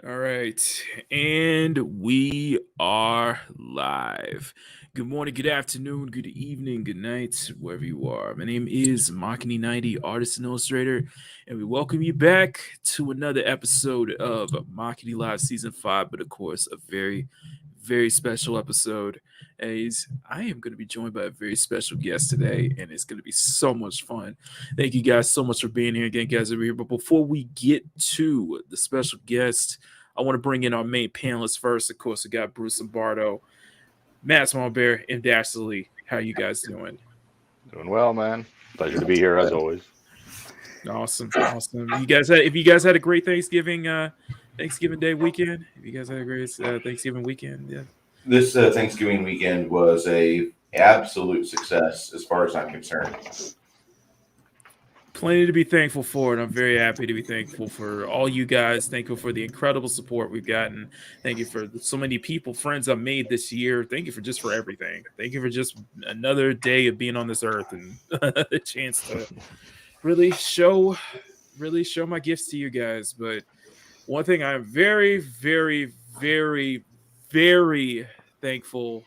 All right. And we are live. Good morning, good afternoon, good evening, good night, wherever you are. My name is Makini 90, artist and illustrator, and we welcome you back to another episode of Makini Live Season 5, but of course, a very, very special episode. As I am going to be joined by a very special guest today, and it's going to be so much fun. Thank you guys so much for being here again, guys, over here. But before we get to the special guest, I want to bring in our main panelists first. Of course, we got Bruce and Bardo, Matt Smallbear, and Dashley. How you guys doing? Doing well, man. Pleasure to be here as always. Awesome. If you guys had a great Thanksgiving Day weekend, if you guys had a great Thanksgiving weekend, yeah. This Thanksgiving weekend was a absolute success as far as I'm concerned. Plenty to be thankful for, and I'm very happy to be thankful for all you guys. Thankful for the incredible support we've gotten. Thank you for so many people, friends I've made this year. Thank you for everything. Thank you for just another day of being on this earth and a chance to really show my gifts to you guys. But one thing I'm very, very, very, very thankful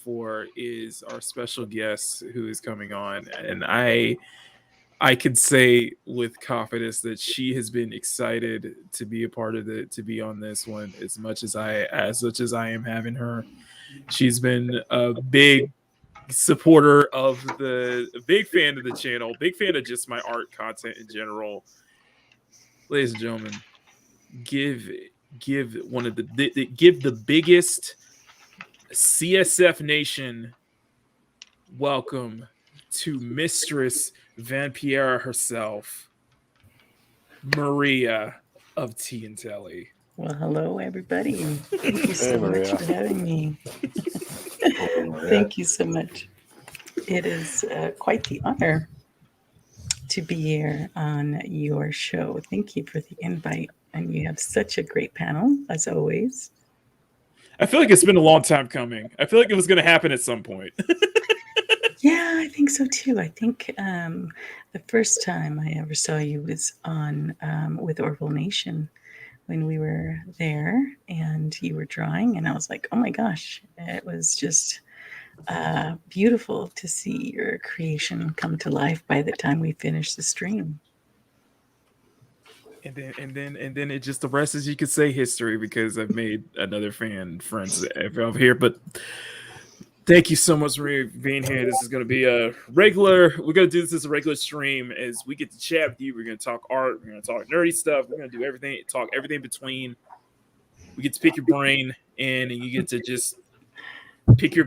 for is our special guest who is coming on, and I can say with confidence that she has been excited to be a part of it, to be on this one as much as I am having her. She's been a big supporter of a big fan of the channel, big fan of just my art content in general. Ladies and gentlemen, give one of give the biggest CSF Nation welcome to Mistress Vampire herself, Maria of Tea and Telly. Well, hello, everybody. Thank you so much Maria. for having me. Thank you so much. It is quite the honor to be here on your show. Thank you for the invite. And you have such a great panel, as always. I feel like it's been a long time coming. I feel like it was going to happen at some point. Yeah, I think so too. I think the first time I ever saw you was on with Orville Nation when we were there and you were drawing, and I was like, oh my gosh, it was just beautiful to see your creation come to life by the time we finished the stream. And then it just, the rest, as you could say, history, because I've made another friends over here. But thank you so much for being here. This is going to be we're going to do this as a regular stream as we get to chat with you. We're going to talk art. We're going to talk nerdy stuff. We're going to do everything, talk everything between. We get to pick your brain, and you get to just pick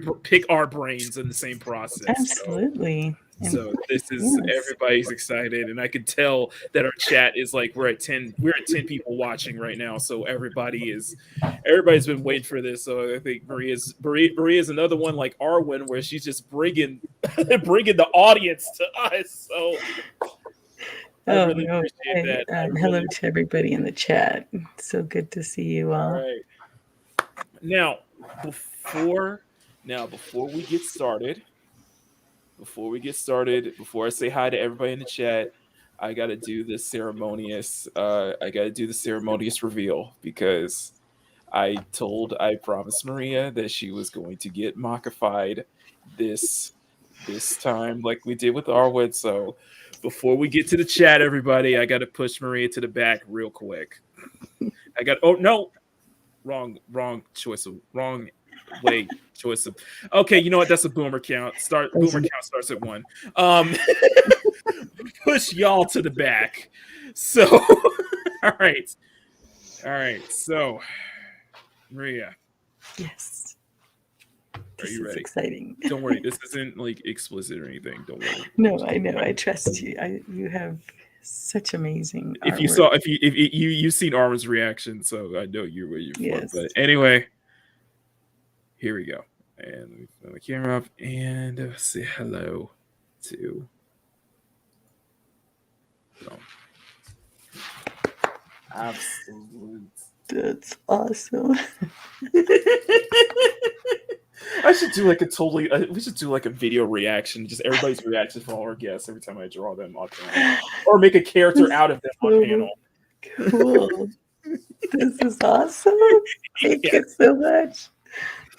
our brains in the same process. Absolutely. So this is, everybody's excited, and I can tell that our chat is like we're at 10 people watching right now. So everybody's been waiting for this. So I think Maria's another one like Arwen, where she's just bringing the audience to us. So I really appreciate that. Hello to everybody in the chat. So good to see you all. All right. Now, before we get started, before I say hi to everybody in the chat, I got to do the ceremonious reveal, because I promised Maria that she was going to get mockified this time, like we did with Arwood. So before we get to the chat, everybody, I got to push Maria to the back real quick. Wrong choice of okay, you know what, that's a boomer count. Boomer count starts at 1. Push y'all to the back. So all right, so Maria, yes, are you ready? Exciting. Don't worry, this isn't like explicit or anything, don't worry. No, I know, I trust you. You have such amazing if you've seen Armin's reaction, so I know you're where you're from. But anyway, here we go. And let me put my camera up and say hello to. Absolute. That's awesome. I should do like we should do like a video reaction, just everybody's reaction from all our guests every time I draw them on panel, or make a character out of them on panel. Cool. This is awesome. Thank you so much.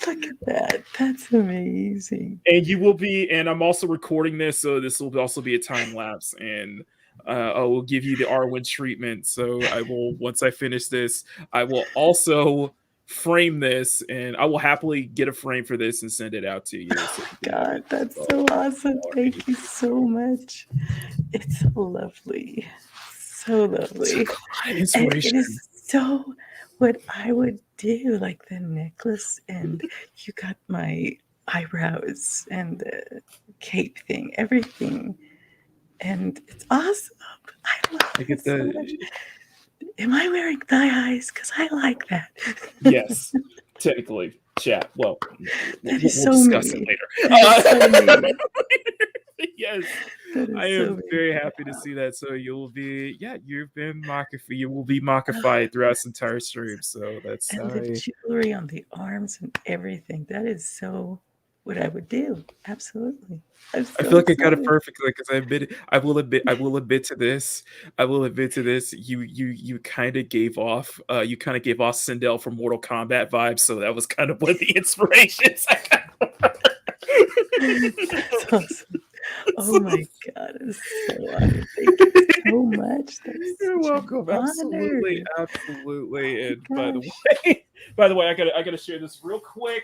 Look at that. That's amazing. And you will be, and I'm also recording this, so this will also be a time lapse, and I will give you the Arwen treatment. So I will, once I finish this, I will also frame this, and I will happily get a frame for this and send it out to you. So God, that's so awesome. Thank you so much. It's lovely. So lovely. It's and it is so what I would do, like the necklace, and you got my eyebrows and the cape thing, everything. And it's awesome. I love it so much. Am I wearing thigh highs? Because I like that. Yes, technically. Chat. Well, we'll discuss it later. So Yes. That I is so am very very good. happy to see that. So you will be mockified throughout this entire stream. So that's And the jewelry on the arms and everything. That is so what I would do. Absolutely. I'm I so feel like I got it excited. perfectly because I will admit to this. I will admit to this. You kind of gave off Sindel from Mortal Kombat vibes, so that was kind of one of the inspirations I got. That's awesome. Oh my God, I'm so honored. Thank you so much. That's You're such an welcome. honor. Absolutely, absolutely. Oh And my gosh. by the way, I gotta share this real quick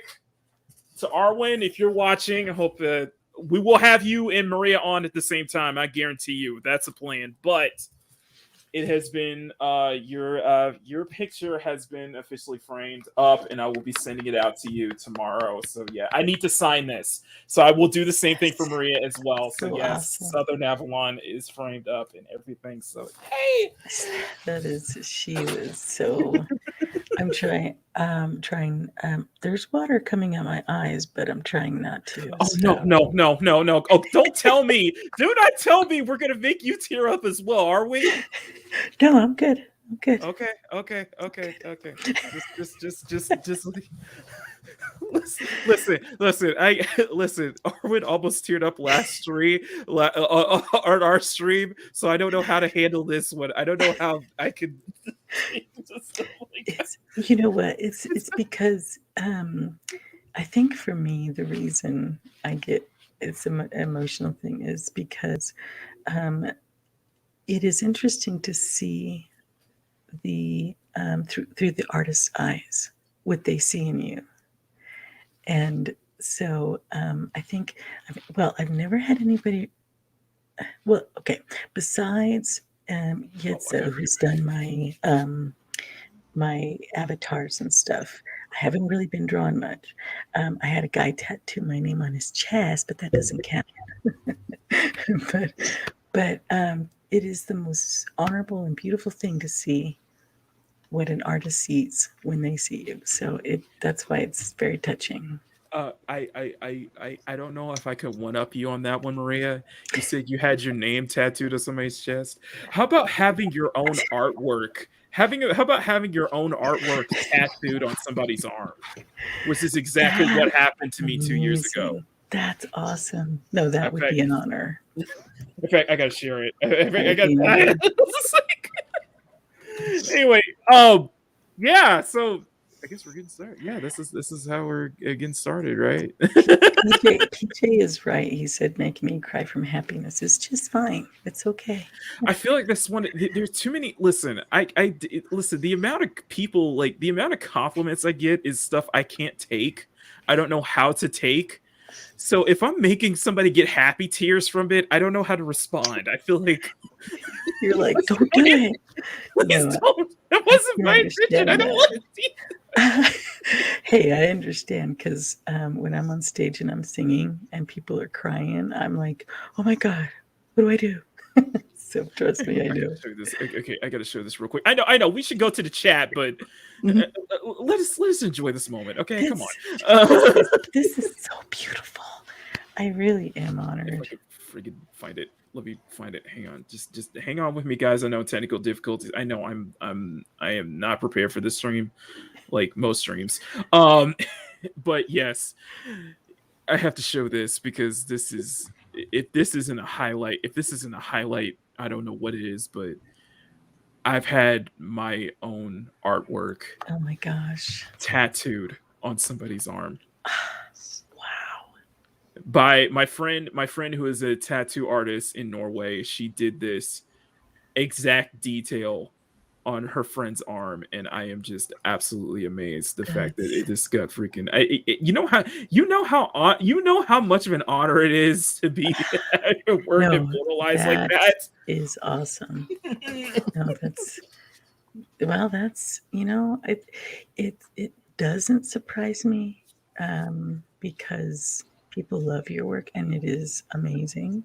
to Arwen. If you're watching, I hope that we will have you and Maria on at the same time. I guarantee you, that's a plan. But it has been your picture has been officially framed up, and I will be sending it out to you tomorrow. So yeah, I need to sign this, so I will do the same thing for Yes. Maria as well. So So yes, awesome. Southern Avalon is framed up and everything. So hey, That is, she was so. I'm trying. There's water coming out my eyes, but I'm trying not to oh no stop. no no no no! Oh, don't tell me! Do not tell me we're gonna make you tear up as well, are we? No, I'm good. I'm good. Okay. Just listen. I listen. Arwen almost teared up last stream on our stream, so I don't know how to handle this one. I don't know how I could. Just, oh my God. It's you know what? It's because I think for me the reason I get it's an emotional thing is because um, it is interesting to see the through the artist's eyes what they see in you, and so I think I've never had anybody. Well, okay, besides Oh, I Yitza, got who's done my avatars and stuff. I haven't really been drawn much. I had a guy tattoo my name on his chest, but that doesn't count. but it is the most honorable and beautiful thing to see what an artist sees when they see you. So that's why it's very touching. I don't know if I could one up you on that one, Maria. You said you had your name tattooed on somebody's chest. How about having your own artwork? How about having your own artwork tattooed on somebody's arm? Which is exactly what That's happened to me 2 years ago. amazing. That's awesome. No, that In would fact, be an honor. I gotta share it. That I would got. be an honor. Anyway, yeah. So I guess we're getting started. Yeah, this is how we're getting started, right? PJ is right. He said, "Making me cry from happiness is just fine. It's okay." I feel like this one. There's too many. Listen, listen. The amount of people, like the amount of compliments I get, is stuff I can't take. I don't know how to take. So if I'm making somebody get happy tears from it, I don't know how to respond. I feel like You're like, "Don't do it." please No, don't. That I wasn't can my intention. I understand don't that. want to see. Hey, I understand because when I'm on stage and I'm singing and people are crying, I'm like, "Oh my God, what do I do?" So trust me, I I gotta know. show you this. Okay, I gotta show this real quick. I know. We should go to the chat, but Mhm. let us enjoy this moment. Okay, come on. This this Uh, is this is so beautiful. I really am if I honored. could friggin' find it, let me find it. Hang on, just hang on with me, guys. I know technical difficulties. I know I am not prepared for this stream, like most streams. Um, but yes, I have to show this because this is if this isn't a highlight. If this isn't a highlight, I don't know what it is. But I've had my own artwork Oh my gosh. tattooed on somebody's arm Wow. by my friend who is a tattoo artist in Norway. She did this exact detail on her friend's arm, and I am just absolutely amazed the fact that That's it just got freaking you know how much of an honor it is to be have your work no, immortalized like that that. is awesome. No, that's it doesn't surprise me because people love your work and it is amazing.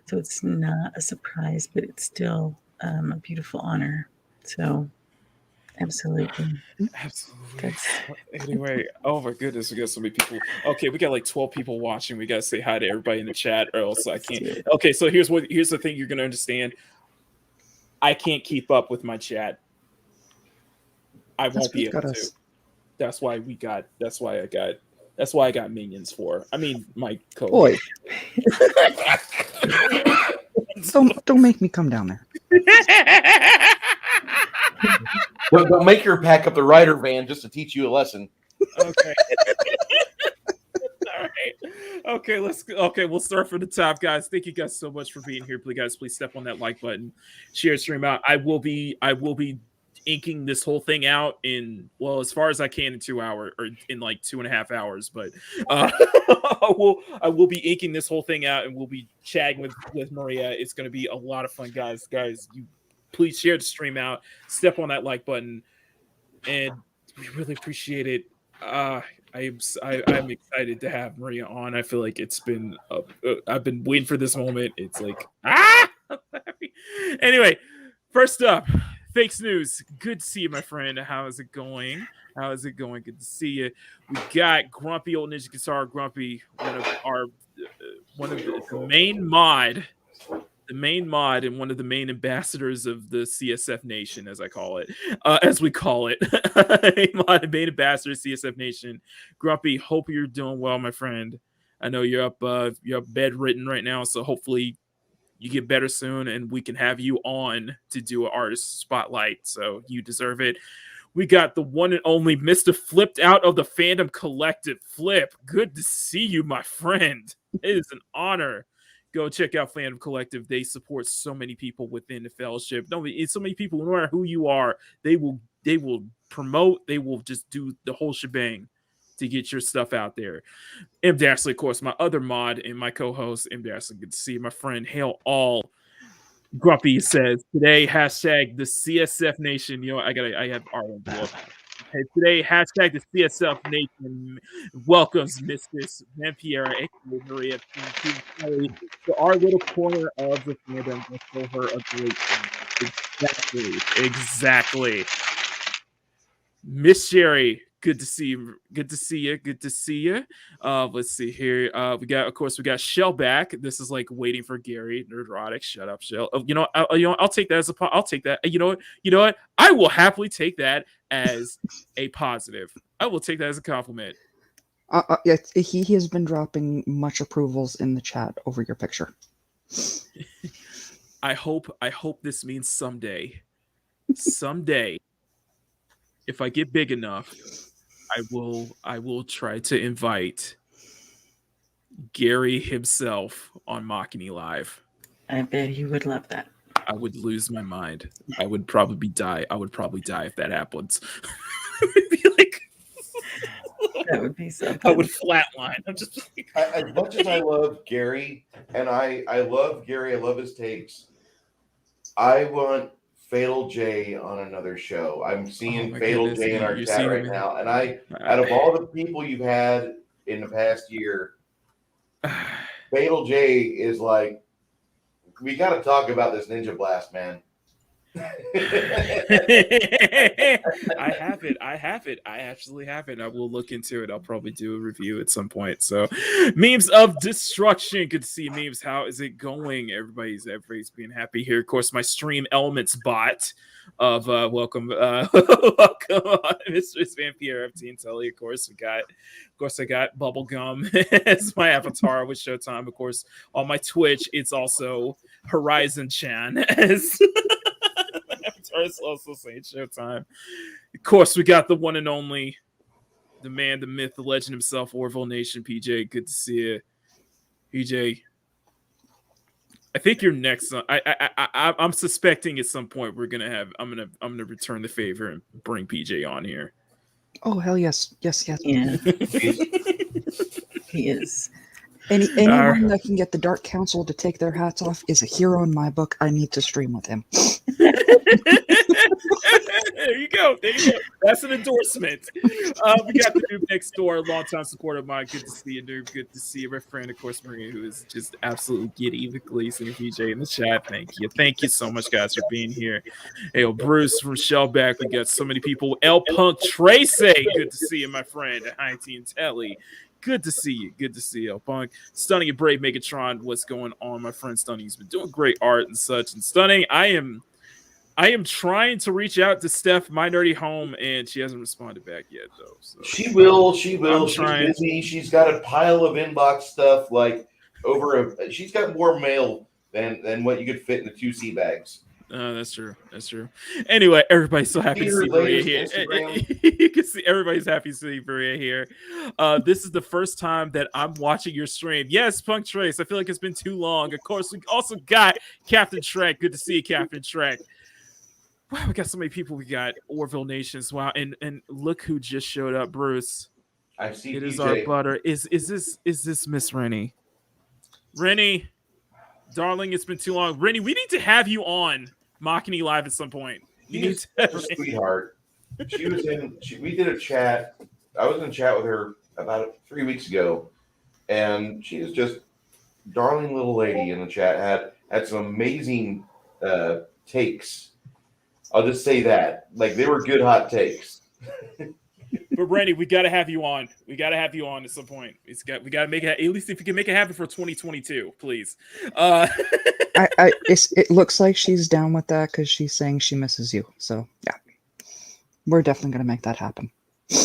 So it's not a surprise, but it's still a beautiful honor. So Absolutely. Absolutely. Anyway, oh my goodness, we got so many people. Okay, we got like 12 people watching. We gotta say hi to everybody in the chat, or else I can't. Okay, so here's the thing you're gonna understand. I can't keep up with my chat. I won't be able to. That's why I got minions for. I mean, my code. Boy. Don't make me come down there. Don't make her pack up the rider van just to teach you a lesson. Okay. All right. Okay, we'll start from the top, guys. Thank you guys so much for being here. Please step on that like button, share stream out. I will be inking this whole thing out in, well, as far as I can in 2 hours, or in like 2.5 hours, but I will be inking this whole thing out, and we'll be chatting with Maria. It's going to be a lot of fun, guys. You please share the stream out, step on that like button, and we really appreciate it. I'm excited to have Maria on. I feel like it's been I've been waiting for this moment. It's like Anyway, first up, Fake News. Good to see you, my friend. How is it going? Good to see you. We got Grumpy, Old Ninja Guitar Grumpy, one of the main mod. The main mod and one of the main ambassadors of the CSF Nation, as we call it, main ambassador of CSF Nation. Grumpy, hope you're doing well, my friend. I know you're up bedridden right now, so hopefully you get better soon, and we can have you on to do an artist spotlight. So you deserve it. We got the one and only Mr. Flipped out of the Fandom Collective. Flip, good to see you, my friend. It is an honor. Go check out Fandom Collective. They support so many people within the fellowship. No, it's so many people. No matter who you are, they will promote. They will just do the whole shebang to get your stuff out there. M. Dashley, of course, my other mod and my co-host. M. Dashley, good to see you, my friend. Hail all. Grumpy says today hashtag the CSF Nation. You know, I have Arlen. Hey, today hashtag the CSF Nation welcomes Mistress Vampire Maria Telly to our little corner of the fandom and show her a great thing. Exactly. Miss Sherry, good to see you. Good to see you. Let's see here. We got Shell back. This is like waiting for Gary. Neurotic. Shut up, Shell. I'll take that as I'll take that. You know what? I will happily take that as a positive. I will take that as a compliment. He has been dropping much approvals in the chat over your picture. I hope this means someday, if I get big enough, I will try to invite Gary himself on Makini Live. I bet he would love that. I would lose my mind. I would probably die. if that happens. That would be something. I would flatline. I'm just like... As much as I love Gary, and I love Gary, I love his takes. I want Fatal J on another show. I'm seeing Fatal J in our chat right now, and out of all the people you've had in the past year, Fatal J is like, we got to talk about this Ninja Blast, man. I have it. I actually have it. I will look into it. I'll probably do a review at some point. So, Memes of Destruction. Good to see you, Memes. How is it going? Everybody's being happy here. Of course, my Stream Elements bot of welcome Mistress Vampire FT and Telly. Of course, I got Bubblegum as my avatar with Showtime. Of course, on my Twitch, it's also Horizon Chan as it's also saying Showtime. Of course, we got the one and only, the man, the myth, the legend himself, Orville Nation. PJ, good to see you. PJ, I think you're next. I'm suspecting at some point I'm gonna return the favor and bring PJ on here. Oh hell yes. Yeah. He is. Anyone that can get the Dark Council to take their hats off is a hero in my book. I need to stream with him. There you go. There you go. That's an endorsement. We got the noob next door, longtime supporter of mine. Good to see you, noob. Good to see you. My friend, of course, Maria, who is just absolutely giddy with glee. Seeing PJ in the chat. Thank you. Thank you so much, guys, for being here. Hey, Bruce from Shellback. We got so many people. L Punk Tracy. Good to see you, my friend. Hi, Team Telly. Good to see you. Good to see you, L Punk. Stunning and Brave Megatron. What's going on, my friend Stunning? He's been doing great art and such. And Stunning, I am trying to reach out to Steph, my nerdy home, and she hasn't responded back yet, though. So She will. She will. I'm She's trying. busy. She's got a pile of inbox stuff. Like she's got more mail than what you could fit in the 2 sea bags. That's true. That's true. Anyway, everybody's so happy to see Maria here. You can see everybody's happy to see Maria here. This is the first time that I'm watching your stream. Yes, Punk Trace. I feel like it's been too long. Of course, we also got Captain Shrek. Good to see you, Captain Shrek. Wow, we got so many people. We got Orville Nations. Wow, and look who just showed up, Bruce. I see. It is our butter. Is this Miss Rennie? Rennie, darling, it's been too long. Rennie, we need to have you on Makini Live at some point. She's a sweetheart. We did a chat. I was in a chat with her about 3 weeks ago, and she is just darling little lady in the chat. Had some amazing takes. I'll just say that. Like, they were good hot takes. But Randy, we got to have you on. We got to have you on at some point. We got to make it, at least if you can make it happen for 2022, please. It looks like she's down with that because she's saying she misses you. So yeah, we're definitely gonna make that happen. Damn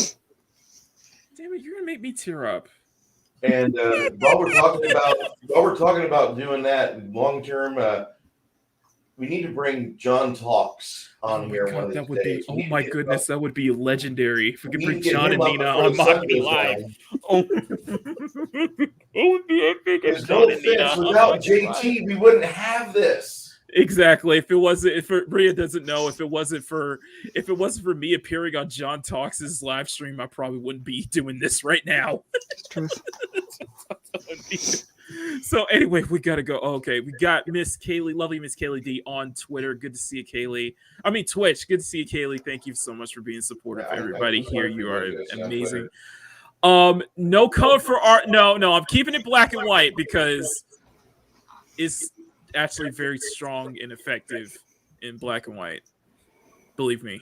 it, you're gonna make me tear up. And while we're talking about doing that long term, we need to bring John Talks on here. God, one that of would these be. days. Oh my goodness, that would be legendary. If we could We bring need to get John him and up Nina before on the sun Makini goes Live. down. Oh, it would be epic. There's no offense. Without JT, we wouldn't have this. Exactly. If Bria doesn't know, if it wasn't for me appearing on John Talks' live stream, I probably wouldn't be doing this right now. Truth. So anyway, we gotta go. Okay, we got Miss Kaylee, lovely Miss Kaylee D on Twitter. Good to see you, Kaylee. I mean Twitch. Good to see you, Kaylee. Thank you so much for being supportive. Everybody here, you are amazing. No color for art. No, I'm keeping it black and white because it's actually very strong and effective in black and white. Believe me.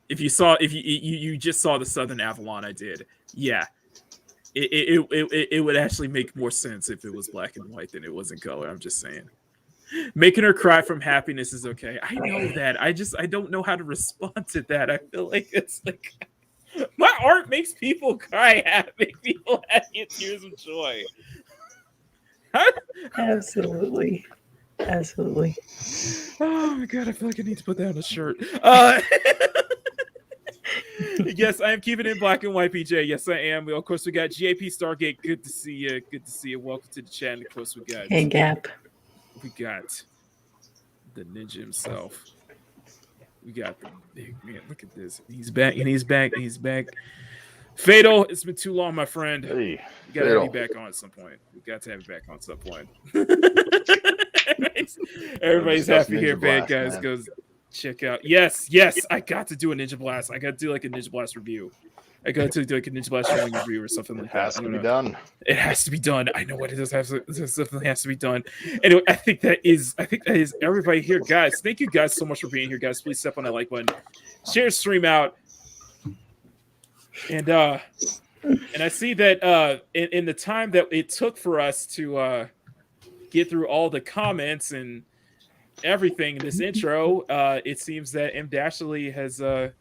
If you just saw the Southern Avalon I did, yeah. It would actually make more sense if it was black and white than it was in color. I'm just saying. Making her cry from happiness is okay. I know that. I don't know how to respond to that. I feel like it's like my art makes people cry, make people get tears of joy. Absolutely. Oh my god, I feel like I need to put that on a shirt. Yes, I am keeping it in black and white, PJ. Yes, I am. Of course, we got GAP Stargate. Good to see you. Good to see you. Welcome to the chat. And of course, we got Gap. We got the ninja himself. We got the big man. Look at this. He's back. Fatal, it's been too long, my friend. Hey, you got to have me back on at some point. We got to have you back on at some point. Everybody's happy here, man. Guys, man. Goes check out. Yes, I got to do a Ninja Blast. I got to do like a Ninja Blast review. I got to do like a Ninja Blast review or something like that. It has to be done. It has to be done. I know what it does. Something has to be done. Anyway, I think that is everybody here, guys. Thank you guys so much for being here, guys. Please step on that like button, share the stream out, and I see that in the time that it took for us to get through all the comments and everything in this intro, it seems that M. Dashley has I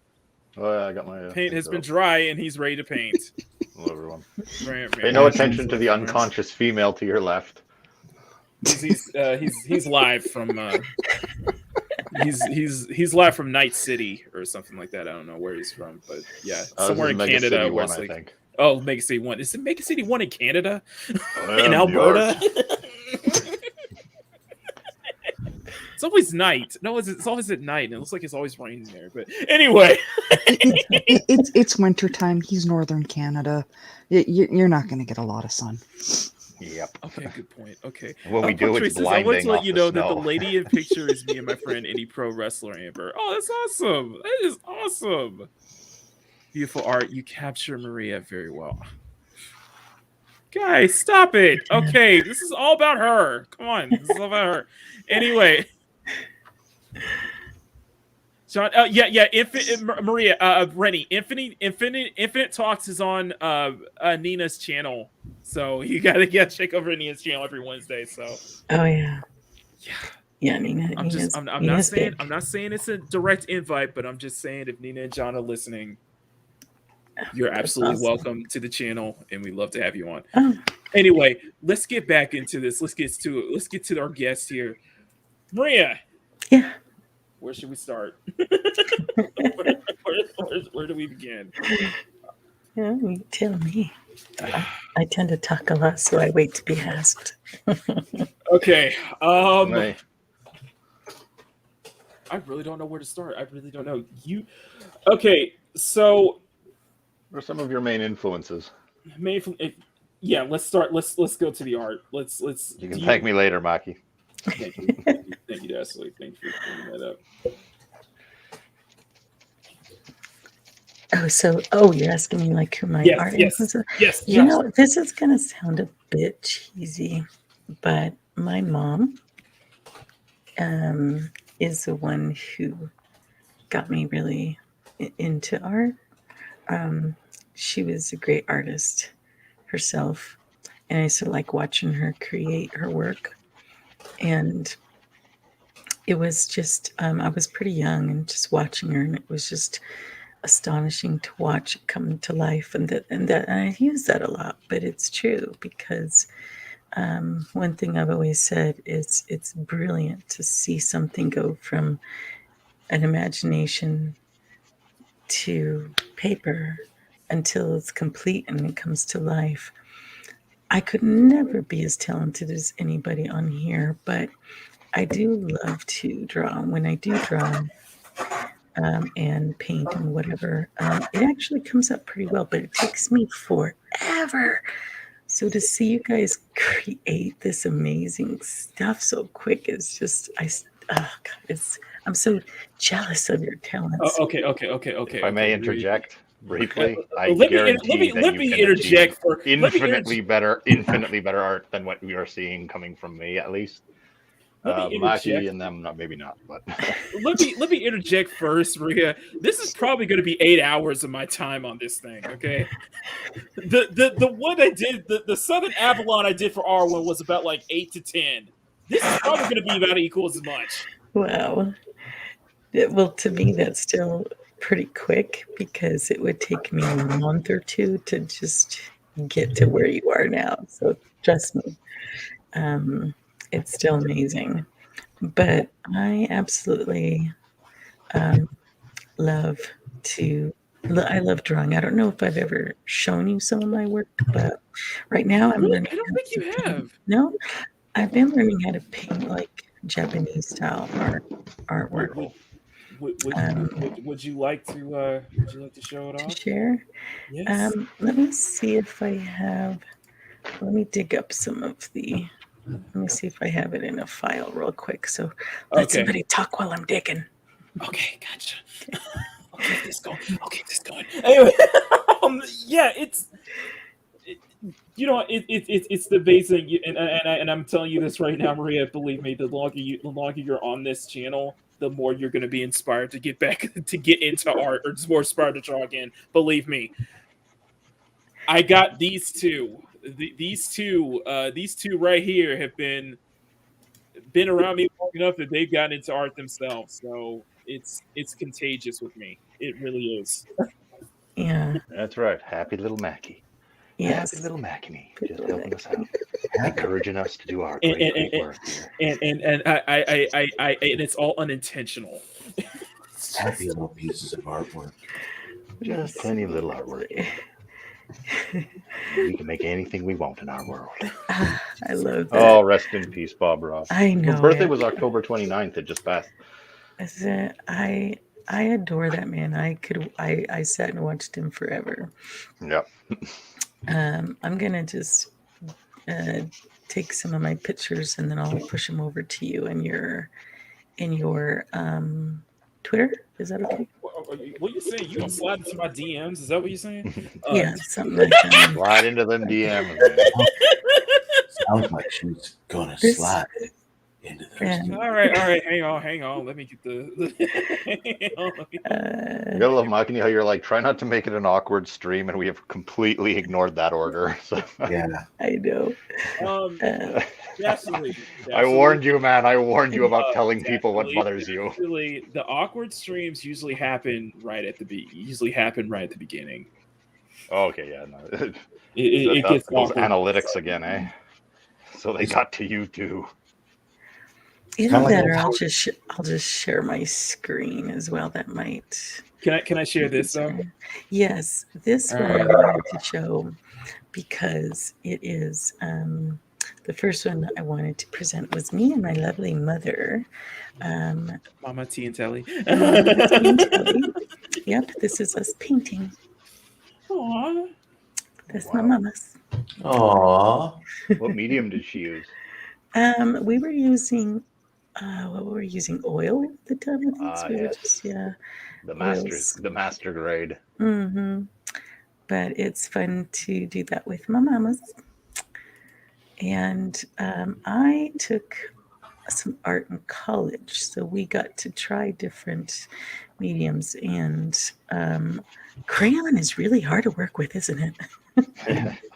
got my paint has been dry and he's ready to paint. Hello, everyone. Pay no attention to the unconscious female to your left. He's live from he's live from Night City or something like that. I don't know where he's from, but yeah, somewhere in Canada where it's like, oh, Mega City 1. Is it Mega City 1 in Canada? In Alberta? It's always night. No, it's always at night. And it looks like it's always raining there. But anyway. It's wintertime. He's northern Canada. You're not going to get a lot of sun. Yep. Okay, good point. Okay. When we do, it's Punctuations, I want blinding to let off you the know that the snow. lady in picture is me and my friend, indie pro wrestler Amber. Oh, that's awesome. That is awesome. Beautiful art. You capture Maria very well. Guys, stop it. Okay, this is all about her. Come on, this is all about her. Anyway, John, Maria, Rennie, Infinite Talks is on Nina's channel, so you gotta check over Nina's channel every Wednesday. So, Oh yeah, yeah, yeah. Nina's big. I'm not saying it's a direct invite, but I'm just saying if Nina and John are listening, you're That's absolutely awesome. welcome to the channel, and we'd love to have you on. Oh, Anyway, let's get back into this. Let's get to it. Let's get to our guest here, Maria. yeah. Where should we start? Where do we begin? Yeah, you tell me. I tend to talk a lot, so I wait to be asked. Okay. Right. I really don't know where to start. I really don't know. Okay, so What are some of your main influences? yeah, let's start. Let's go to the art. Let's. You can thank me later, Maki. Thank you, Ashley. Thank you for bringing that up. You're asking me like who my art Yes. influences? Yes. You know, this is gonna sound a bit cheesy, but my mom is the one who got me really into art. She was a great artist herself, and I used to like watching her create her work. And it was just, I was pretty young and just watching her, and it was just astonishing to watch it come to life. And I use that a lot, but it's true because one thing I've always said is it's brilliant to see something go from an imagination to paper until it's complete and it comes to life. I could never be as talented as anybody on here, but I do love to draw. When I do draw and paint and whatever, it actually comes up pretty well, but it takes me forever. So to see you guys create this amazing stuff so quick is just, I'm so jealous of your talents. Okay. If I may interject briefly, I Let me guarantee that you can interject achieve for infinitely better art than what we are seeing coming from me, at least. Maki and them, maybe not, but let me interject first, Maria. This is probably going to be 8 hours of my time on this thing. Okay, the one I did, the Southern Avalon I did for R1 was about like 8 to 10. This is probably going to be about equal as much. Wow. Well, to me, that's still pretty quick because it would take me a month or two to just get to where you are now. So trust me, it's still amazing. But I absolutely love I love drawing. I don't know if I've ever shown you some of my work, but right now I'm Really? learning. I don't think you have. No, I've been learning how to paint like Japanese style artwork. Would you like to show it To off? share. Yes. Let me see if I have. Let me dig up some of the. Let me see if I have it in a file real quick. So let somebody talk while I'm digging. Okay, gotcha. I'll keep this going. Anyway, yeah, it's the basic, and I'm telling you this right now, Maria. Believe me, the longer you're on this channel, the more you're going to be inspired to get back to get into art, or just more inspired to draw again. Believe me. I got these two. These two right here have been around me long enough that they've gotten into art themselves. So it's contagious with me. It really is. Yeah. that's right. Happy little Maki. Yes. Happy little Makini, just helping us out, encouraging us to do our And great work here. and I and it's all unintentional. Happy little pieces of artwork. Just plenty of little artwork. We can make anything we want in our world. I love that. Oh, rest in peace, Bob Ross. I know. His birthday was October 29th. It just passed. I adore that man. I sat and watched him forever. Yep. I'm gonna just take some of my pictures and then I'll push them over to you in your Twitter. Is that okay? What are you saying? You gonna slide into my DMs? Is that what you're saying? Yeah, something like that. Slide into them DMs, man. Sounds like she's gonna slide into those. All right. Hang on. Let me get the. Hang on, You gotta love Makini how you're like, try not to make it an awkward stream, and we have completely ignored that order. So. Yeah, I know. Definitely. I warned you, man. I warned you about telling people what bothers you. Really, the awkward streams usually happen right at the beginning. Oh, okay, yeah, no. It gets those awkward. analytics again, eh? So they got to you too. Either that, or I'll just share my screen as well. That might. Can I share this though? Yes, this one I wanted to show because it is the first one that I wanted to present was me and my lovely mother. Mama T and Telly. Yep, this is us painting. Aww. That's my mama's. Aww. What medium did she use? We were using what were we using? Oil at the time. We were just the master grade. Mm-hmm. But it's fun to do that with my mamas. And I took some art in college, so we got to try different mediums. And crayon is really hard to work with, isn't it?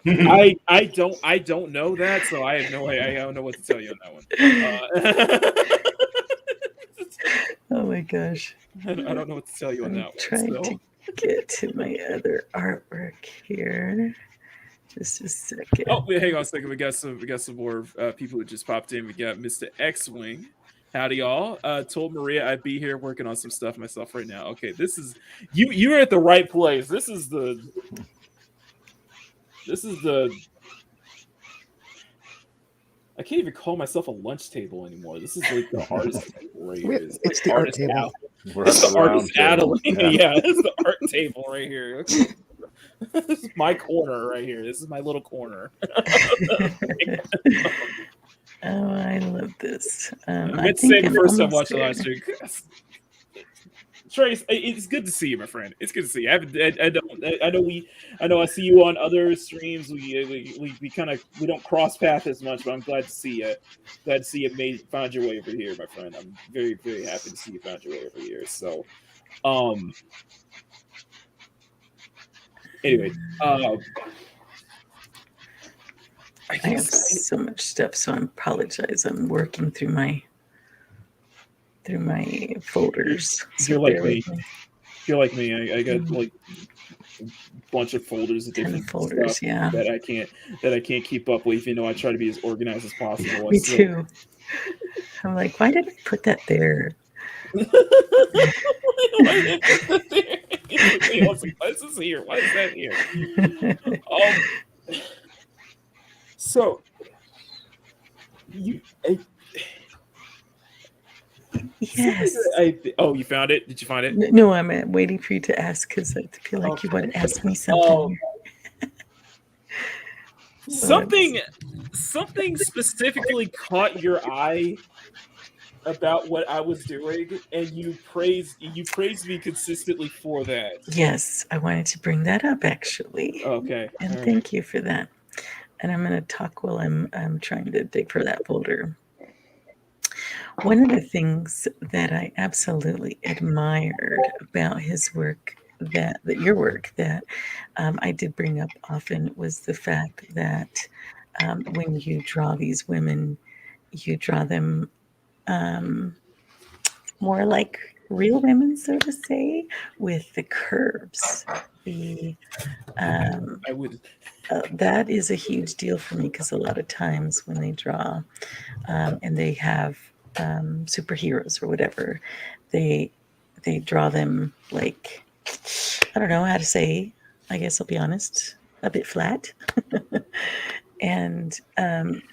I don't know that, so I have no idea. I don't know what to tell you on that one. Oh my gosh! I don't know what to tell you on that one. Trying to get to my other artwork here. Just a second. Oh, hang on a second. We got some more people who just popped in. We got Mr. X-Wing. Howdy, y'all. Told Maria I'd be here working on some stuff myself right now. Okay, this is you're at the right place. This is the I can't even call myself a lunch table anymore. This is like the artist table right here. It's the art table. It's the artist Adelaide. Yeah, this is the art table right here. This is my corner right here. This is my little corner. Oh, I love this. I meant to say the first time watching last stream. Trace, it's good to see you, my friend. It's good to see you. I know I see you on other streams. We don't cross path as much, but I'm glad to see you. Glad to see you found your way over here, my friend. I'm very, very happy to see you found your way over here. So, anyway, I have so much stuff, so I apologize. I'm working through my folders. You're like me. You're like me. I got like a bunch of folders of different folders, stuff that I can't keep up with. You know, I try to be as organized as possible. Me too. I'm like, why did I put that there? Why is this here? Why is that here? So yes. You found it? Did you find it? No, I'm waiting for you to ask because I feel like you want to ask me something. Something specifically caught your eye about what I was doing, and you praised me consistently for that. Yes, I wanted to bring that up actually. Okay. And thank you for that. And I'm going to talk while I'm trying to dig for that folder. One of the things that I absolutely admired about his work, that your work, that I did bring up often, was the fact that when you draw these women, you draw them more like real women, so to say, with the curves. I would. That is a huge deal for me because a lot of times when they draw and they have superheroes or whatever, they draw them like, I don't know how to say, I guess I'll be honest, a bit flat. And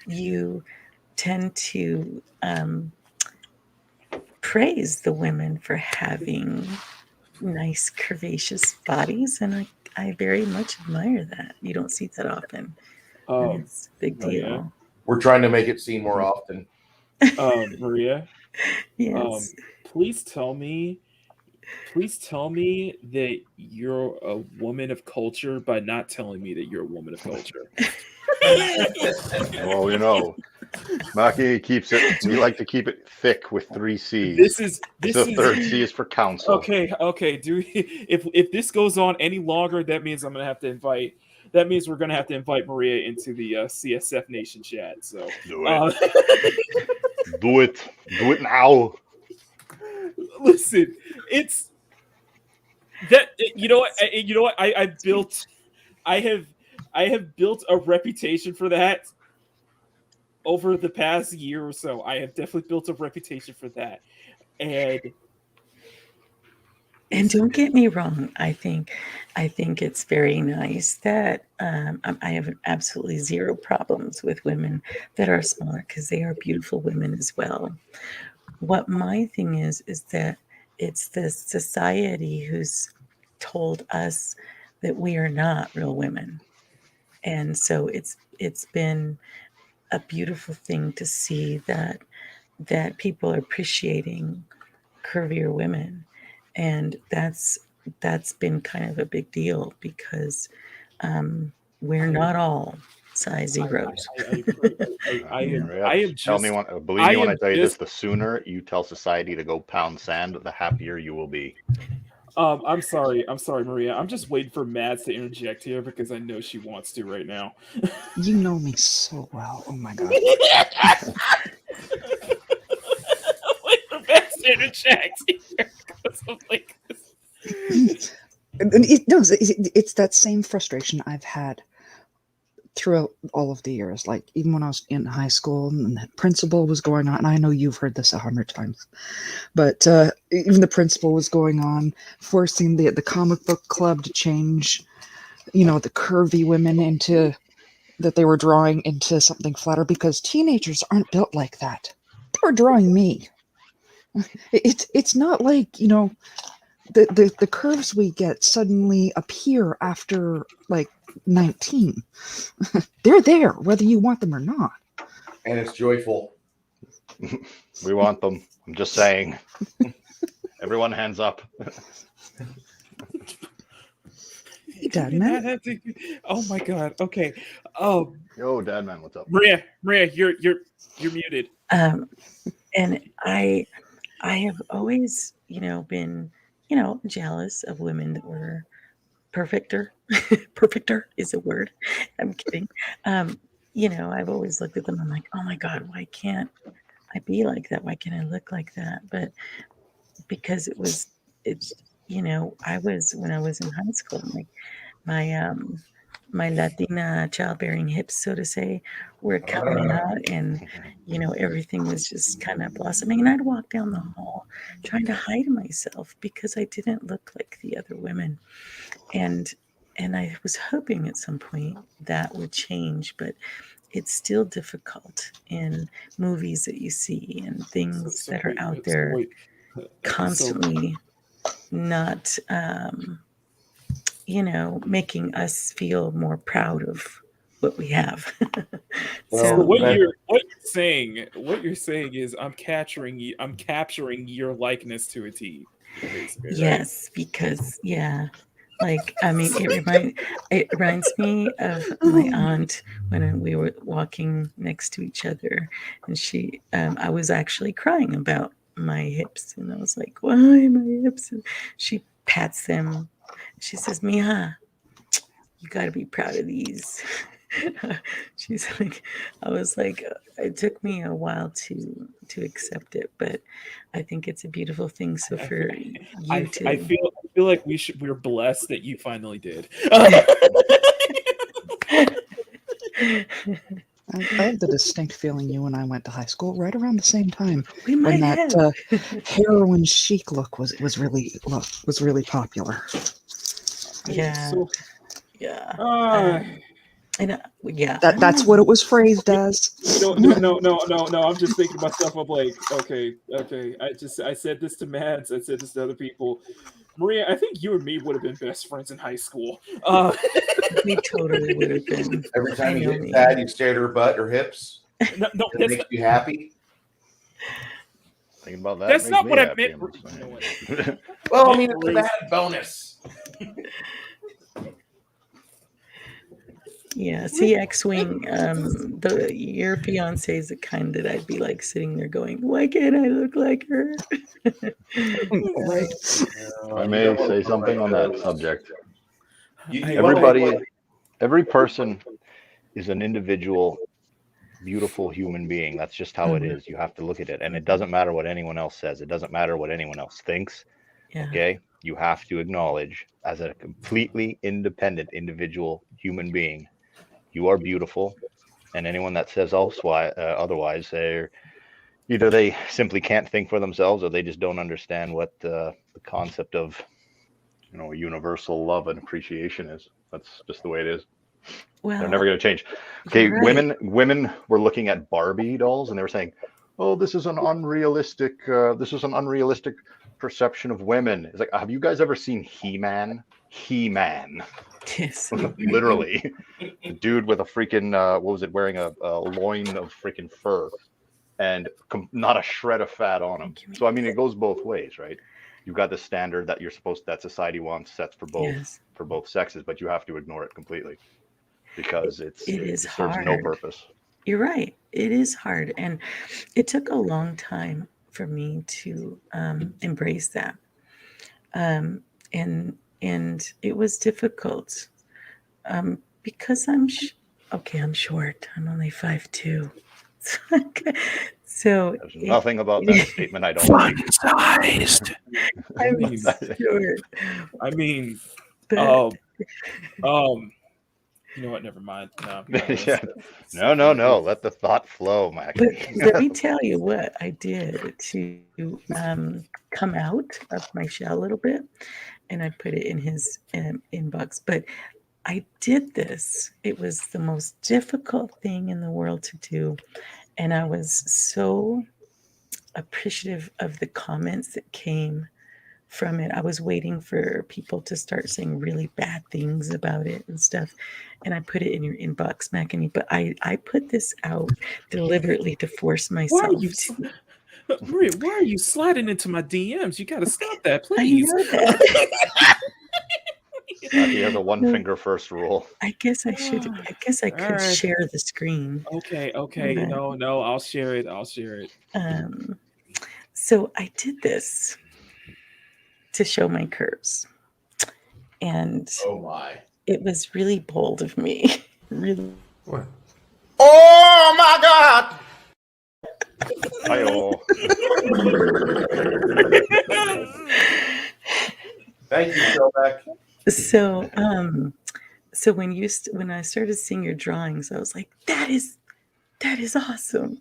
you tend to praise the women for having nice curvaceous bodies, and I very much admire that. You don't see that often. It's a big Maria. deal. We're trying to make it seen more often. Maria, Yes. please tell me that you're a woman of culture by not telling me that you're a woman of culture. Well, you know, Maki keeps it. We like to keep it thick with 3 C's. This The is third C is for council. okay. If this goes on any longer, that means I'm gonna have to invite. That means we're gonna have to invite Maria into the CSF Nation chat. So Do it. Do it now. Listen, it's that you know what I have built a reputation for that over the past year or so. I have definitely built a reputation for that, and don't get me wrong. I think it's very nice that I have absolutely zero problems with women that are smaller because they are beautiful women as well. What my thing is that it's the society who's told us that we are not real women, and so it's been a beautiful thing to see that people are appreciating curvier women, and that's been kind of a big deal because we're not all size zeros. I am just. Tell me believe me when I tell you this: the sooner you tell society to go pound sand, the happier you will be. I'm sorry, Maria. I'm just waiting for Mads to interject here because I know she wants to right now. You know me so well. Oh my god. Wait for Mads to interject here because I'm like this. It's that same frustration I've had throughout all of the years. Like even when I was in high school and the principal was going on, and I know you've heard this 100 times, but even the principal was going on, forcing the comic book club to change, the curvy women into that they were drawing into something flatter because teenagers aren't built like that. They were drawing me. It's not like the curves we get suddenly appear after like 19. They're there whether you want them or not, and it's joyful. We want them. I'm just saying. Everyone hands up. Hey, Dad, man. Oh my god. Okay. Yo, Dad, man, what's up? Maria, you're muted. And I have always been jealous of women that were perfecter is a word. I'm kidding. I've always looked at them. I'm like, oh my god, why can't I be like that? Why can't I look like that? But because I was when I was in high school, like my Latina childbearing hips, so to say, were coming out, and everything was just kind of blossoming. And I'd walk down the hall trying to hide myself because I didn't look like the other women, and I was hoping at some point that would change, but it's still difficult in movies that you see and things that are out there constantly not making us feel more proud of what we have. So what you're saying is I'm capturing your likeness to a T. Basically, right? Yes, because like it reminds me of my aunt when we were walking next to each other, and she I was actually crying about my hips, and I was like, why my hips? And she pats them. She says, Mija, you got to be proud of these. She's like, I was like, it took me a while to accept it, but I think it's a beautiful thing. So for you I feel like we're blessed that you finally did. I have the distinct feeling you and I went to high school right around the same time when that heroin chic look was really popular. Yeah. That's what it was phrased as. No. I'm just thinking to myself. I'm like, okay. I said this to Mads. I said this to other people. Maria, I think you and me would have been best friends in high school. We totally would have been. Every time I you know get me. sad, you stare at her butt or hips. No, It that's makes not, you happy. Thinking about that. that's makes not me what I happy, meant. I'm just You know saying. what? Well, I mean, it's a Maria's- bad bonus. Yeah, see, X-Wing, your fiance is the kind that I'd be like sitting there going, "Why can't I look like her?" Right. If I may say something on that subject. Everybody. Every person is an individual, beautiful human being. That's just how it Mhm. is. You have to look at it. And it doesn't matter what anyone else says. It doesn't matter what anyone else thinks. Yeah. Okay? You have to acknowledge, as a completely independent individual human being, you are beautiful. And anyone that says otherwise, either they simply can't think for themselves, or they just don't understand what the concept of, universal love and appreciation is. That's just the way it is. Well, They're never going to change. Okay, you're right. women were looking at Barbie dolls, and they were saying, "Oh, this is an unrealistic perception of women." It's like, have you guys ever seen He-Man? He-Man, Yes. literally, the dude with a freaking what was it, wearing a loin of freaking fur, and not a shred of fat on him. So I mean, it goes both ways, right? You've got the standard that that society wants sets for both Yes. sexes, but you have to ignore it completely because it is serves no hard. purpose. You're right. It is hard, and it took a long time for me to embrace that, and it was difficult because I'm short. I'm only 5'2". So There's nothing about that statement I don't like. Fun-sized. I'm short. I mean, But you know what? Never mind. No, Yeah. No. Let the thought flow, Mike. But let me tell you what I did to come out of my shell a little bit, and I put it in his inbox. But I did this. It was the most difficult thing in the world to do, and I was so appreciative of the comments that came from it. I was waiting for people to start saying really bad things about it and stuff. And I put it in your inbox, Makini. But I put this out deliberately to force Why are myself you, to. Maria? Why are you sliding into my DMs? You got to stop that, I please. know that. He has a one finger first rule. I guess I should. I guess I could Alright. share the screen. Okay. But, No, I'll share it. So I did this to show my curves, and Oh my! it was really bold of me. Really. What? Oh my God! Hi-oh. Thank you, Shellback. So when I started seeing your drawings, I was like, that is awesome.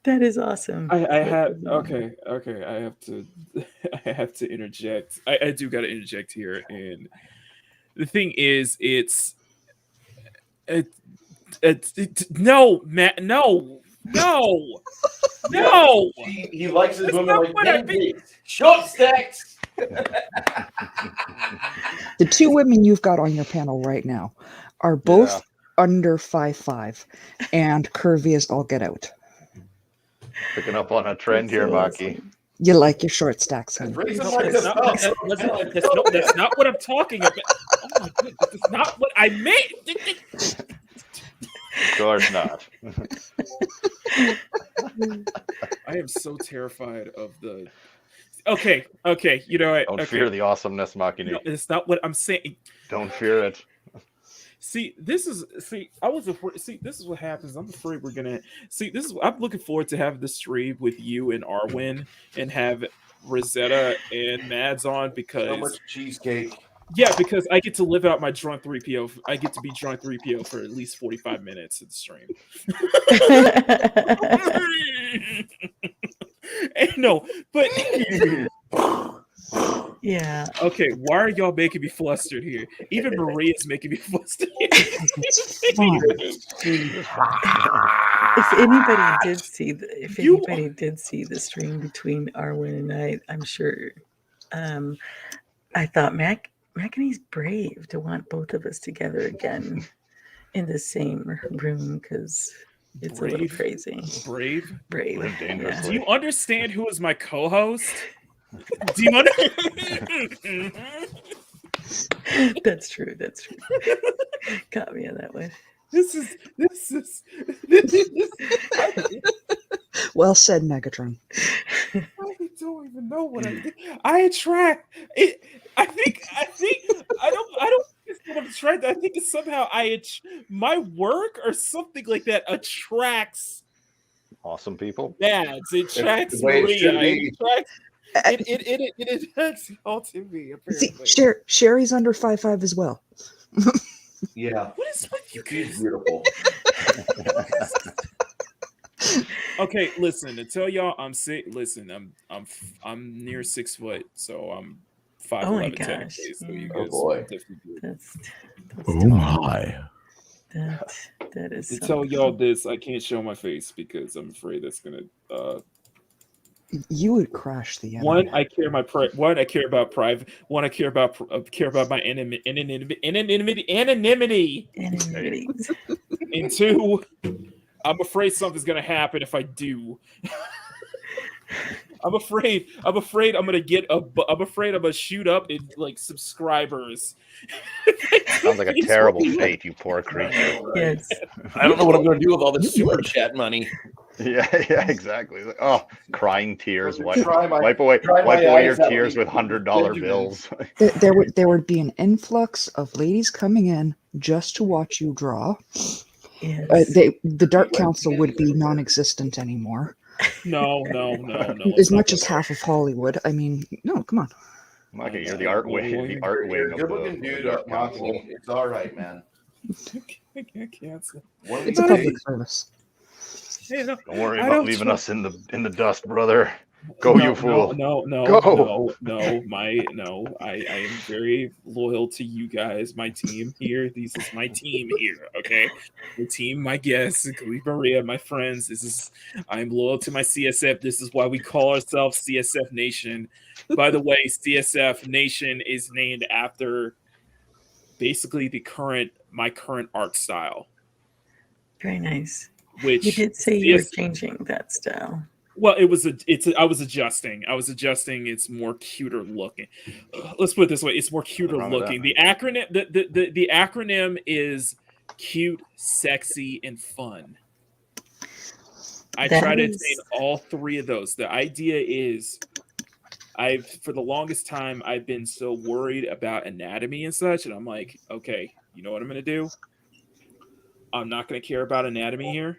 That is awesome. I have okay. I have to interject. I do got to interject here, and the thing is, no, Matt, no. He likes his That's women not like what I pancakes. Short stacks. The two women you've got on your panel right now are both under 5'5", and curvy as all get out. Picking up on a trend That's here, so Maki. awesome. You like your short stacks, honey. Raise No, them like that's this. that's not what I'm talking about. Oh my goodness, that's not what I meant. Of course not. I am so terrified of the. Okay, you know what? Don't fear the awesomeness, Makini. No, it's not what I'm saying. Don't fear it. See, this is what happens. I'm afraid we're gonna see. I'm looking forward to having the stream with you and Arwen and have Rosetta and Mads on So because much cheesecake. because I get to live out my drunk 3PO. I get to be drunk 3PO for at least 45 minutes of the stream. No, but Yeah. okay, why are y'all making me flustered here? Even Maria's making me flustered. It's fun. If anybody did see the stream between Arwen and I, I'm sure I thought Makini's brave to want both of us together again in the same room because it's a little crazy. Brave. Brave. Dangerously. Do you understand who is my co-host? Do you understand? That's true. That's true. Caught me on that one. This is. Well said, Megatron. I don't even know what I did. I attract it. I think I don't think it's that I'm attracted. I think it's somehow my work or something like that attracts Awesome people. dads. It attracts the way it Maria. should be. It attracts y'all to me. See, Apparently. Sherry's under 5'5" as well. Yeah. What is with you She's guys? beautiful. Okay, listen. To tell y'all, I'm sick. Listen, I'm near 6 foot, so I'm 5'11" Oh my technically. gosh. So you Oh guys boy. definitely do. That's Oh tall. my. That is To so tell y'all cool. this, I can't show my face because I'm afraid that's gonna. You would crash the internet. One, I care about private. One, I care about my anonymity. Anonymity. And two, I'm afraid something's gonna happen if I do. I'm afraid I'm gonna shoot up in like subscribers. Sounds like a terrible fate, you poor creature. Yes. I don't know what I'm going to do with all this super chat money. Yeah, exactly. Like, oh, crying tears. Try my- Wipe away try my your eyes out tears with with $100 Benjamin. bills. There would be an influx of ladies coming in just to watch you draw. Yes. The Dark Council would be non-existent anymore. No. As much as half of Hollywood. I mean, no, come on. Mikey, you're the art wing. The art You're wing a of good-looking the dude, Dark Council. Makini. It's all right, man. I can't say. One of It's a these public days- service. Hey, no, Don't worry I about don't leaving tr- us in the dust, brother. Go, you fool. No. Go. I am very loyal to you guys, my team here. This is my team here, okay? The team, my guests, Kool, Maria, my friends. I'm loyal to my CSF. This is why we call ourselves CSF Nation. By the way, CSF Nation is named after basically my current art style. Very nice. Which You did say you were changing that style. Well, I was adjusting. It's more cuter looking. Let's put it this way: it's more cuter looking. The acronym is cute, sexy, and fun. I try to attain all three of those. The idea is, for the longest time I've been so worried about anatomy and such, and I'm like, okay, you know what I'm gonna do? I'm not gonna care about anatomy here.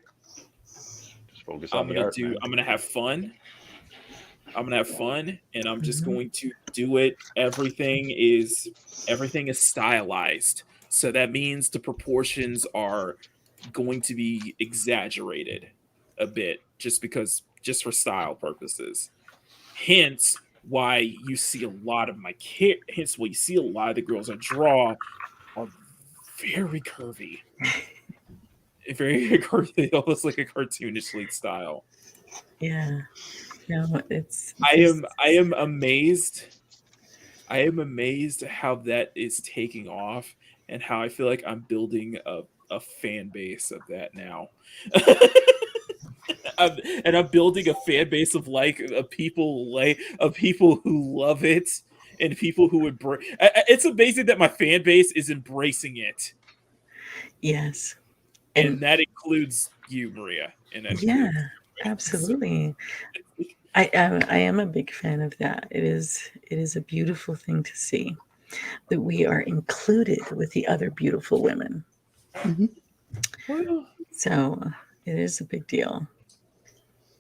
Focus on the art, man. I'm gonna have fun. And I'm just going to do it. Everything is stylized. So that means the proportions are going to be exaggerated a bit just for style purposes. Hence why you see a lot of the girls I draw are very curvy. Very curvy, almost like a cartoonishly style. Yeah. No, it's. I am amazed. I am amazed how that is taking off, and how I feel like I'm building a fan base of that now. I'm building a fan base of people who love it, and people who would. It's amazing that my fan base is embracing it. Yes. And that includes you, Maria. Yeah, absolutely. I am a big fan of that. It is a beautiful thing to see that we are included with the other beautiful women. Mm-hmm. Well, so it is a big deal.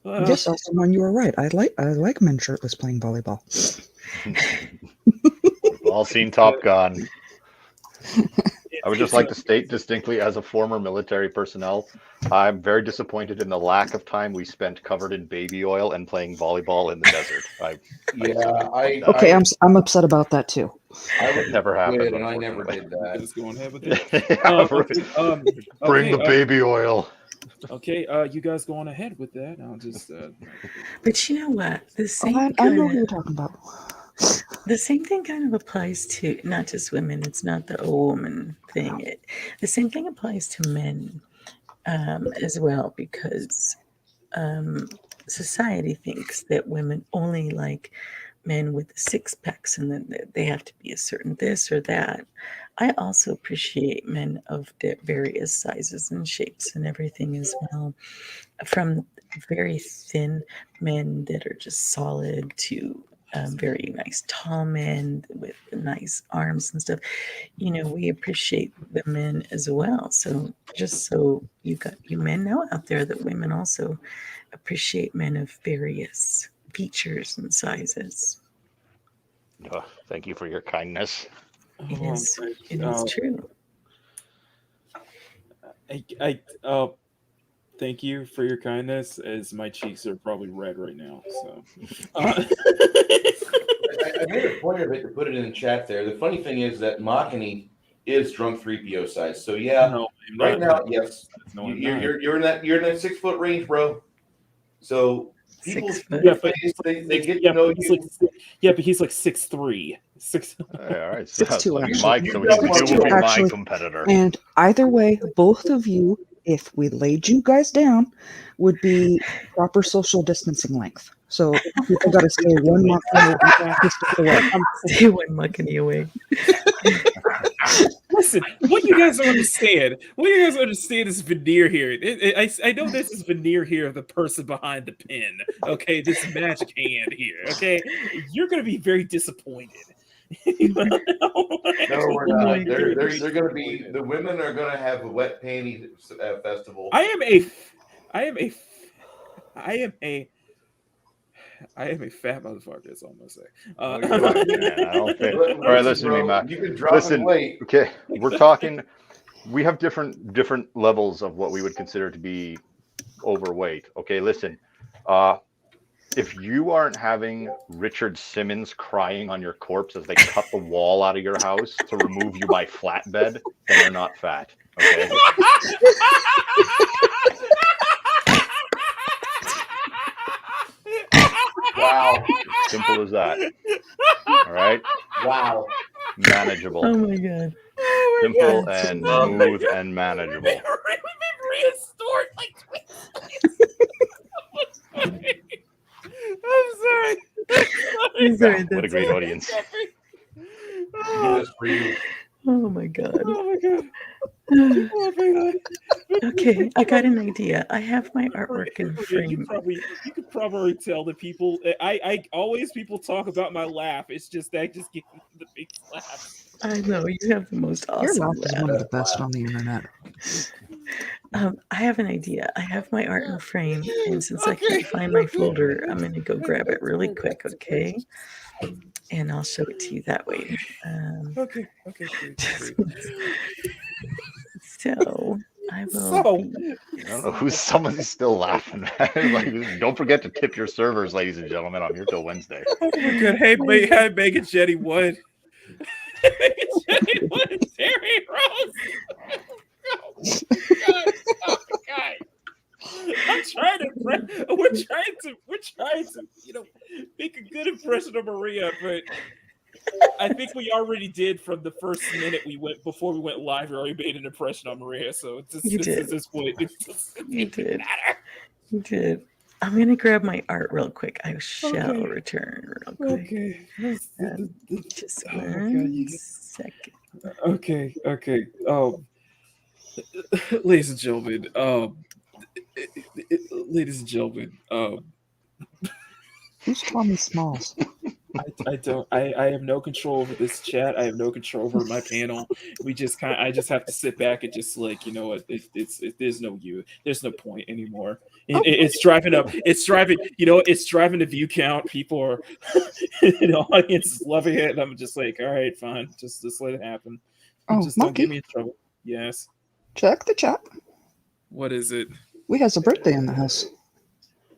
Yes, someone, you were right. I like men shirtless playing volleyball. All seen Top Gun. I would just like to state distinctly, as a former military personnel, I'm very disappointed in the lack of time we spent covered in baby oil and playing volleyball in the desert. I'm upset about that too. It never happened, and I never did that. Just going ahead with it. Bring the baby oil. Okay, you guys go on ahead with that. I'll just. But you know what? The same. I know what you're talking about. The same thing kind of applies to not just women. It's not the old woman thing. The same thing applies to men as well, because society thinks that women only like men with the six packs and then they have to be a certain this or that. I also appreciate men of various sizes and shapes and everything as well, from very thin men that are just solid to very nice tall men with nice arms and stuff. We appreciate the men as well. So just so you men know out there that women also appreciate men of various features and sizes. Oh, thank you for your kindness. It is true. Thank you for your kindness, as my cheeks are probably red right now. So, I made a point of it to put it in the chat there. The funny thing is that Makini is drunk 3PO size. So yeah, no, right now, yes, no, you're in that 6 foot range, bro. So people, 6 foot. Yeah, but they get to know you. But he's like 6'3". All right, so 6'2" you actually. would be my Actually, competitor. And either way, both of you, if we laid you guys down, would be proper social distancing length. So people got to stay 1 month away. Stay 1 Makini away. Listen, what you guys don't understand is veneer here. I know this is veneer here of the person behind the pen. Okay, this magic hand here. Okay, you're gonna be very disappointed. No, we're not. They're going to be. The women are going to have a wet panty festival. I am a fat motherfucker. That's all I'm gonna say. I don't think. All right, listen to me, Mac. You can drop weight. Okay, we're talking. We have different levels of what we would consider to be overweight. Okay, listen. If you aren't having Richard Simmons crying on your corpse as they cut the wall out of your house to remove you by flatbed, then you're not fat. Okay. Wow. Simple as that. All right. Wow. Manageable. Oh my god. Simple and smooth and manageable. Restore like I'm sorry. I'm sorry. What a great audience. Yes, for you. Oh my god. Oh my god. Okay, I got an idea. I have my artwork in frame. You could probably tell that people. I always people talk about my laugh. It's just that I just give the big laugh. I know you have the most Your awesome laugh is one of the best on the internet. I have an idea. I have my art in frame, and since I can't find my folder, I'm going to go grab it really quick, okay? And I'll show it to you that way. Okay, great. So I will. I don't know who's somebody's still laughing. Like, don't forget to tip your servers, ladies and gentlemen. I'm here till Wednesday. Oh my god! Hey, Megan Jetty Wood. Megan Jetty Wood, Terry Rose. Oh God. I'm trying to. We're trying to, make a good impression of Maria, but I think we already did from the first minute before we went live. We already made an impression on Maria, so at this point, You did. I'm gonna grab my art real quick. I shall return real quick. Okay. Just 1 second. Okay. Ladies and gentlemen, Who's Tommy Smalls? I have no control over this chat. I have no control over my panel. I just have to sit back and just there's no point anymore. It's driving up. It's driving the view count. People are the audience is loving it, and I'm just like, all right, fine, just let it happen. Just don't get me in trouble. Yes. Check the chat. What is it? We has a birthday in the house.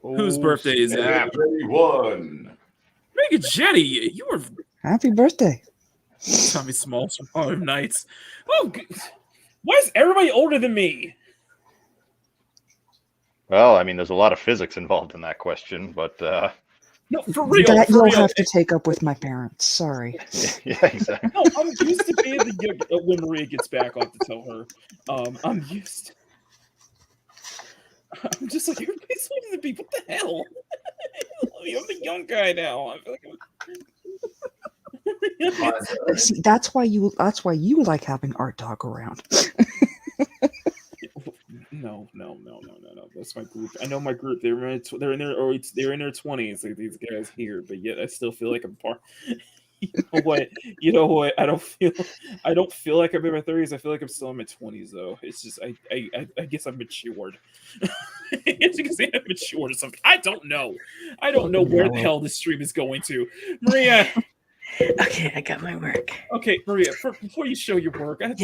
Whose birthday is it? Everyone. Megan Jetty, you were Happy birthday. Tommy Smalls from Harlem Nights. Oh, why is everybody older than me? Well, I mean, there's a lot of physics involved in that question, but No, for real. That for you'll real. have to take up with my parents. Sorry. Yeah, exactly. No, I'm used to being the young. When Maria gets back, I'll have to tell her. I'm used. I'm just like everybody's looking at me. What the hell? I'm the young guy now. I feel like See, that's why you like having Art Dog around. No. That's my group. I know my group. They're in their 20s. Like these guys here, but yet I still feel like I'm part. You know what? I don't feel like I'm in my 30s. I feel like I'm still in my 20s though. It's just I guess I'm matured. It's because I'm matured or something. I don't know. I don't know where the hell this stream is going to. Maria. Okay, I got my work. Okay, Maria, before you show your work, we have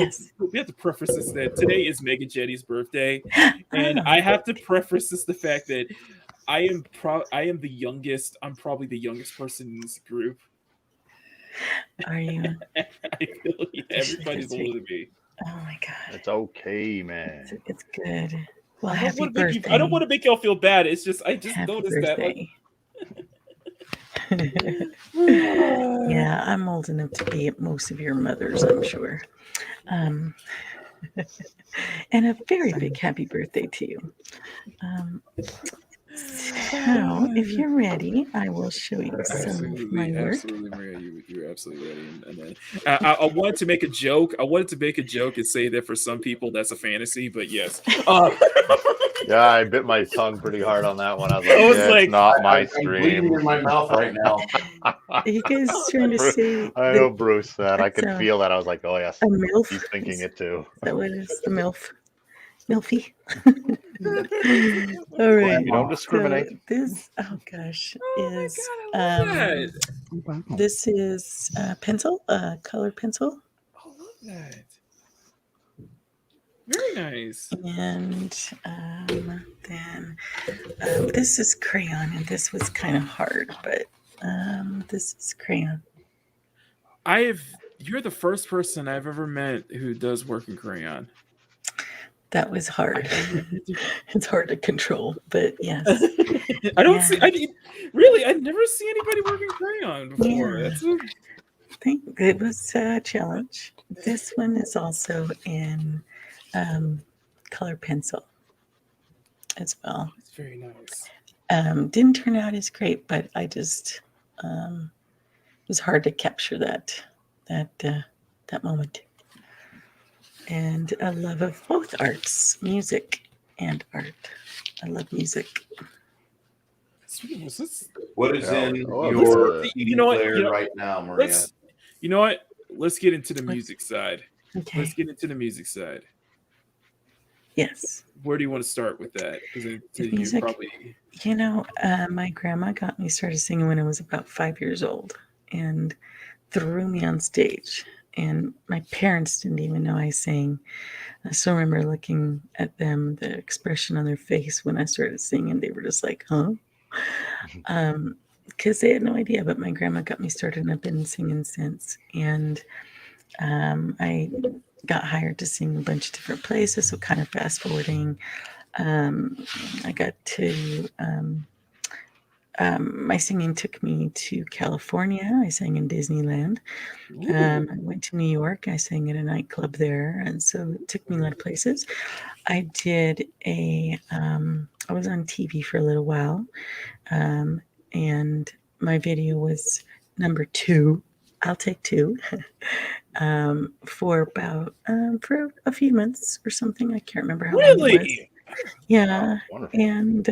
to preface this that today is Mega Jetty's birthday, and I have to preface this the fact that I am the youngest. I'm probably the youngest person in this group. Are you? I feel like everybody's older than me. Oh my god. It's okay, man. It's good. Well, I don't happy want to birthday. I don't want to make y'all feel bad. It's just I just Happy noticed birthday. that. Yeah, I'm old enough to be at most of your mothers, I'm sure. And a very big happy birthday to you. So, if you're ready, I will show you some of my work. Absolutely, Maria, you're absolutely ready. And then I wanted to make a joke. I wanted to make a joke and say that for some people that's a fantasy, but yes. Yeah, I bit my tongue pretty hard on that one. I was like, it's not my I'm bleeding stream. in my mouth right now. Are you guys trying to say? I know Bruce said. I could that's feel that. I was like, oh yes, a MILF? he's thinking it too. Is that what it is? The MILF? MILFy? All right. You don't discriminate. So this, oh gosh, is that. this is pencil, colored pencil. I love that. Very nice. And then this is crayon, and this was kind of hard, but this is crayon. You're the first person I've ever met who does work in crayon. That was hard. It's hard to control, but yes. I don't see. Really, I've never seen anybody working crayon before. Yeah. I think it was a challenge. This one is also in color pencil as well. It's very nice. Didn't turn out as great, but I just it was hard to capture that moment. And a love of both arts, music and art. I love music. What is in your player right now, Maria? You know what? Let's get into the music side. Okay. Let's get into the music side. Yes. Where do you want to start with that? Music, my grandma got me started singing when I was about 5 years old and threw me on stage. And my parents didn't even know I sang. I still remember looking at them, the expression on their face when I started singing. They were just like, huh? Because they had no idea. But my grandma got me started, and I've been singing since. And I got hired to sing a bunch of different places. So kind of fast forwarding, I got to... my singing took me to California. I sang in Disneyland. I went to New York. I sang at a nightclub there. And so it took me a lot of places. I did I was on TV for a little while. And my video was number 2. I'll take 2. For about, for a few months or something. I can't remember how long it was. Yeah, and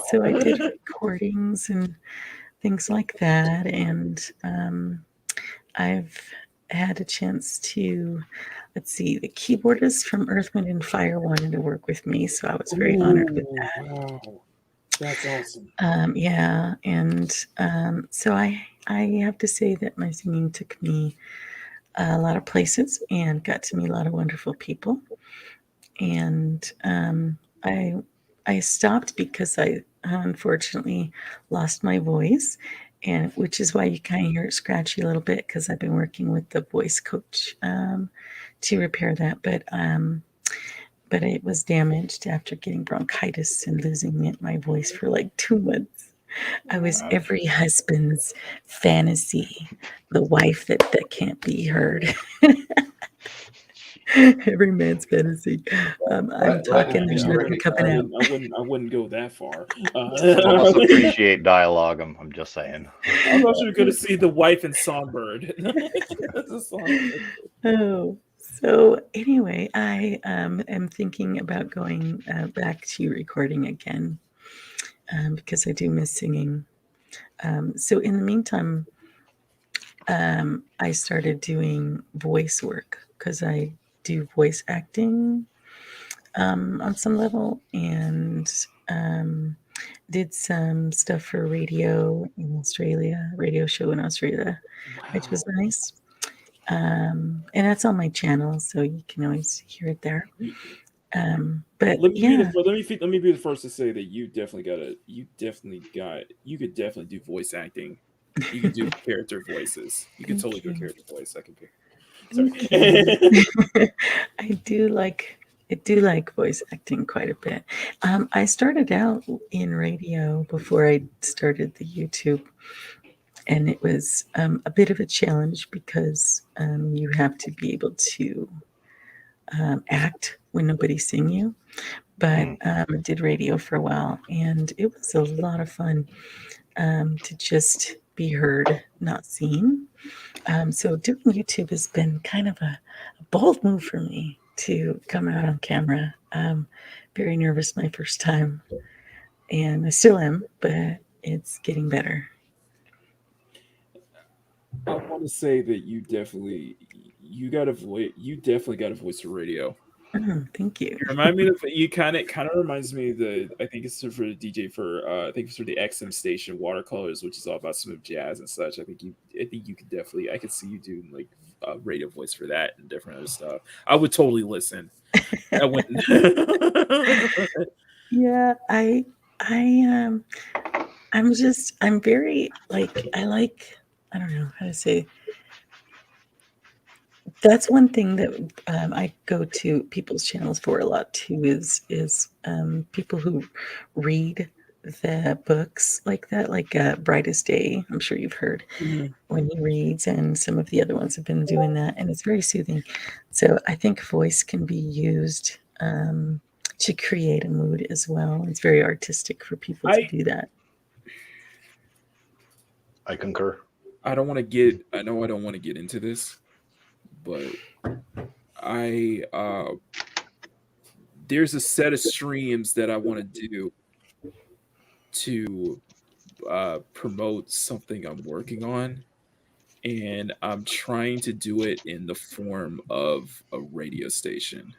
so I did recordings and things like that, and I've had a chance to, the keyboardist from Earth, Wind, and Fire wanted to work with me, so I was very honored with that. Wow. That's awesome. Yeah, and so I have to say that my singing took me a lot of places and got to meet a lot of wonderful people, and I stopped because I unfortunately lost my voice, and which is why you kind of hear it scratchy a little bit, because I've been working with the voice coach to repair that. But it was damaged after getting bronchitis and losing my voice for like 2 months. I was every husband's fantasy, the wife that can't be heard. Every man's fantasy. I'm talking. There's nothing coming out. I wouldn't go that far. Some of us appreciate dialogue. I'm just saying. I thought you were going to see the wife and Songbird. Oh, so anyway, I am thinking about going back to recording again because I do miss singing. So in the meantime, I started doing voice work because I do voice acting on some level, and did some stuff for radio in Australia, radio show in Australia, which was nice. And that's on my channel, so you can always hear it there. But let me yeah, be the first to say that you could definitely do voice acting. You could do character voices. You could totally do a character voice. I can pick. Sorry. I do like voice acting quite a bit. I started out in radio before I started the YouTube, and it was a bit of a challenge because you have to be able to act when nobody's seeing you. But I did radio for a while, and it was a lot of fun to just be heard, not seen. So doing YouTube has been kind of a bold move for me to come out on camera. Very nervous my first time, and I still am, but it's getting better. I want to say that you definitely got a voice for radio. Oh, thank you. Remind me of you kind of reminds me of I think it's for the DJ for I think it's for the XM station Watercolors, which is all about smooth jazz and such. I think you could definitely, I could see you doing like a radio voice for that and different other stuff. I would totally listen. I wouldn't. Yeah, I'm very like, I don't know how to say. That's one thing that I go to people's channels for a lot too, is people who read the books like that, like Brightest Day. I'm sure you've heard when he reads, and some of the other ones have been doing that, and it's very soothing. So I think voice can be used to create a mood as well. It's very artistic for people to do that. I concur. I don't want to get into this, but there's a set of streams that I want to do to promote something I'm working on, and I'm trying to do it in the form of a radio station.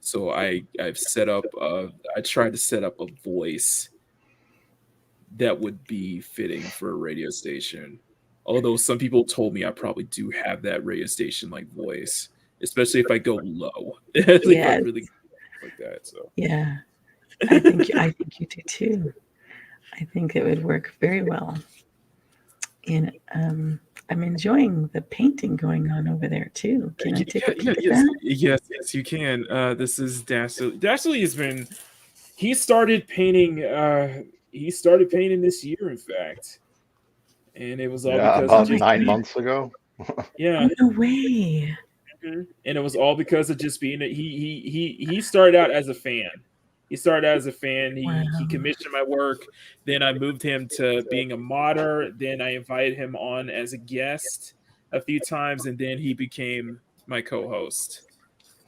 So I've set up I tried to set up a voice that would be fitting for a radio station. Although some people told me I probably do have that radio station like voice, especially if I go low. If I really like that. So yeah, I think you do too. I think it would work very well. And I'm enjoying the painting going on over there too. Can I take a peek at that? Yes, you can. This is Dastardly. Dastardly has been. He started painting this year, in fact, and it was all because about 9 months ago. Yeah. Oh, no way. And it was all because of just being he started out as a fan. He commissioned my work. Then I moved him to being a modder. Then I invited him on as a guest a few times, and then he became my co-host.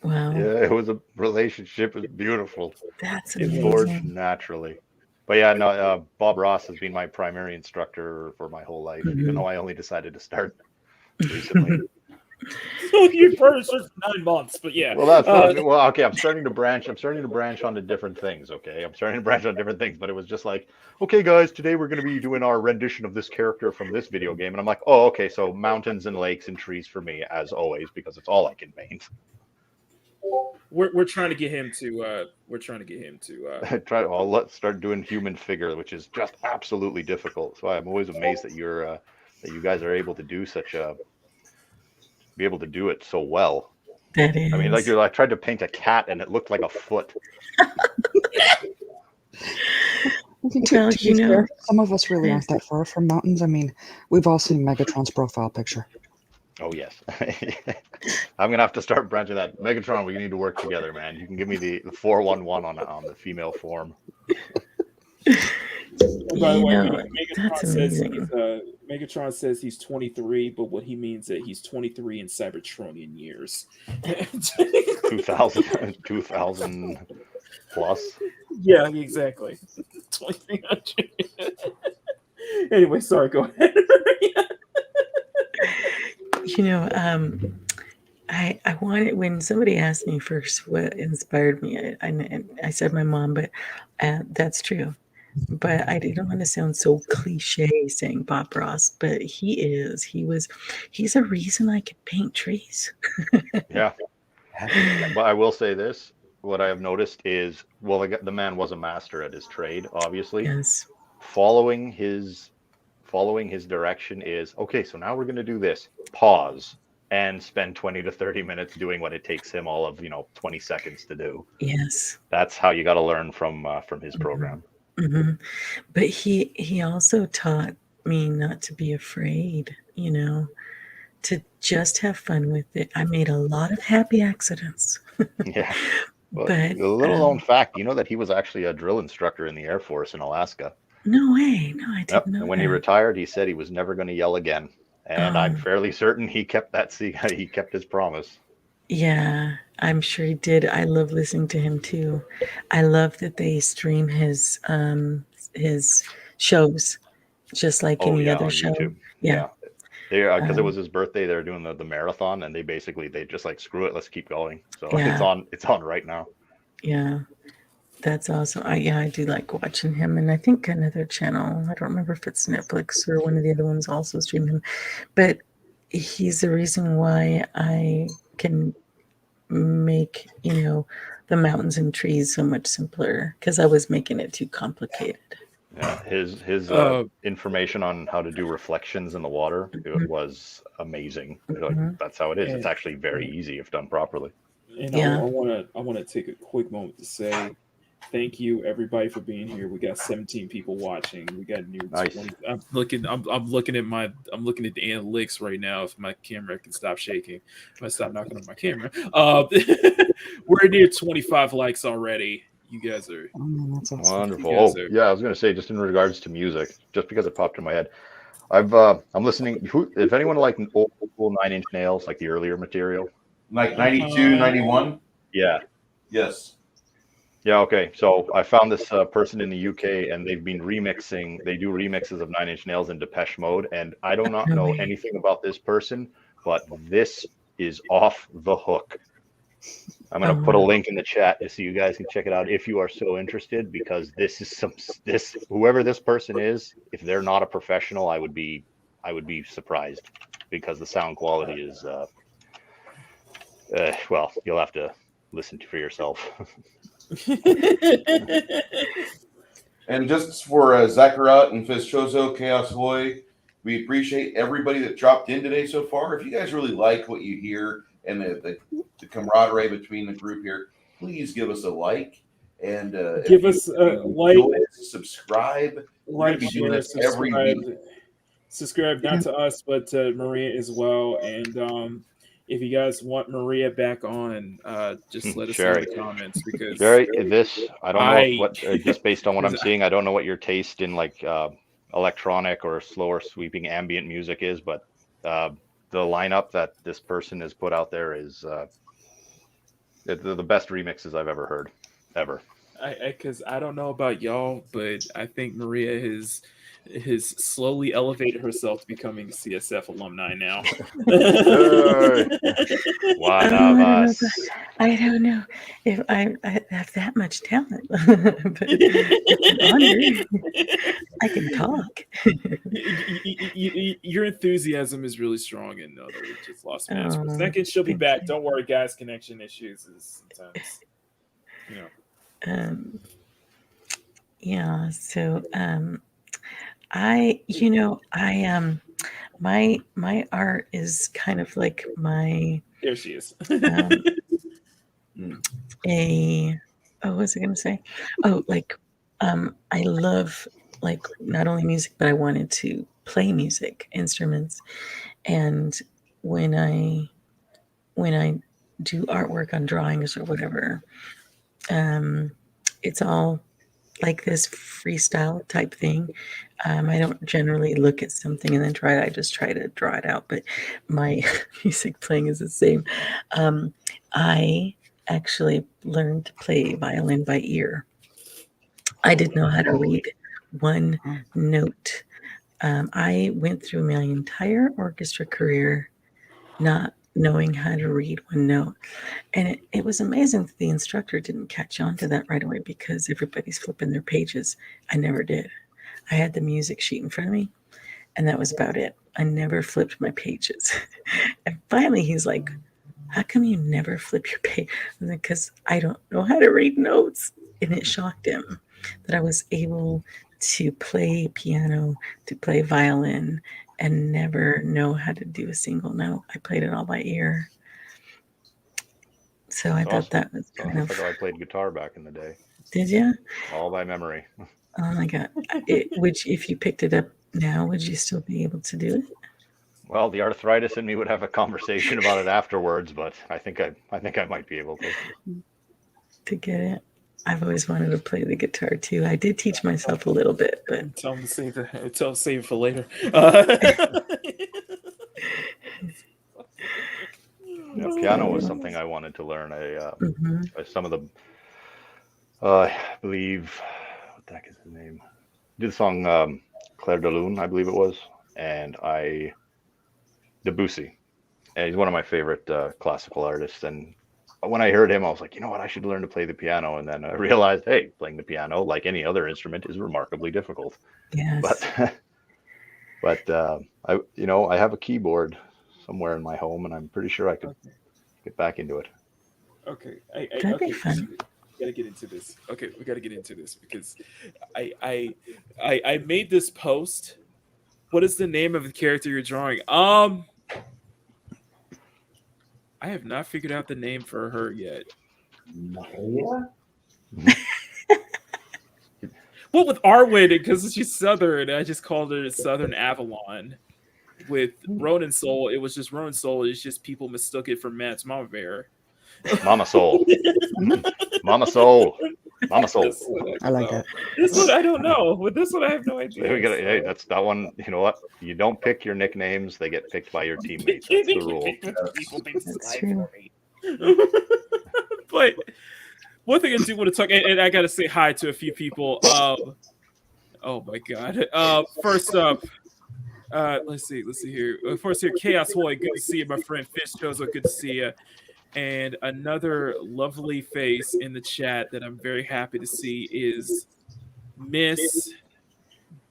Wow. Yeah, it was a relationship. It was beautiful. That's it amazing. forged naturally. But yeah, no, Bob Ross has been my primary instructor for my whole life, even though I only decided to start recently. So you first 9 months, but yeah. Well, that's okay. I'm starting to branch onto different things. Okay, but it was just like, okay, guys, today we're going to be doing our rendition of this character from this video game, and I'm like, oh, okay, so mountains and lakes and trees for me as always because it's all I can paint. We're trying to get him to. Let's start doing human figure, which is just absolutely difficult. So I'm always amazed that you guys are able to do be able to do it so well. That is. I mean, I tried to paint a cat and it looked like a foot. Well, To be fair, some of us really aren't that far from mountains. I mean, we've all seen Megatron's profile picture. Oh yes. I'm gonna have to start branching that. Megatron, we need to work together, man. You can give me the 411 on the female form. By the way, that's amazing. Megatron says he's 23, but what he means that he's 23 in Cybertronian years. 2000 plus. Yeah, exactly. 2300. Anyway, sorry, go ahead. I wanted, when somebody asked me first what inspired me, I said my mom, but that's true. But I didn't want to sound so cliche saying Bob Ross, but he's a reason I could paint trees. Yeah. But I will say this: what I have noticed is, well, the man was a master at his trade, obviously. Yes. Following his direction is okay. So now we're going to do this. Pause and spend 20 to 30 minutes doing what it takes him all of 20 seconds to do. Yes. That's how you got to learn from his program. Mm-hmm. But he also taught me not to be afraid, to just have fun with it. I made a lot of happy accidents. Yeah. Well, But a little known fact, you know that he was actually a drill instructor in the Air Force in Alaska. No way. No, I didn't know And when that. he retired, he said he was never going to yell again. And I'm fairly certain he kept he kept his promise. Yeah, I'm sure he did. I love listening to him too. I love that they stream his shows just like any other on show. YouTube. Yeah. Because it was his birthday, they're doing the marathon, and they just like, screw it, let's keep going. So it's on right now. Yeah, that's awesome. I do like watching him, and I think another channel, I don't remember if it's Netflix or one of the other ones, also stream him. But he's the reason why I can make the mountains and trees so much simpler, because I was making it too complicated. Yeah, his information on how to do reflections in the water, it was amazing. Like, that's how it is. It's actually very easy if done properly. And I want to take a quick moment to say thank you everybody for being here. We got 17 people watching. We got near 20. I'm looking at the analytics right now. If my camera can stop shaking, if I stop knocking on my camera, we're near 25 likes already. You guys are that's awesome. Wonderful. I was going to say, just in regards to music, just because it popped in my head, I'm listening. If anyone like old 9-inch Nails, like the earlier material, like 92, 91. Yeah. Yes. Yeah. Okay. So I found this person in the UK, and they've been remixing. They do remixes of 9-inch Nails in Depeche Mode, and I do not know anything about this person, but this is off the hook. I'm going to put a link in the chat so you guys can check it out if you are so interested, because this is whoever this person is, if they're not a professional, I would be surprised, because the sound quality is well, you'll have to listen for yourself. And just for Zachariah and Fischozo, Chaos Hoy, we appreciate everybody that dropped in today so far. If you guys really like what you hear and the camaraderie between the group here, please give us a like, and give us a like, subscribe. Like, share, subscribe. Subscribe not to us, but to Maria as well. And if you guys want Maria back on, just let us know in the comments, because I don't know what just based on what I'm seeing, I don't know what your taste in like electronic or slower sweeping ambient music is, but the lineup that this person has put out there is the best remixes I've ever heard, ever. Because I don't know about y'all, but I think Maria has slowly elevated herself to becoming a CSF alumni now. One of us. I don't know if I have that much talent, but it's an honor. I can talk. Your enthusiasm is really strong, and no, we just lost Max for a second. She'll be back. Don't worry, guys. Connection issues is sometimes, Yeah. So, my art is kind of like my. There she is. What was I going to say? Oh, like I love like not only music, but I wanted to play music instruments. And when I do artwork on drawings or whatever, it's all like this freestyle type thing. I don't generally look at something and then try it. I just try to draw it out. But my music playing is the same. I actually learned to play violin by ear. I didn't know how to read one note. I went through my entire orchestra career not knowing how to read one note. And it was amazing that the instructor didn't catch on to that right away because everybody's flipping their pages. I never did. I had the music sheet in front of me, and that was about it. I never flipped my pages. And finally, he's like, how come you never flip your page? Because I don't know how to read notes. And it shocked him that I was able to play piano, to play violin, and never know how to do a single note. I played it all by ear. So I thought that was kind of. I played guitar back in the day. Did you? All by memory. Oh my God! If you picked it up now, would you still be able to do it? Well, the arthritis in me would have a conversation about it afterwards, but I think I might be able to get it. I've always wanted to play the guitar too. I did teach myself a little bit, but tell him to save it for later. Yeah, piano was something I wanted to learn. Some of the, I believe, what the heck is his name? Did the song Clair de Lune, I believe it was, and Debussy. And he's one of my favorite classical artists. And when I heard him, I was like, you know what, I should learn to play the piano. And then I realized, hey, playing the piano, like any other instrument, is remarkably difficult. Yes. But I have a keyboard somewhere in my home, and I'm pretty sure I could get back into it. Okay, that'd be fun. We gotta get into this. Okay, we gotta get into this because I made this post. What is the name of the character you're drawing? I have not figured out the name for her yet. Maya? Well, with Arwen, because she's Southern, I just called her Southern Avalon. With Ronin Soul, it was just Ronin Soul. It's just people mistook it for Matt's Mama Bear. Mama Soul. Mama Soul. Mama Soul. I like that. This one I don't know. With this one I have no idea. Hey, that's that one. You know what? You don't pick your nicknames; they get picked by your teammates. That's the rule. That's true. But one thing I do want to talk, and I got to say hi to a few people. Oh my God! First up, let's see here. First here, Chaos Hoy, good to see you, my friend. Fish Chozo, good to see you. And another lovely face in the chat that I'm very happy to see is Miss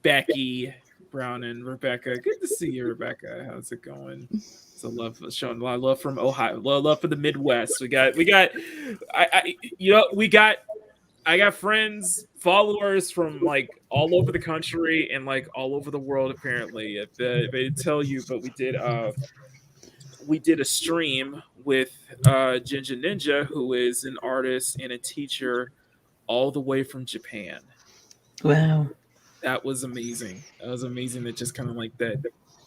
Becky Brown and Rebecca. Good to see you, Rebecca. How's it going? So showing a lot of love from Ohio, a lot of love for the Midwest. I got friends, followers from like all over the country and like all over the world. Apparently, if they didn't tell you, but we did a stream with Ginger Ninja, who is an artist and a teacher all the way from Japan. Wow. That was amazing. That was amazing that just kind of like that,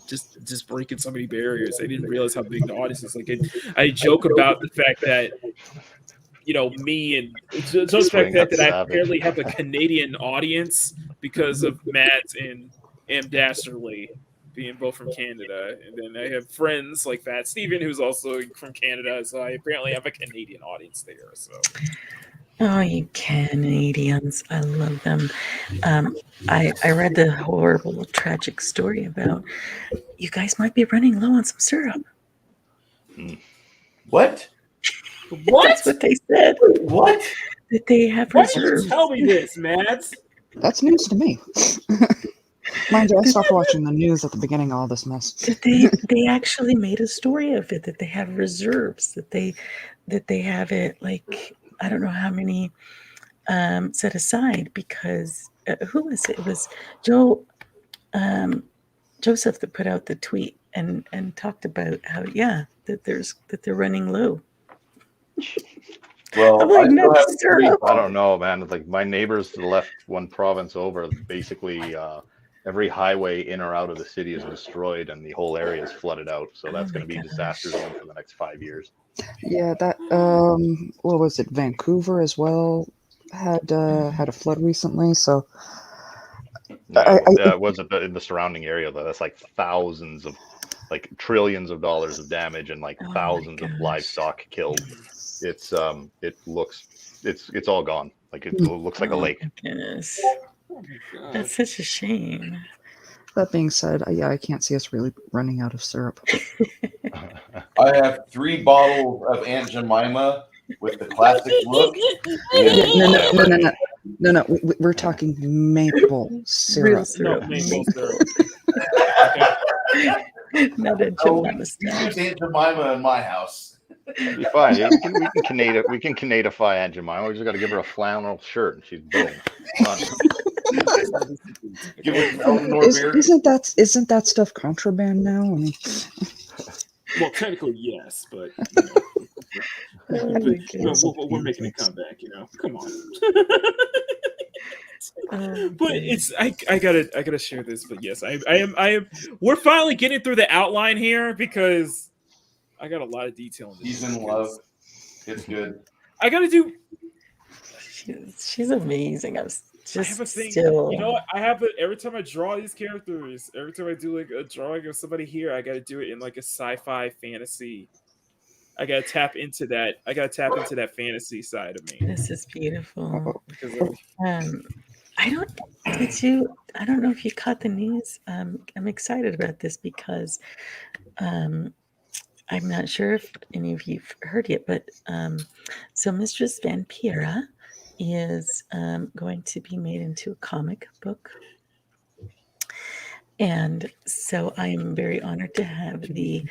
just breaking so many barriers. I didn't realize how big the audience is. Like, I joke about the fact that, me and just the fact that I barely have a Canadian audience because of Matt and M. Dastardly being both from Canada, and then I have friends like Fat Steven, who's also from Canada, so I apparently have a Canadian audience there. So, oh, you Canadians, I love them. I read the horrible, tragic story about you guys might be running low on some syrup. What? That's what they said. What? That they have reserves. Why tell me this, Matt? That's news to me. Mind you, I stopped watching the news at the beginning of all this mess. They actually made a story of it, that they have reserves, that they have it like I don't know how many set aside because who was it? It was Joseph that put out the tweet and talked about how that they're running low. Well, I'm like, I still not have three syrup. I don't know, man. It's like my neighbors to the left, one province over, basically every highway in or out of the city is destroyed and the whole area is flooded out. So that's Oh going my to be gosh. disaster zone for the next 5 years. Yeah, that what was it? Vancouver as well had a flood recently. So Yeah, I it was in the surrounding area though. That's like thousands of, like trillions of dollars of damage and like Oh my thousands of gosh. livestock killed. It's it's all gone. Like it Hmm. looks like a Oh lake. my goodness. Oh my god. That's such a shame. that being said, yeah, I can't see us really running out of syrup. I have 3 bottles of Aunt Jemima with the classic look. Yeah, With no. We're talking maple Real syrup. No, syrup. maple syrup. Not a So we Jemima use stuff. Aunt Jemima in my house. It'll be fine. We can Canadify Aunt Jemima. We just got to give her a flannel shirt and she's boom. Done. Give her Eleanor beer. Isn't that stuff contraband now? I mean, Well, technically yes, but Oh my goodness. we're making a comeback. Come on. Oh, But goodness. it's I gotta share this. But yes, I am. We're finally getting through the outline here because I got a lot of detail in this. He's in love. It's good. I gotta do. She's amazing. I'm I have just a thing. still. You know what? I have it every time I draw these characters. Every time I do like a drawing of somebody here, I gotta do it in like a sci-fi fantasy. I gotta tap into that. I gotta tap into that fantasy side of me. This is beautiful. Because I don't know if you caught the news. I'm excited about this because I'm not sure if any of you've heard yet, but so Mistress Vampira is going to be made into a comic book. And so I am very honored to have the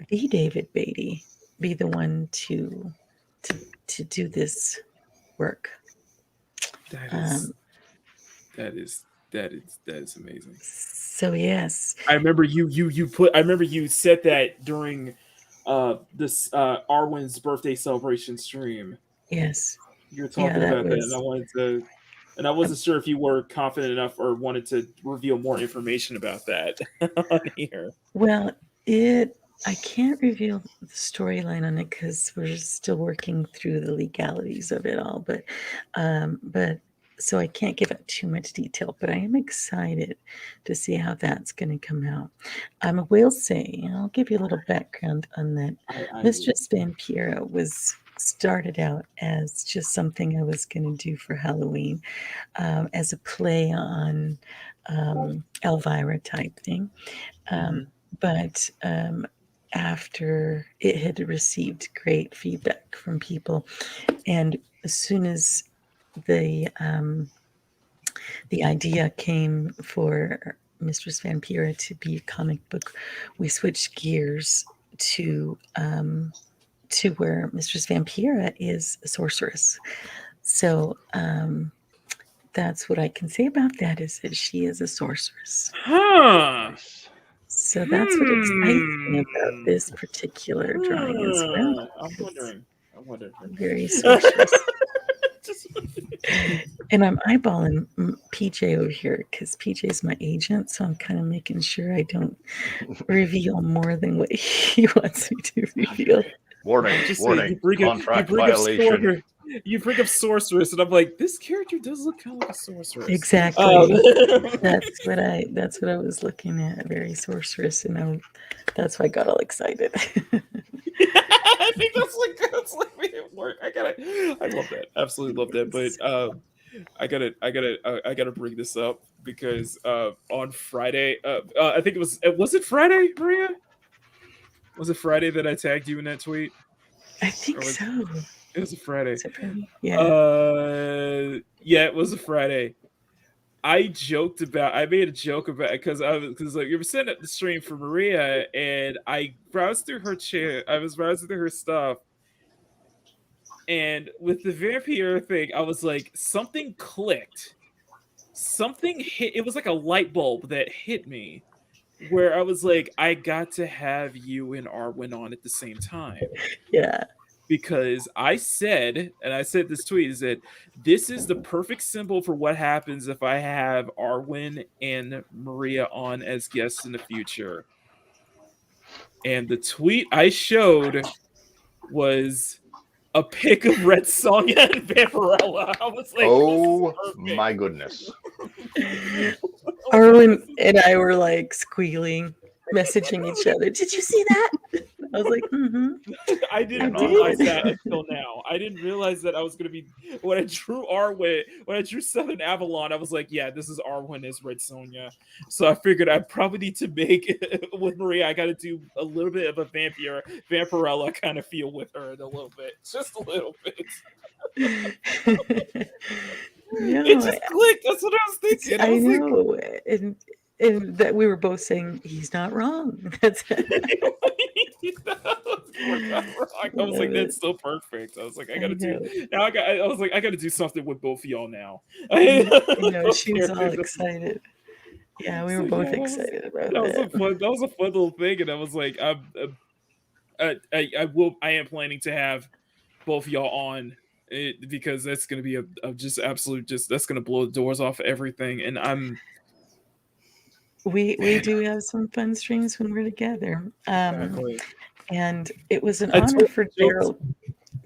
David Beatty be the one to do this work. that is amazing. So yes, I remember you said that during this Arwen's birthday celebration stream. yes, You were talking that about that, was- and I wasn't sure if you were confident enough or wanted to reveal more information about that on here. well, I can't reveal the storyline on it because we're still working through the legalities of it all, but so I can't give out too much detail, but I am excited to see how that's going to come out. I will say, and I'll give you a little background on that. Mistress Vampira was started out as just something I was going to do for Halloween, as a play on Elvira type thing, but after it had received great feedback from people, and as soon as the idea came for Mistress Vampira to be a comic book, we switched gears to where Mistress Vampira is a sorceress. So that's what I can say about that, is that she is a sorceress. Huh. Nice. So that's what excites me about this particular drawing as well. I'm wondering. Very sorceress. And I'm eyeballing PJ over here because PJ is my agent, so I'm kind of making sure I don't reveal more than what he wants me to reveal. Warning! You bring Contract up violation. You bring up sorceress, and I'm like, this character does look kind of like a sorceress. Exactly. That's what I was looking at. Very sorceress, and that's why I got all excited. I think that's like made it work. I love that. Absolutely love that. But I gotta bring this up because on Friday, I think was it Friday, Maria? Was it Friday that I tagged you in that tweet? I think so. It was a Friday. Is it Friday? Yeah. Yeah, it was a Friday. I made a joke about it because like you were setting up the stream for Maria, and I browsed through her chat. I was browsing through her stuff, and with the vampire thing, I was like, something clicked. Something hit. It was like a light bulb that hit me, where I was like, I got to have you and Arwen on at the same time. Yeah. because I said this tweet is that this is the perfect symbol for what happens if I have Arwen and Maria on as guests in the future. And the tweet I showed was a pic of Red Sonja and Vampirella. I was like, Oh this is perfect. my goodness. Arwen and I were like squealing, messaging each other. Did you see that? I was like, I didn't I realize did. that until now. I didn't realize that I was going to be when I drew Arwen, when I drew Southern Avalon. I was like, yeah, this is Arwen as Red Sonja. So I figured I probably need to make with Maria. I got to do a little bit of a Vampirella kind of feel with her, a little bit, just a little bit. No, It just clicked. That's what I was thinking. I know, and that we were both saying he's not wrong. That's I was like, that's so perfect. I was like, I gotta do something with both of y'all now. I know, she was all excited. Yeah, we were both excited about that. That was a fun little thing, and I was like, I am planning to have both of y'all on it because that's going to be a just absolute that's going to blow the doors off everything, and we do have some fun streams when we're together. Exactly. And it was an honor for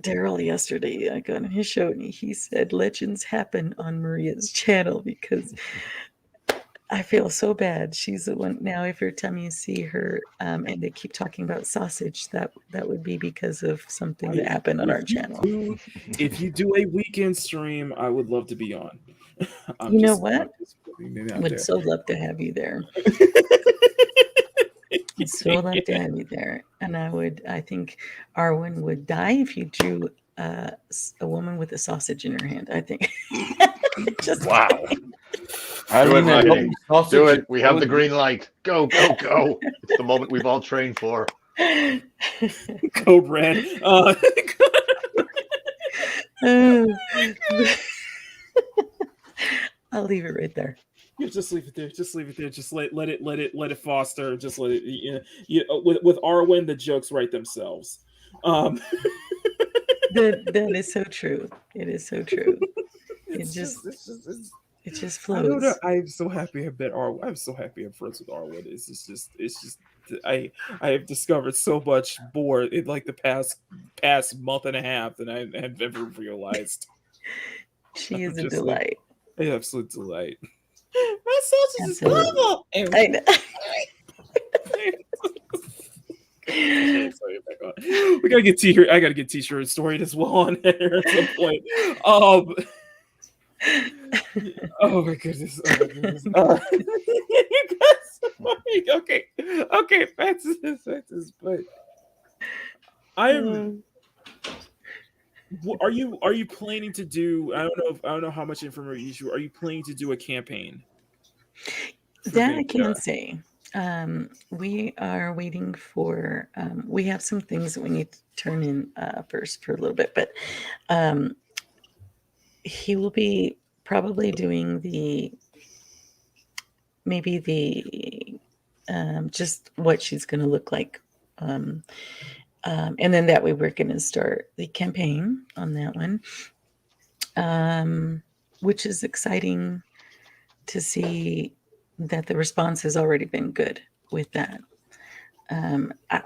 Daryl yesterday. I got on his show and he said legends happen on Maria's channel because I feel so bad. She's the one now. Every time you see her, and they keep talking about sausage, that would be because of something that happened on our channel. If you do a weekend stream, I would love to be on. You know what? I would so love to have you there. I'd so love to have you there. And I think Arwen would die if you drew a woman with a sausage in her hand. I think. Just wow. Do it, Makini. Do it. We have the green light. Go, go, go. It's the moment we've all trained for. Go, Brad. I'll leave it right there. Yeah, just leave it there. Just leave it there. Just let it foster. Just let it. With Arwen, the jokes write themselves. That is so true. It is so true. It just flows. I don't know. I'm so happy I've met Arwen. I'm so happy I'm friends with Arwen. It's just. I have discovered so much more in like the past month and a half than I have ever realized. She is a delight. An absolute delight. My sausage is global. I know. We gotta get t-shirt. I gotta get t-shirt storied as well on there at some point. Oh my goodness. Okay. That's but I am. Are you planning to do? I don't know how much information. Are you planning to do a campaign? That I can say. We are waiting for. We have some things that we need to turn in first for a little bit, but he will be probably doing just what she's going to look like. And then that way we're going to start the campaign on that one, which is exciting to see that the response has already been good with that.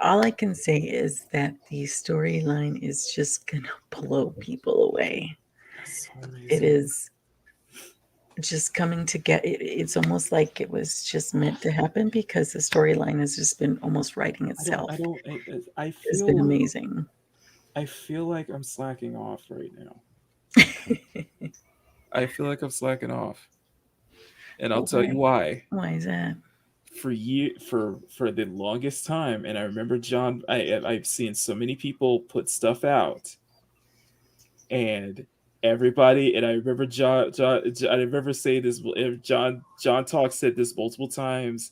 All I can say is that the storyline is just going to blow people away. So it is just coming together. It's almost like it was just meant to happen because the storyline has just been almost writing itself. It's been amazing. I feel like I'm slacking off right now. I feel like I'm slacking off, and I'll tell you why. Why is that? For the longest time, and I remember John. I've seen so many people put stuff out, and everybody, and I remember John I remember saying this. John Talk said this multiple times.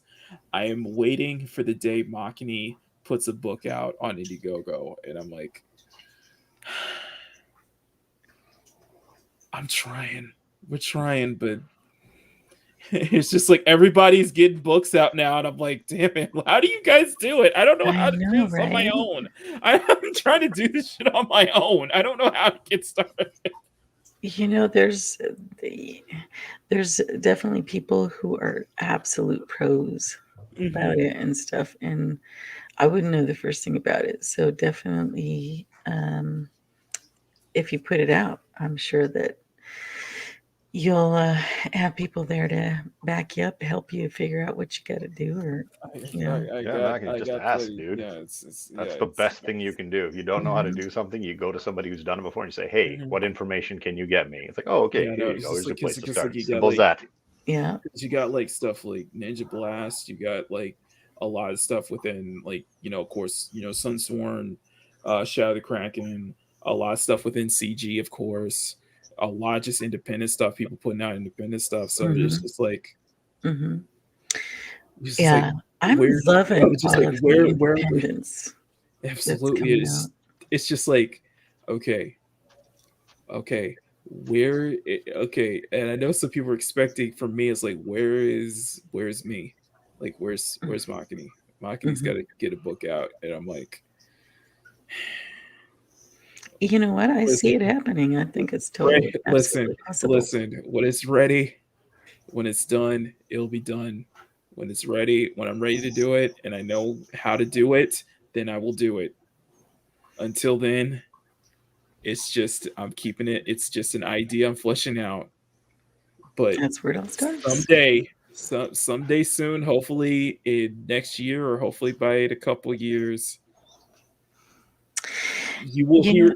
I am waiting for the day Makini puts a book out on Indiegogo, and I'm like, I'm trying. We're trying, but It's just like everybody's getting books out now, and I'm like, damn it, how do you guys do it? I don't know how to do this on my own. I'm trying to do this shit on my own. I don't know how to get started. You know, there's definitely people who are absolute pros about it and stuff, and I wouldn't know the first thing about it. So definitely, if you put it out, I'm sure that you'll have people there to back you up, help you figure out what you got to do, or Just ask, dude. That's the best thing you can do. If you don't know how to do something, you go to somebody who's done it before and you say, "Hey, what information can you get me?" It's like, "Oh, okay, here you go. Here's a place to start." Simple as that. Yeah, you got like stuff like Ninja Blast. You got like a lot of stuff within, like, of course, Sunsworn, Shadow of the Kraken. A lot of stuff within CG, of course. A lot of just independent stuff. People putting out independent stuff. So it's just like, yeah, I'm loving all of the independence. Absolutely, it's just like, okay, and I know some people are expecting from me. It's like, where's me? Like, where's Makini? Makini's got to get a book out, and I'm like, you know what? I see it happening. I think it's totally listen. possible. When it's ready, when it's done, it'll be done. When it's ready, when I'm ready to do it, and I know how to do it, then I will do it. Until then, it's just, I'm keeping it. It's just an idea I'm fleshing out. But that's where it all starts. Someday soon, hopefully in next year, or hopefully by a couple years, you will hear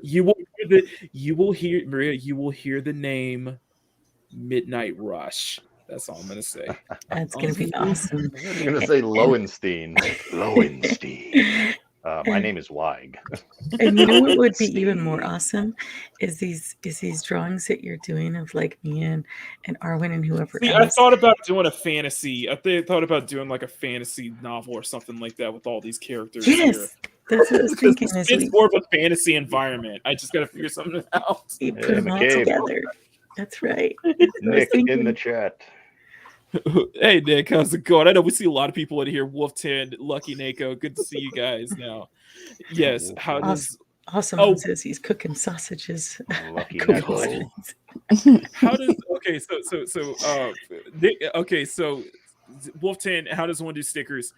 the name Midnight Rush. That's all I'm gonna say. That's gonna be awesome. I'm gonna say Lowenstein. Lowenstein. My name is Weig. And you know what would be even more awesome is these drawings that you're doing of like me and Arwen and whoever else. I thought about doing a fantasy. I thought about doing like a fantasy novel or something like that with all these characters. Yes, here. That's what I was thinking. It's more of a fantasy environment. I just got to figure something out. You put them all together. That's right. Nick in the chat. Hey Nick, how's it going? I know we see a lot of people in here. Wolftan, Lucky Nako, good to see you guys now. Yes, how does Awesome says he's cooking sausages. Lucky Nako. How does so Wolftan, how does one do stickers?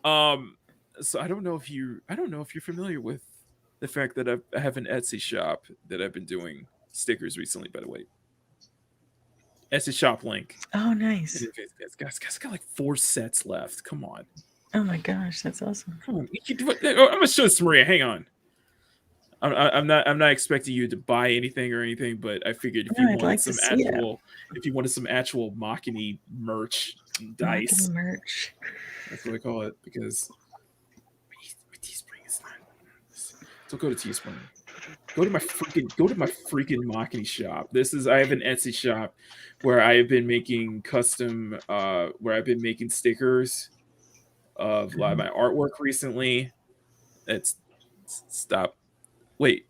So I don't know if you're familiar with the fact that I have an Etsy shop that I've been doing stickers recently, by the way. Etsy shop link. Oh, nice. Guys, got like 4 sets left. Come on. Oh my gosh, that's awesome. Come on. I'm gonna show this to Maria. Hang on. I'm not expecting you to buy anything or anything, but I figured if you wanted some actual Makini merch, dice Makini merch. That's what I call it, because Teespring is not. So go to Teespring. Go to my freaking Makini shop. I have an Etsy shop where I have been making custom, where I've been making stickers of a lot of my artwork recently. Stop. Wait.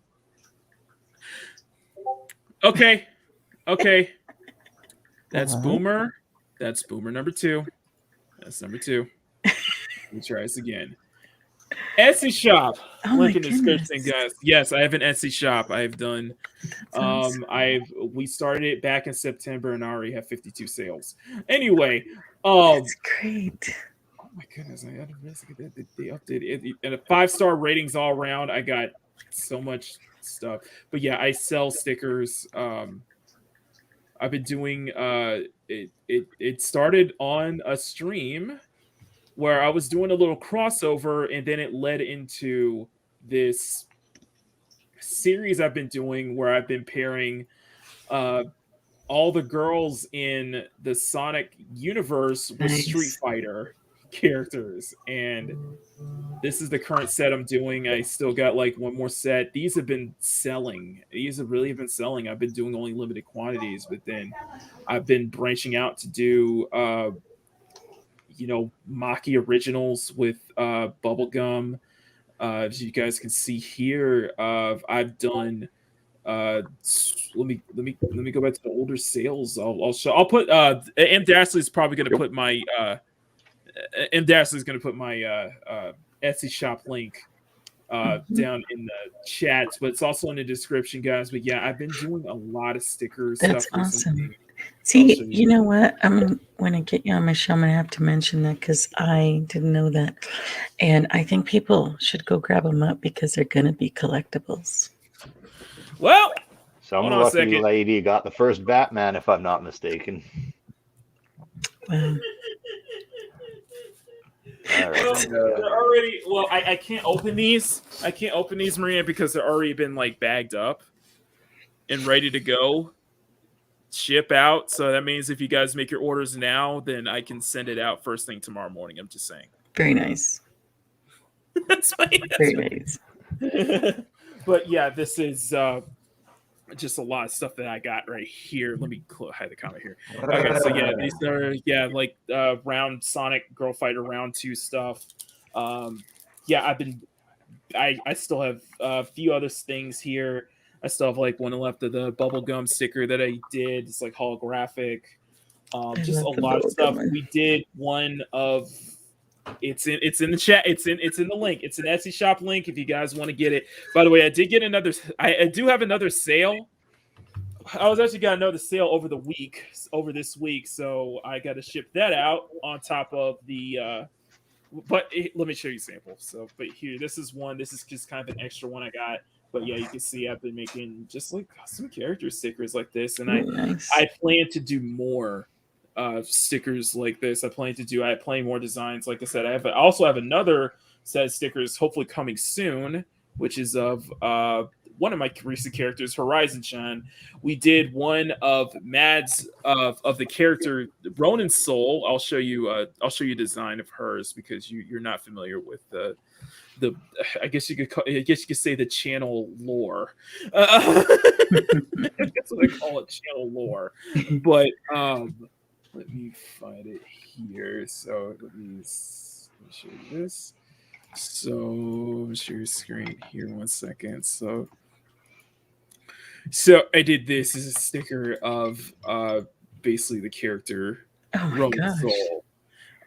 Okay. That's Boomer. That's Boomer number 2. That's number 2. Let me try this again. Etsy shop. Link in the description, guys. Yes, I have an Etsy shop. I've done. We started it back in September, and I already have 52 sales. Anyway, that's great. Oh my goodness! I had a risk that they updated it, and a 5-star ratings all around. I got so much stuff, but yeah, I sell stickers. I've been doing. It started on a stream where I was doing a little crossover, and then it led into this series I've been doing where I've been pairing all the girls in the Sonic universe with Street Fighter characters. And this is the current set I'm doing. I still got like one more set. These have been selling. I've been doing only limited quantities, but then I've been branching out to do Maki originals with bubblegum. As you guys can see here, I've done let me go back to the older sales. I'll put M Dashley's probably going to put my M Dashley's going to put my Etsy shop link down in the chats, but it's also in the description, guys. But yeah, I've been doing a lot of stickers. That's stuff recently. awesome. See, you know what? When I get you on my show, I'm gonna have to mention that because I didn't know that, and I think people should go grab them up because they're gonna be collectibles. Well, some lucky lady got the first Batman, if I'm not mistaken. Wow. All right. They're already. Well, I can't open these. I can't open these, Maria, because they're already been like bagged up and ready to go. Ship out. So that means if you guys make your orders now, then I can send it out first thing tomorrow morning. I'm just saying. Very nice. That's very nice. But yeah, this is just a lot of stuff that I got right here. Let me hide the comment here. Okay, so yeah, these are like round Sonic Girl Fighter round 2 stuff. Yeah, I still have a few other things here. I still have like one left of the bubblegum sticker that I did. It's like holographic. Just a lot of stuff. We did one of it's in the chat. It's in the link. It's an Etsy shop link if you guys want to get it. By the way, I did get another. I do have another sale. I was actually got another sale over this week, so I got to ship that out on top of the. But let me show you sample. So, but here, this is one. This is just kind of an extra one I got. But yeah, you can see I've been making just like some character stickers like this, and I plan to do more stickers like this. I plan more designs. Like I said, I also have another set of stickers hopefully coming soon, which is of one of my recent characters, Horizon Shine. We did one of Mad's of the character Ronin's Soul. I'll show you a design of hers because you're not familiar with the I guess you could say the channel lore. That's what I call it, channel lore. But let me find it here. So let me show you this. So share your screen here 1 second. So I did this as a sticker of basically the character Ronin Soul.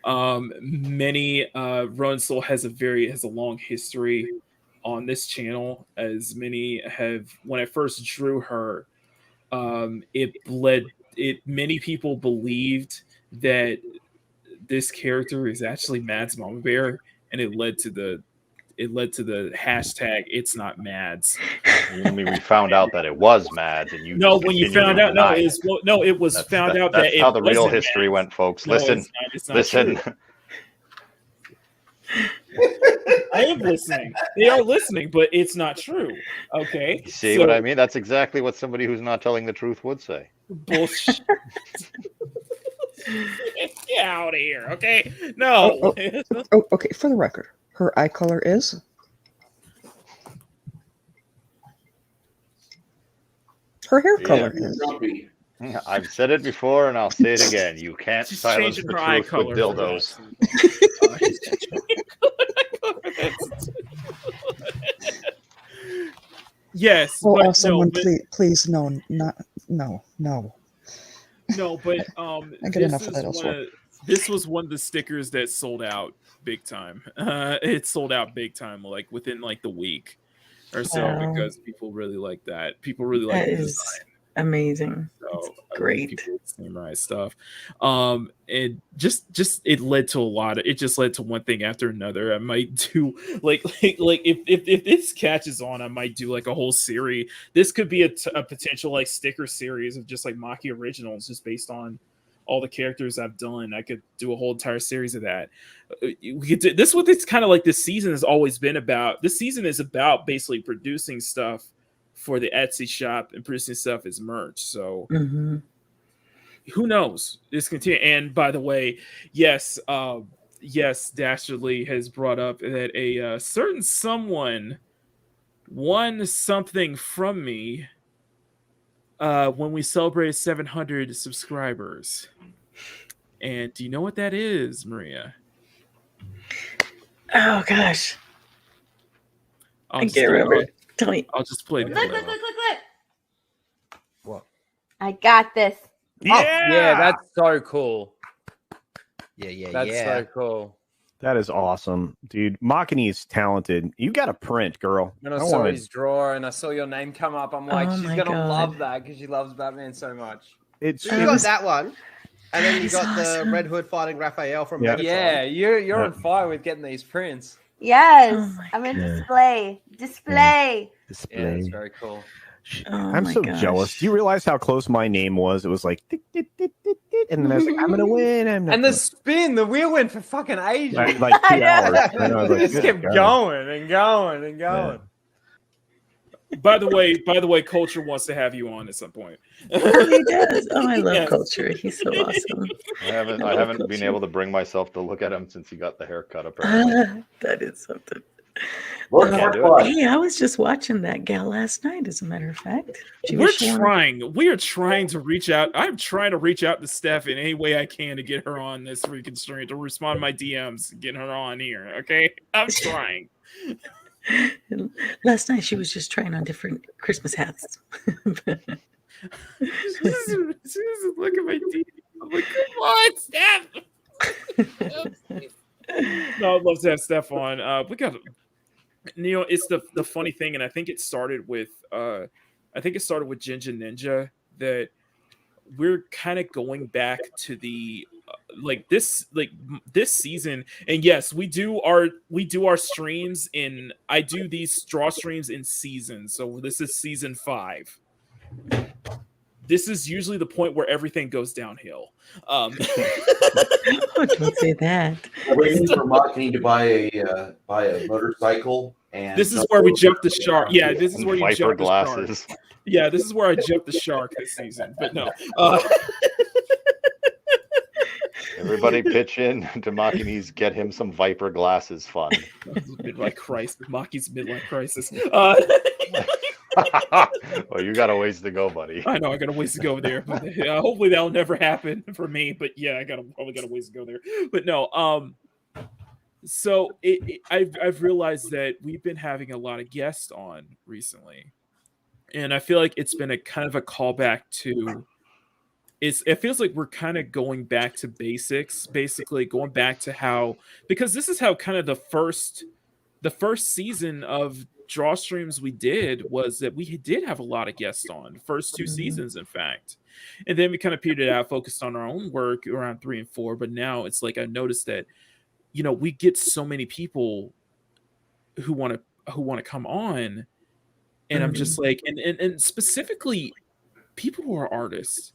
Ronin Soul has a long history on this channel, as many have. When I first drew her, many people believed that this character is actually Mads Mama Bear, and it led to the hashtag It's Not Mads. I mean, we found out that it was Mads, and it was found out that's how the real history went, folks. Listen. I am listening. They are listening, but it's not true. Okay. You see what I mean? That's exactly what somebody who's not telling the truth would say. Bullshit. Get out of here, okay? No. Okay, for the record, her eye color is? Her hair color is. I've said it before and I'll say it again. You can't silence the truth with dildos. Yes. Oh, someone please no. No, but I get enough of that elsewhere. This was one of the stickers that sold out big time. It sold out big time, like within like the week or so, because people really like that. People really like the design. Amazing. So great. People memorize stuff. And just it led to a lot of. It just led to one thing after another. I might do like if this catches on, I might do like a whole series. This could be a potential like sticker series of just like Maki originals, just based on all the characters I've done. I could do a whole entire series of that. This is what it's kind of like this season has always been about. This season is about basically producing stuff for the Etsy shop and producing stuff as merch. So who knows? This continue. And by the way, yes, Dastardly has brought up that a certain someone won something from me when we celebrated 700 subscribers. And do you know what that is, Maria? Oh gosh, I can't remember. Tell me. I'll just play the clip. Look. I got this. Yeah, that's so cool. Yeah. That's so cool. That is awesome, dude. Makini is talented. You got to print, girl. When I saw his drawer and I saw your name come up, I'm like, Oh she's my gonna God. love that because she loves Batman so much. It's So you got that one, and then you That's got the awesome. Red Hood fighting Raphael from Yeah. Megatron. Yeah, you're on fire with getting these prints. Yes, Oh my I'm in God. display. Display. Yeah, that's very cool. Oh I'm my so gosh. jealous. Do you realize how close my name was? It was like, tick, tick, tick, tick, tick, and then I was like, I'm gonna win. I'm not And the spin, the wheel went for fucking ages. like 2 I know. hours. And then I was It like, just good kept God. going and going and going. By the way, Culture wants to have you on at some point. Oh, he does. Oh, I love Yes. Culture. He's so awesome. I haven't been Culture. able to bring myself to look at him since he got the haircut. Apparently, That is something. Look Can't for do it. fun. Hey, I was just watching that gal last night, as a matter of fact. She We're was showing- trying. We are trying to reach out. I'm trying to reach out to Steph in any way I can to get her on this freaking stream, to respond to my DMs, get her on here. Okay, I'm trying. Last night she was just trying on different Christmas hats. Look at my DMs. I'm like, come on, Steph. No, I'd love to have Steph on. We got, it's the funny thing, and I think it started with Ginger Ninja, that we're kind of going back to the this season. And yes, we do our streams in, I do these draw streams in seasons. So this is season 5. This is usually the point where everything goes downhill. Oh, don't say that. I'm waiting for Makini to buy a motorcycle, and This is where we jump the shark. Yeah, this is where you Viper jump the shark. glasses. Yeah, this is where I jumped the shark this season. But no. Everybody pitch in to Makini's Get Him Some Viper Glasses fund. Midlife crisis. Maki's midlife crisis. Well, you got a ways to go, buddy. I know I got a ways to go there, but hopefully that'll never happen for me. But yeah, I probably got a ways to go there. But no, so I've realized that we've been having a lot of guests on recently, and I feel like it's been a kind of a callback to. It feels like we're kind of going back to basics, basically going back to how, because this is how kind of the first season of draw streams we did was that we did have a lot of guests on, first 2 seasons, in fact. And then we kind of petered out, focused on our own work around 3 and 4. But now it's like I noticed that, we get so many people who want to come on, and I'm just like, and specifically people who are artists.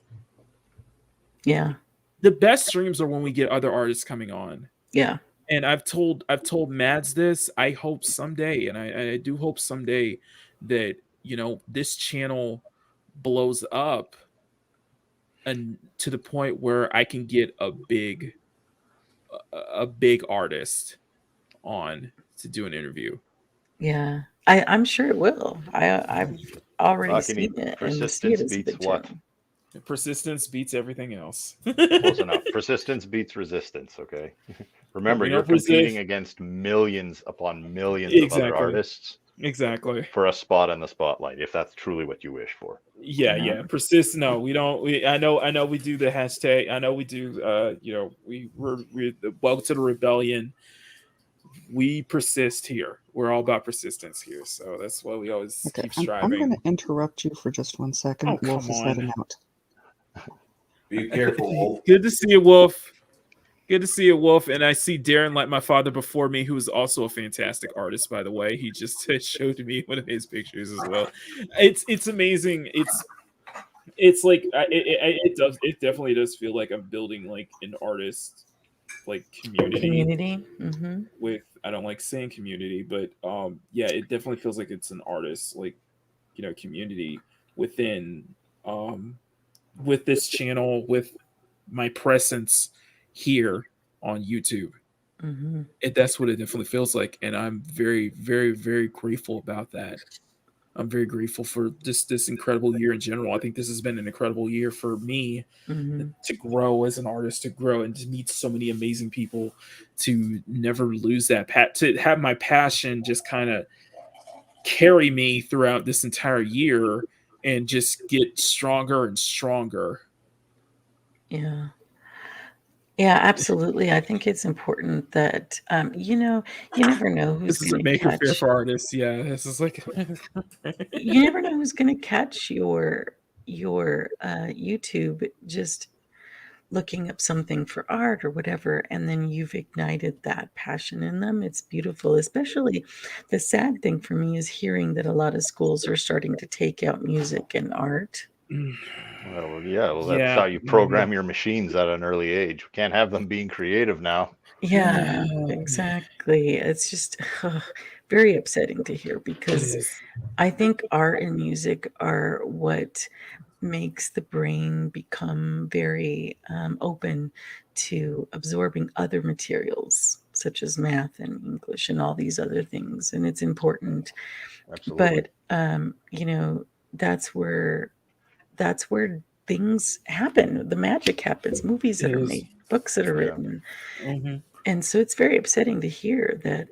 Yeah. The best streams are when we get other artists coming on. Yeah. And I've told Mads this. I hope someday, and I do hope someday, that this channel blows up, and to the point where I can get a big artist on to do an interview. Yeah. I'm sure it will. I've already Makini, seen it. And see persistence it as a beats big what? channel. Persistence beats everything else. Close enough. Persistence beats resistance. Okay. Remember, you're competing against millions upon millions of other artists. Exactly. For a spot in the spotlight, if that's truly what you wish for. Yeah. Persist. No, we don't. I know we do the hashtag. I know we do. We're welcome to the rebellion. We persist here. We're all about persistence here. So that's why we always keep striving. I'm going to interrupt you for just 1 second. Oh, Wolf is heading out. Be careful, Wolf. Good to see you, Wolf. Good to see you, Wolf. And I see Darren, like my father before me, who is also a fantastic artist, by the way. He just showed me one of his pictures as well. It's amazing. It's like it definitely does feel like I'm building like an artist community. Mm-hmm. With, I don't like saying community, but yeah, it definitely feels like it's an artist community within with this channel, with my presence here on YouTube. Mm-hmm. That's what it definitely feels like, and I'm very, very, very grateful about that. I'm very grateful for this incredible year in general. I think this has been an incredible year for me to grow as an artist, to grow and to meet so many amazing people, to never lose that to have my passion just kind of carry me throughout this entire year, and just get stronger and stronger. Yeah. Yeah, absolutely. I think it's important that you never know who's This is a going to maker fair catch. for artists. Yeah, this is like You never know who's going to catch your YouTube just looking up something for art or whatever, and then you've ignited that passion in them. It's beautiful. Especially, the sad thing for me is hearing that a lot of schools are starting to take out music and art. Well, yeah, well, that's Yeah. how you program your machines at an early age. We can't have them being creative now. Yeah, exactly. It's just very upsetting to hear It because is. I think art and music are what makes the brain become very open to absorbing other materials such as math and English and all these other things. And it's important. Absolutely. But that's where things happen. The magic happens. Movies that It are is. made, books that are Yeah. written. Mhm. And so it's very upsetting to hear that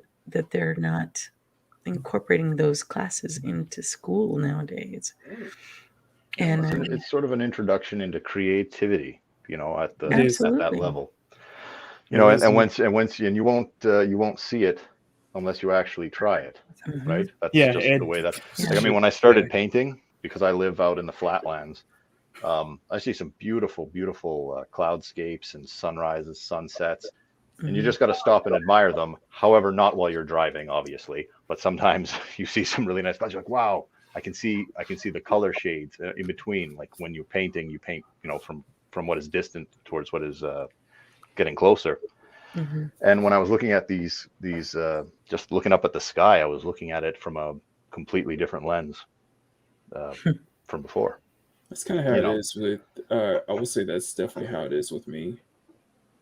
they're not incorporating those classes into school nowadays. And It's sort of an introduction into creativity, at the It is. at that absolutely. level. It is. And you won't see it unless you actually try it, Mhm. right? That's Yeah, just and the way that. Yeah. Like, I mean, when I started painting, because I live out in the flatlands, I see some beautiful, beautiful cloudscapes and sunrises, sunsets, and you Mhm. just got to stop and admire them. However, not while you're driving, obviously, but sometimes you see some really nice clouds. You're like, wow, I can see the color shades in between. Like when you're painting, you paint, from what is distant towards what is getting closer. Mhm. And when I was looking at these just looking up at the sky, I was looking at it from a completely different lens from before. That's kind of how You it know. is with. I would say that's definitely how it is with me.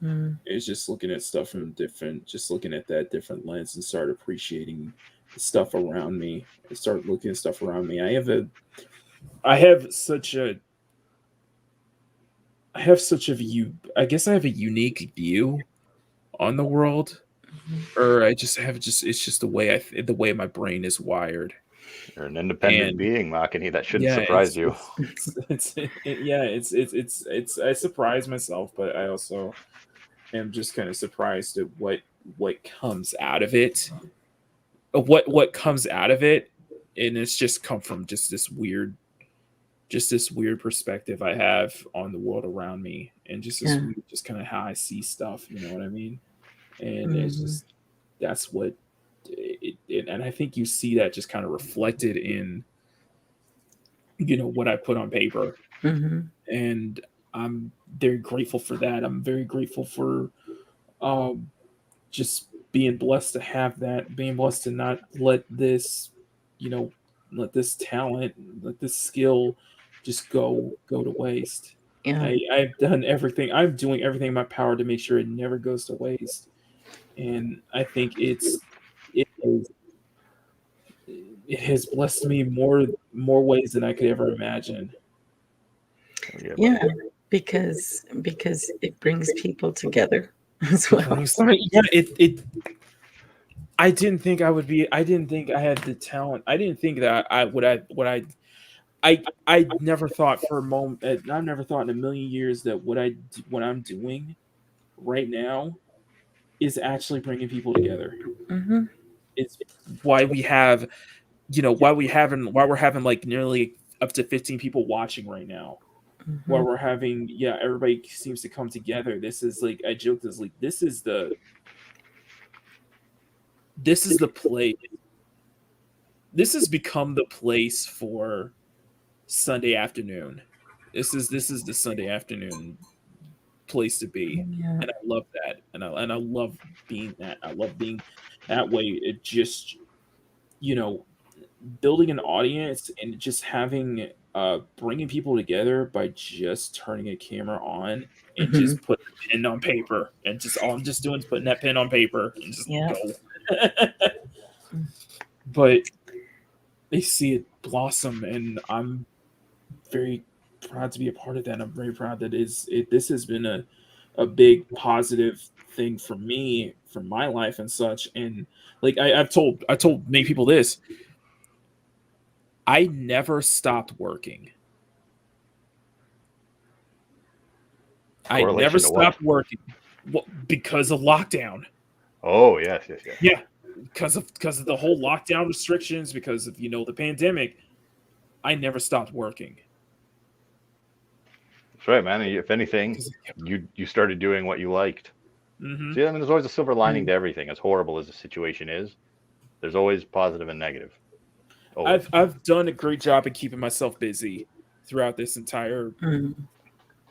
Mhm. It's just looking at stuff just looking at that different lens and start appreciating the stuff around me. I start looking at stuff around me. I have such a, I have such a view. I guess I have a unique view on the world, or I just have it's just the way my brain is wired. You're an independent And being, Makini. That shouldn't yeah, surprise you. I surprise myself, but I also am just kind of surprised at what comes out of it. What comes out of it, and it's just come from just this weird perspective I have on the world around me, and Yeah. just kind of how I see stuff. You know what I mean? And it's Mhm. just that's what and I think you see that just kind of reflected in what I put on paper, Mhm. and I'm very grateful for that. I'm very grateful for um, just being blessed to have that, being blessed to not let this, you know, let this talent, let this skill just go to waste. Yeah. I've done everything. I'm doing everything in my power to make sure it never goes to waste. And I think it has, it has blessed me more ways than I could ever imagine. Yeah, because it brings people together as well. Yeah, it I didn't think I would be. I didn't think I had the talent. I didn't think that I would. I never thought for a moment. I never thought in a million years that what I'm doing right now is actually bringing people together. Mhm. It's why we have, why we're having like nearly up to 15 people watching right now. Why Mhm. we're having, yeah, everybody seems to come together. This is like I joke this like this is the place. This has become the place for Sunday afternoon. This is the Sunday afternoon place to be, Yeah. and I love that, and I love being that. I love being that way. It just you know building an audience and just having bringing people together by just turning a camera on and Mhm. just putting a pen on paper, and just all I'm just doing is putting that pen on paper and just Yeah. go. But they see it blossom, and I'm very proud to be a part of that. I'm very proud that this has been a big positive thing for me, for my life and such. And like I told many people this. I never stopped working. I never Correlation to what? stopped working because of lockdown. Oh, yes. Yeah, because of the whole lockdown restrictions, because of the pandemic. I never stopped working. That's right, man. If anything, you started doing what you liked. Mm-hmm. See, I mean, there's always a silver lining to everything. As horrible as the situation is, there's always positive and negative. Always. I've done a great job of keeping myself busy throughout this entire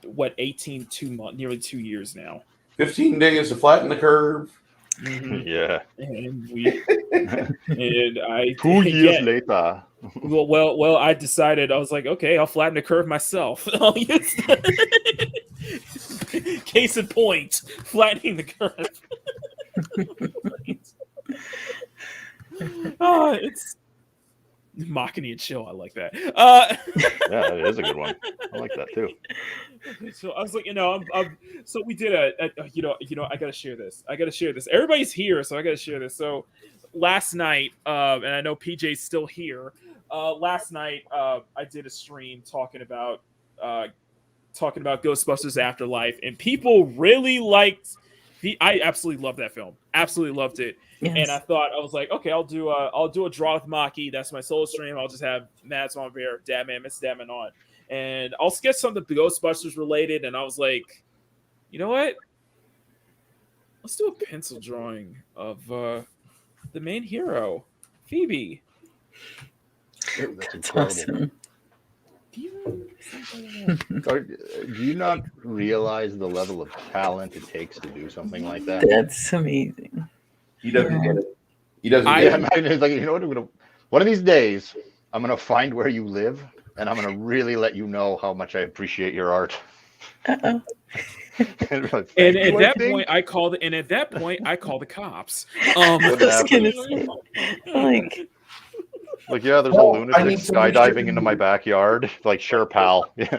nearly 2 years now. 15 days to flatten the curve. Mm-hmm. Yeah. And I 2 years later. Well, I decided, I was like, okay, I'll flatten the curve myself. Case in point, flattening the curve. It's Makini and chill. I like that. Yeah, it is a good one. I like that too. So I was like, so we did I gotta share this. Everybody's here, so I gotta share this. So last night, and I know PJ's still here. Last night, I did a stream talking about Ghostbusters Afterlife, and people really liked. I absolutely loved that film. Absolutely loved it. Yes. And I was like, okay, I'll do a draw with Maki. That's my solo stream. I'll just have Mads on there, Dadman, Miss Dadman on, and I'll sketch something Ghostbusters related. And I was like, you know what? Let's do a pencil drawing of the main hero, Phoebe. That's incredible. Awesome. Do you not realize the level of talent it takes to do something like that? That's amazing. He doesn't get it. He doesn't get it. It's like, you know what? One of these days, I'm going to find where you live, and I'm going to really let you know how much I appreciate your art. Uh-oh. And at that point, I call the cops. Like, yeah, there's a lunatic skydiving into my backyard. Like, sure, pal. Yeah.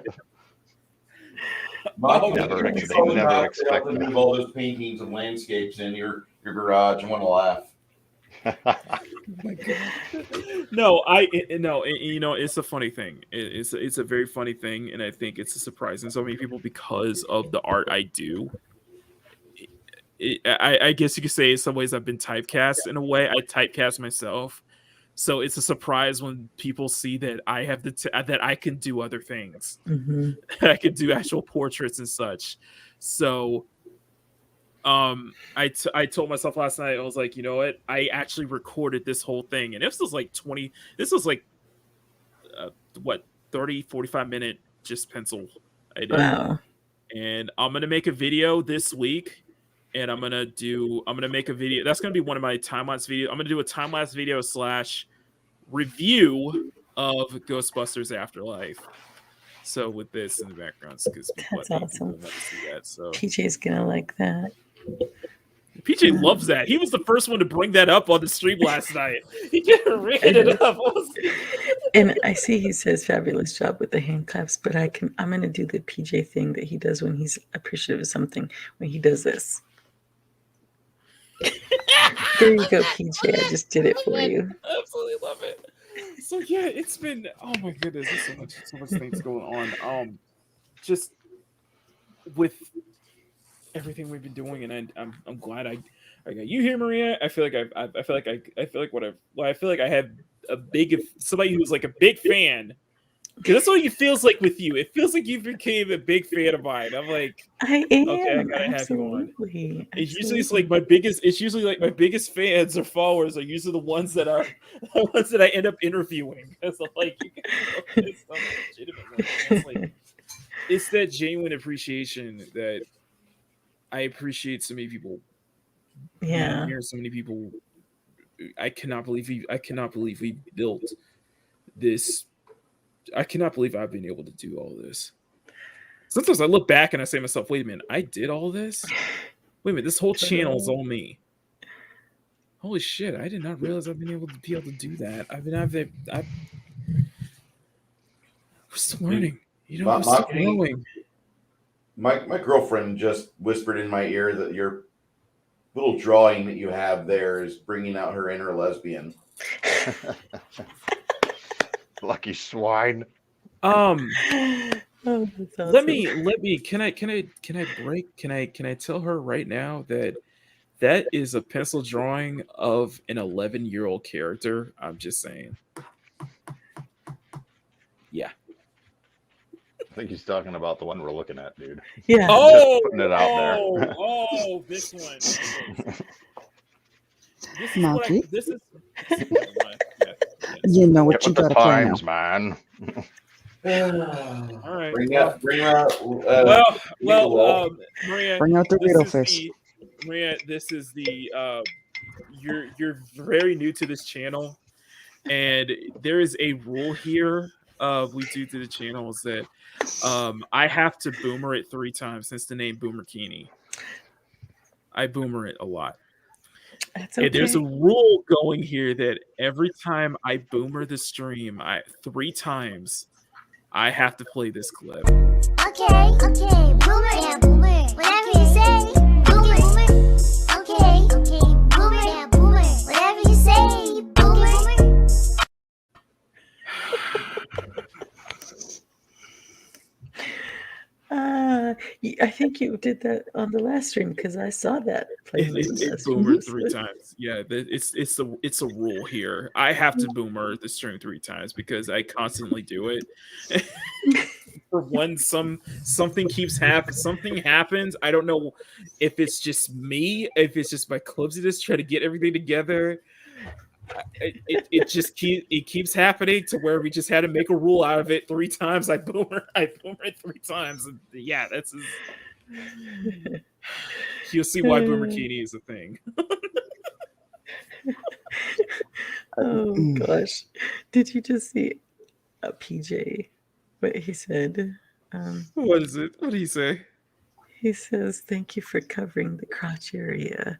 Never expect to move all those paintings and landscapes in your garage. I want to laugh. No, it's a funny thing. It's a very funny thing, and I think it's a surprise in so many people because of the art I do. I guess you could say in some ways I've been typecast in a way. I typecast myself. So it's a surprise when people see that I have that I can do other things. Mm-hmm. I can do actual portraits and such. So, I told myself last night, I was like, you know what? I actually recorded this whole thing, and this was like 30, 45 minute just pencil. I did. Wow. And I'm gonna make a video this week. And I'm gonna make a video. That's gonna be one of my time-lapse videos. I'm gonna do a time-lapse video / review of Ghostbusters Afterlife. So with this in the background, because that's awesome. See that, so PJ's gonna like that. PJ loves that. He was the first one to bring that up on the stream last night. He just ran it up. And I see he says fabulous job with the hand claps, but I'm gonna do the PJ thing that he does when he's appreciative of something. When he does this. There you go, PJ. I just did it for you. I absolutely love it. So yeah, it's been, oh my goodness, there's so much things going on. Just with everything we've been doing, and I'm glad I got you here, Maria. I feel like I feel like I have somebody who's like a big fan. Because that's what it feels like with you. It feels like you became a big fan of mine. I'm like, I am. Okay, I gotta have you on. It's usually like my biggest fans or followers are usually the ones that I end up interviewing. Because like, it's that genuine appreciation that I appreciate so many people. Yeah, Hear so many people. I cannot believe we built this. I cannot believe I've been able to do all this. Sometimes I look back and I say to myself, wait a minute, I did all this? Wait a minute, this whole channel is all me. Holy shit, I did not realize I've been able to do that. We're still learning. We're still growing. My girlfriend just whispered in my ear that your little drawing that you have there is bringing out her inner lesbian. Lucky swine. Oh, that's awesome. Let me. Can I tell her right now that is a pencil drawing of an 11-year-old character. I'm just saying. Yeah. I think he's talking about the one we're looking at, dude. Yeah. Oh, putting it out there. This one. Okay. Marky? This is what yeah. You know what Get you with the gotta play now. times, man. All right. Bring out. Maria, Bring out the this Rito is face. Maria, this is the you're very new to this channel, and there is a rule here we do to the channel is that I have to boomer it 3 times since the name Boomerkini. I boomer it a lot. That's okay. And there's a rule going here that every time I boomer the stream, 3 times, I have to play this clip. Okay, boomer, yeah, boomer. Whatever you say, boomer. Okay, boomer, yeah, boomer. Whatever you say, boomer. I think you did that on the last stream because I saw that playing on the It last boomered stream. 3 times. Yeah, it's a rule here. I have to boomer the stream 3 times because I constantly do it. For one, something happens. I don't know if it's just me, if it's just my clumsiness trying to get everything together. It keeps happening to where we just had to make a rule out of it 3 times. I boomer it 3 times. And yeah, that's you'll see why Boomerkini is a thing. Oh gosh, did you just see PJ? What he said? What is it? What do you say? He says, "Thank you for covering the crotch area,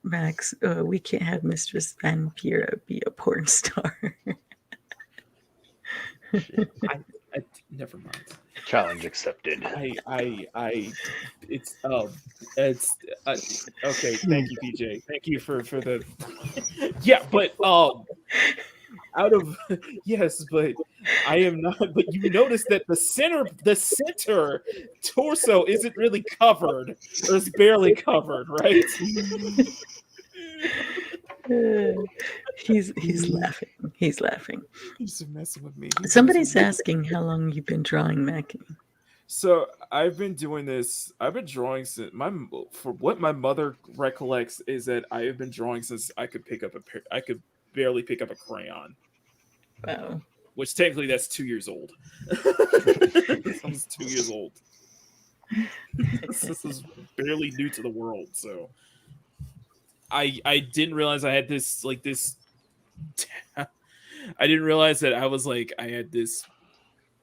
Max. We can't have Mistress Vampira be a porn star." I never mind. Challenge accepted. It's okay. Thank you, PJ. Thank you for the yeah, but out of yes, but I am not. But you notice that the center torso isn't really covered, or it's barely covered, right? He's laughing. He's laughing. He's messing with me. Somebody's asking how long you've been drawing Makini. So I've been doing this. I've been drawing since for what my mother recollects is that I have been drawing since I could barely pick up a crayon. Wow. Which technically that's 2 years old. I was 2 years old. This is barely new to the world, so I didn't realize I had this I didn't realize that I had this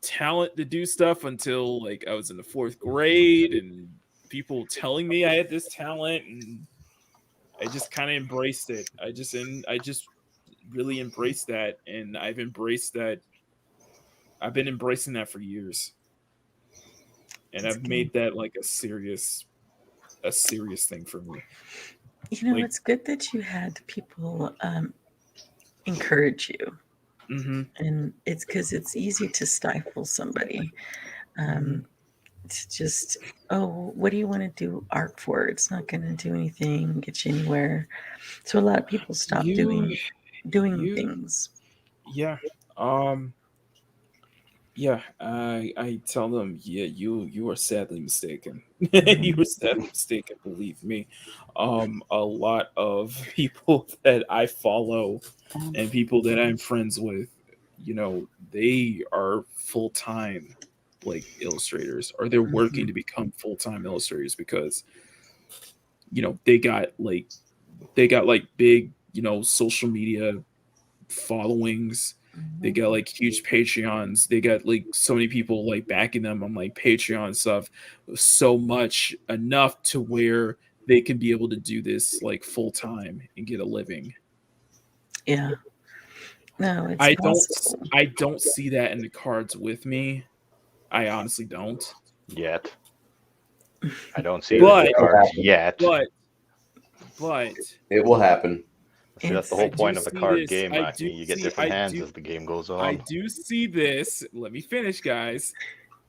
talent to do stuff until I was in the 4th grade and people telling me I had this talent, and I just kind of embraced it. I just really embraced that, and I've embraced that. I've been embracing that for years, and I've made that a serious thing for me. You know, it's good that you had people encourage you. Mm-hmm. And it's because it's easy to stifle somebody. To just, what do you want to do art for? It's not going to do anything, get you anywhere. So a lot of people stop doing things. Yeah. Yeah. I tell them, yeah, you are sadly mistaken. You were sadly mistaken. Believe me. A lot of people that I follow and people that I'm friends with, they are full-time illustrators, or they're working to become full-time illustrators because they got big social media followings. They got huge Patreons. They got so many people backing them on Patreon stuff, so much enough to where they can be able to do this full time and get a living. Yeah. No, it's I don't see that in the cards with me. I honestly don't. Yet. I don't see it in the cards yet. But it will happen. See, that's the whole I do point of a see card this. game, I Mackie. do You get see. different I hands do. as the game goes I on. do see this. Let me finish, guys.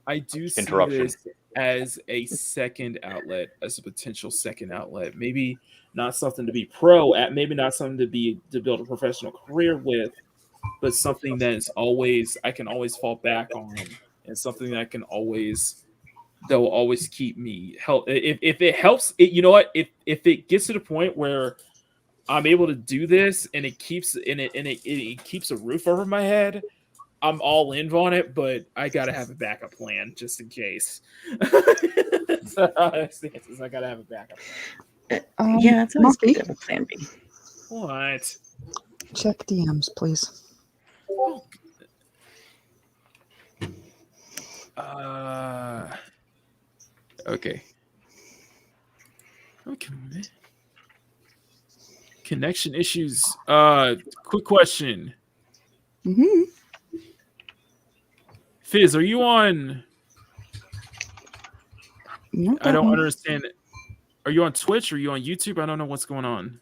I do see Interruption. this as a second outlet, as a potential second outlet. Maybe not something to be pro at, maybe not something to build a professional career with, but something that is always I can always fall back on, and something that that will always keep me help. If it helps, you know what? If it gets to the point where I'm able to do this and it keeps it keeps a roof over my head, I'm all in on it, but I gotta have a backup plan just in case. So, I gotta have a backup plan. Yeah, it's always good Monkey, to have a plan B. What? check DMs, please. Oh, okay. Okay. Connection issues. Quick question. Mm-hmm. Fizz, are you on? Not I that don't one. understand. Are you on Twitch or are you on YouTube? I don't know what's going on.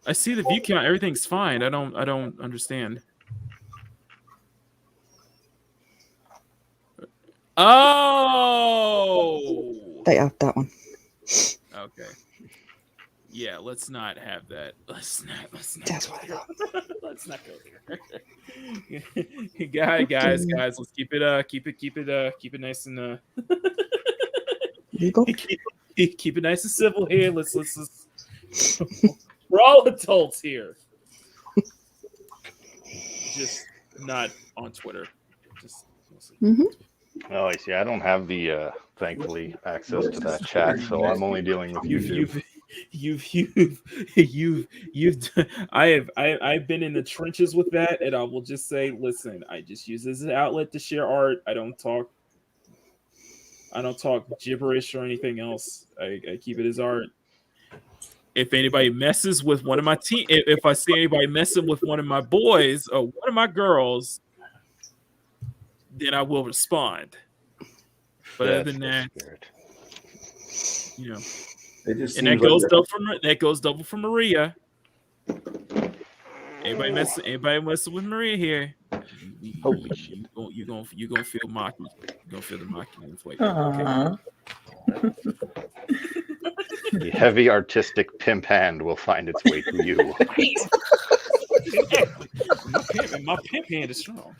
I see the view count. Everything's fine. I don't understand. Oh. They out that one. Okay. Yeah, let's not have that. Let's not That's go what I there. thought. Let's not go there. guys, let's keep it nice and Legal? keep it nice and civil here. Let's we're all adults here. Just not on Twitter. Just Mm-hmm. Oh, I see. I don't have the thankfully access to that chat, so I'm only dealing with YouTube. I've been in the trenches with that, and I will just say, listen, I just use this as an outlet to share art. I don't talk gibberish or anything else. I keep it as art. If anybody messes with one of my team, if I see anybody messing with one of my boys or one of my girls, then I will respond. But other than that, you know, and that goes double for Maria. Anybody messing with Maria here? Holy shit! You gonna feel mocky. You gonna feel the mocking inflation. Aww. The heavy artistic pimp hand will find its way to you. My pimp hand is strong.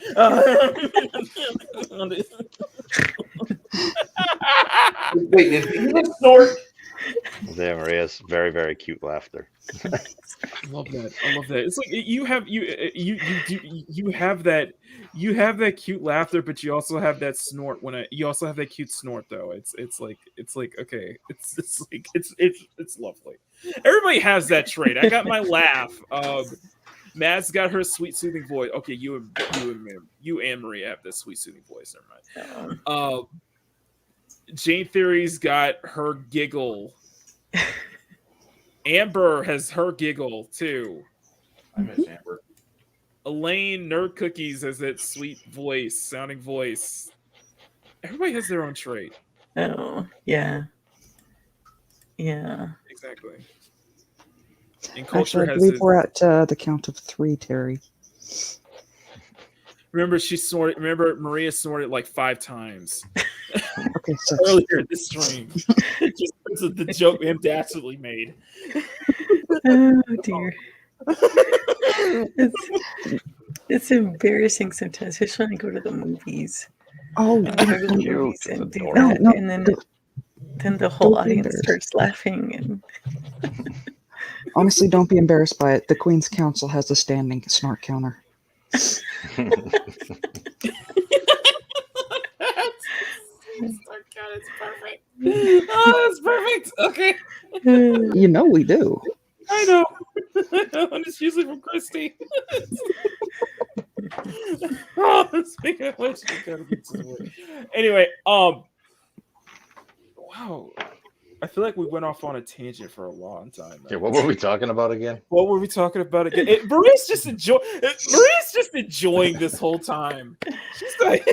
Wait, did he snort? There, Maria's very, very cute laughter. I love that. It's like you have that cute laughter, but you also have that snort you also have that cute snort though. It's like okay. It's lovely. Everybody has that trait. I got my laugh. Matt's got her sweet soothing voice. Okay, you and Maria have this sweet soothing voice. Never mind. Jane Theory's got her giggle. Amber has her giggle too. I miss Amber. Elaine Nerd Cookies has that sweet sounding voice. Everybody has their own trait. Oh, yeah. Yeah. Exactly. And culture Actually, I has believe its, we're at the count of 3, Terry. Remember Maria snorted like 5 times Okay, 6. earlier in the stream. Just because of the joke him dastardly made. Oh dear. It's embarrassing sometimes, especially when I go to the movies. Oh, Go to the movies and do No, that, no, and then the whole don't be audience embarrassed. starts laughing, and honestly, don't be embarrassed by it. The Queen's Council has a standing snort counter. It's perfect. Oh, that's perfect. Okay. You know we do. I know. And it's usually from Christy. Oh, speaking of which, we gotta get to the word. Anyway, wow. I feel like we went off on a tangent for a long time. Yeah, what were we talking about again? What were we talking about again? Maria's just enjoying this whole time. She's like,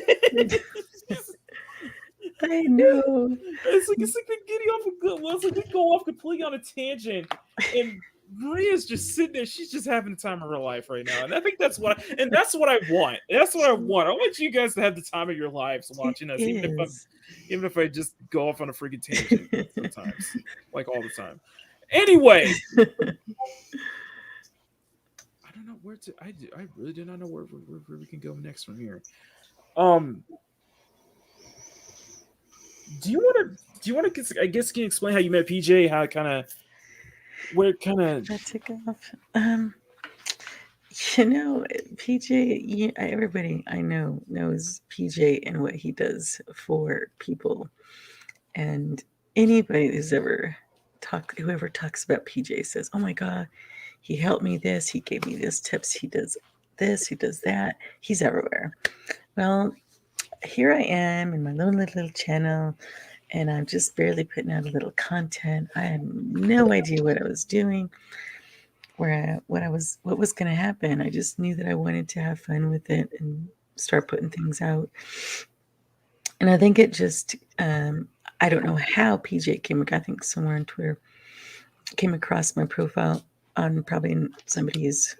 I know. It's like they're getting off a good one. It's like they go off completely on a tangent, and Maria's just sitting there. She's just having the time of her life right now, and I think that's what I want. That's what I want. I want you guys to have the time of your lives watching us, even if I just go off on a freaking tangent sometimes, like all the time. Anyway, I don't know where to. I really do not know where we can go next from here. Do you want to? I guess can you explain how you met PJ? How that took off. PJ. Everybody I know knows PJ and what he does for people, and anybody who's whoever talks about PJ says, "Oh my God, he helped me this. He gave me this tips. He does this. He does that. He's everywhere." Well, here I am in my little channel, and I'm just barely putting out a little content. I had no idea what I was doing, what was going to happen. I just knew that I wanted to have fun with it and start putting things out. And I think it just, I don't know how PJ I think somewhere on Twitter, came across my profile on probably somebody's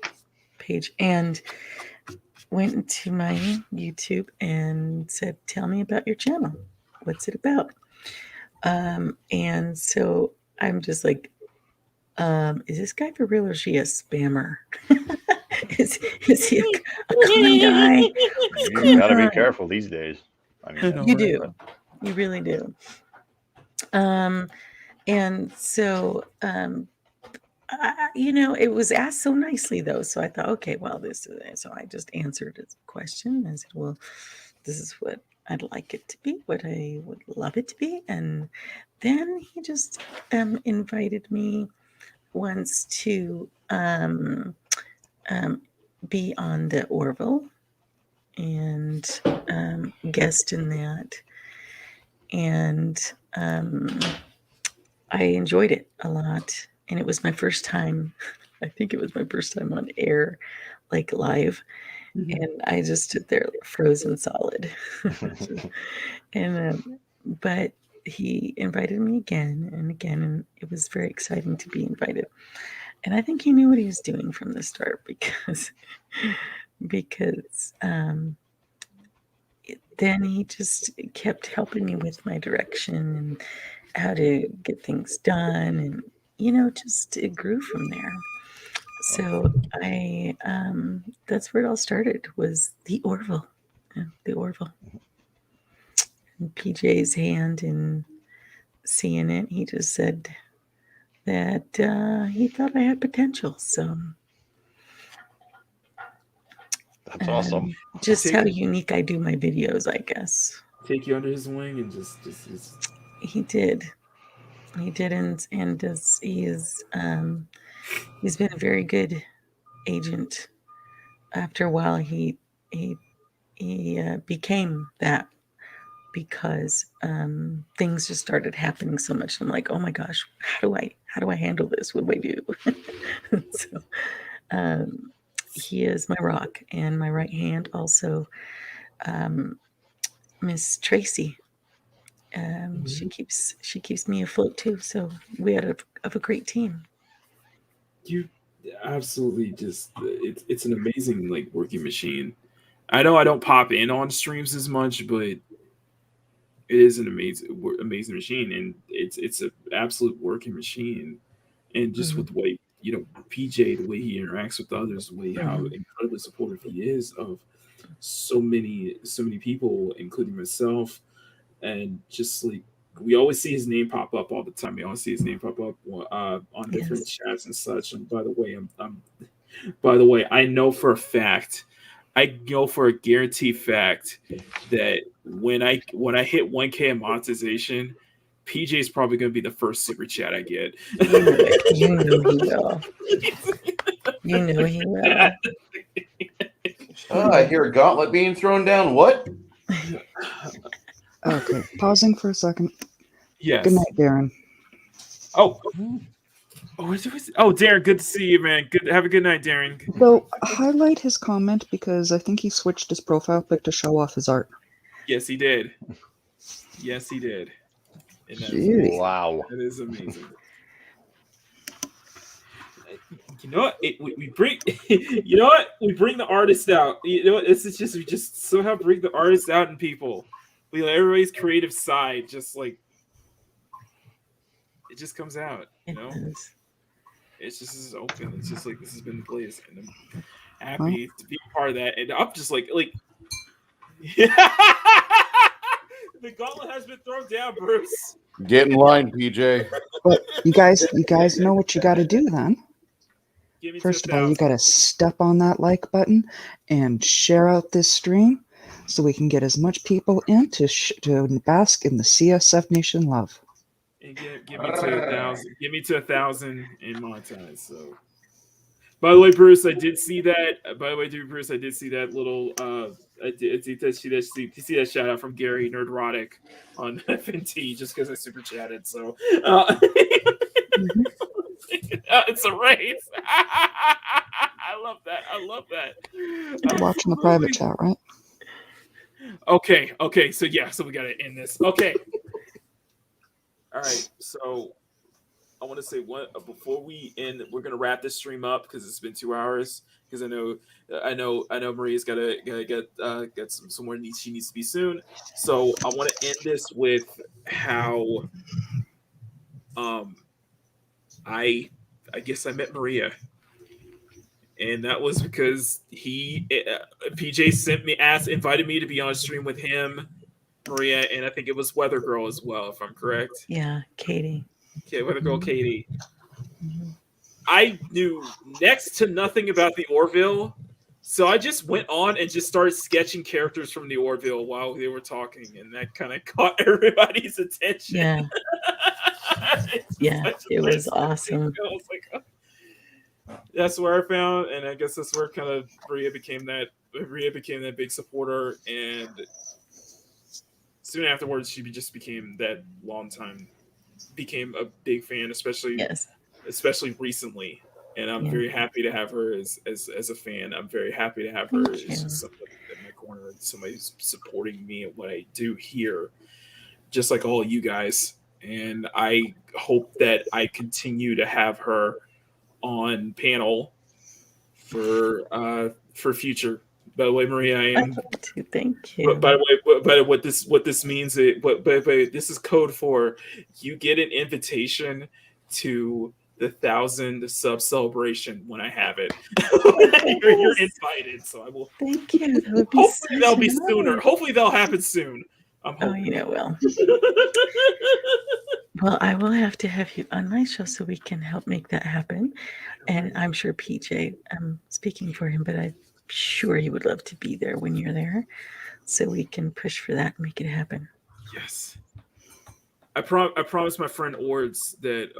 page, and went into my YouTube and said, "Tell me about your channel. What's it about?" And so I'm just like, is this guy for real, or is she a spammer? is he a con guy? You gotta be careful these days. I mean, you do. You really do. And so, it was asked so nicely, though. So I thought, okay, well, this is it. So I just answered his question. I said, well, this is what I'd like it to be, what I would love it to be. And then he just invited me once to be on the Orville and guest in that. And I enjoyed it a lot. And it was my first time, I think it was my first time on air, like live. Mm-hmm. And I just stood there frozen solid. But he invited me again and again, and it was very exciting to be invited. And I think he knew what he was doing from the start, because then he just kept helping me with my direction and how to get things done, and just it grew from there. So that's where it all started, was the Orville. The Orville. And PJ's hand in seeing it, he just said that he thought I had potential. So that's awesome. Just how unique I do my videos, I guess. Take you under his wing and just. He did. He did, and he's been a very good agent. After a while, he became that, because things just started happening so much. I'm like, oh my gosh, how do I handle this? What do I do? So he is my rock and my right hand. Also, Miss Tracy. She keeps me afloat too. So we had a great team. You absolutely just it's an amazing working machine. I know I don't pop in on streams as much, but it is an amazing machine, and it's an absolute working machine. And just with the way PJ, the way he interacts with others, the way how incredibly supportive he is of so many people, including myself. And just we always see his name pop up all the time. We always see his name pop up on different chats and such. And by the way, I know for a fact, a guaranteed fact, that when I hit 1K in monetization, PJ is probably going to be the first super chat I get. You know he will. You know he will. Oh, I hear a gauntlet being thrown down. What? Okay, pausing for a second. Yes. Good night, Darren. Oh, Darren, good to see you, man. Have a good night, Darren. So, highlight his comment, because I think he switched his profile pic to show off his art. Yes, he did. Yes, he did. And that's Jeez. amazing. Wow. That is amazing. You know what? We bring. You know what? We bring the artist out. You know what? This is just we just somehow bring the artist out in people. We let everybody's creative side just like it just comes out. You know, it's just is open. It's just like this has been blazed, and I'm happy to be a part of that. And I'm just like. The gauntlet has been thrown down, Bruce. Get in line, PJ. But you guys know what you got to do then. First of all, you got to step on that like button and share out this stream so we can get as much people in to bask in the CSF Nation love. And give me to 1,000. Give me to 1,000 and monetize. So, by the way, Bruce, I did see that. By the way, Bruce, I did see that little. I did see that shout out from Gary Nerdrotic on FNT just because I super chatted. So. It's a race. I love that. I love that. You're watching the private chat, right? Okay. So we got to end this. Okay. All right. So I want to say before we end. We're gonna wrap this stream up because it's been 2 hours. Because I know Maria's gotta get somewhere she needs to be soon. So I want to end this with how I guess I met Maria, and that was because PJ invited me to be on stream with him, Maria, and I think it was Weather Girl as well, if I'm correct. Yeah, Katie. Okay, Weather Girl Katie. Mm-hmm. I knew next to nothing about the Orville, so I just went on and just started sketching characters from the Orville while they were talking, and that kind of caught everybody's attention. Yeah. Yeah, it was awesome. I was like, oh. That's where I found, and I guess that's where kind of Maria became that big supporter, and soon afterwards she just became that became a big fan, especially recently. And I'm very happy to have her as a fan. I'm very happy to have her as somebody in my corner, somebody who's supporting me and what I do here, just like all you guys. And I hope that I continue to have her on panel for future. By the way, Maria, I am. Thank you. By the way, what this means, this is code for you get an invitation to the 1,000 sub celebration when I have it. You're invited, so I will. Thank you. Hopefully that'll be sooner. Hopefully that'll happen soon. Well. Well, I will have to have you on my show so we can help make that happen. And I'm sure PJ, I'm speaking for him, but I'm sure he would love to be there when you're there, so we can push for that and make it happen. Yes. I promised my friend Ords that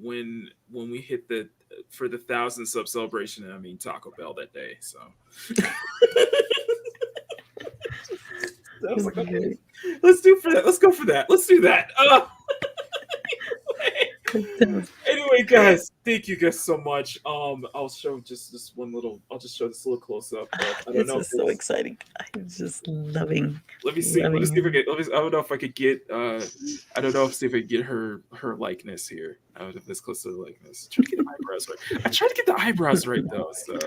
when we hit for the 1,000 sub celebration, I mean Taco Bell that day. So. I was like, okay, let's go for that. Let's do that. Anyway, guys, thank you guys so much. I'll show just this one little. I'll just show this a little close up. This is so exciting. I'm just loving. Let me see. Let me see if I get. I don't know if I could get. I don't know if I could get her likeness here. Out of this close to the likeness. Try to get the eyebrows right. I tried to get the eyebrows right though. So.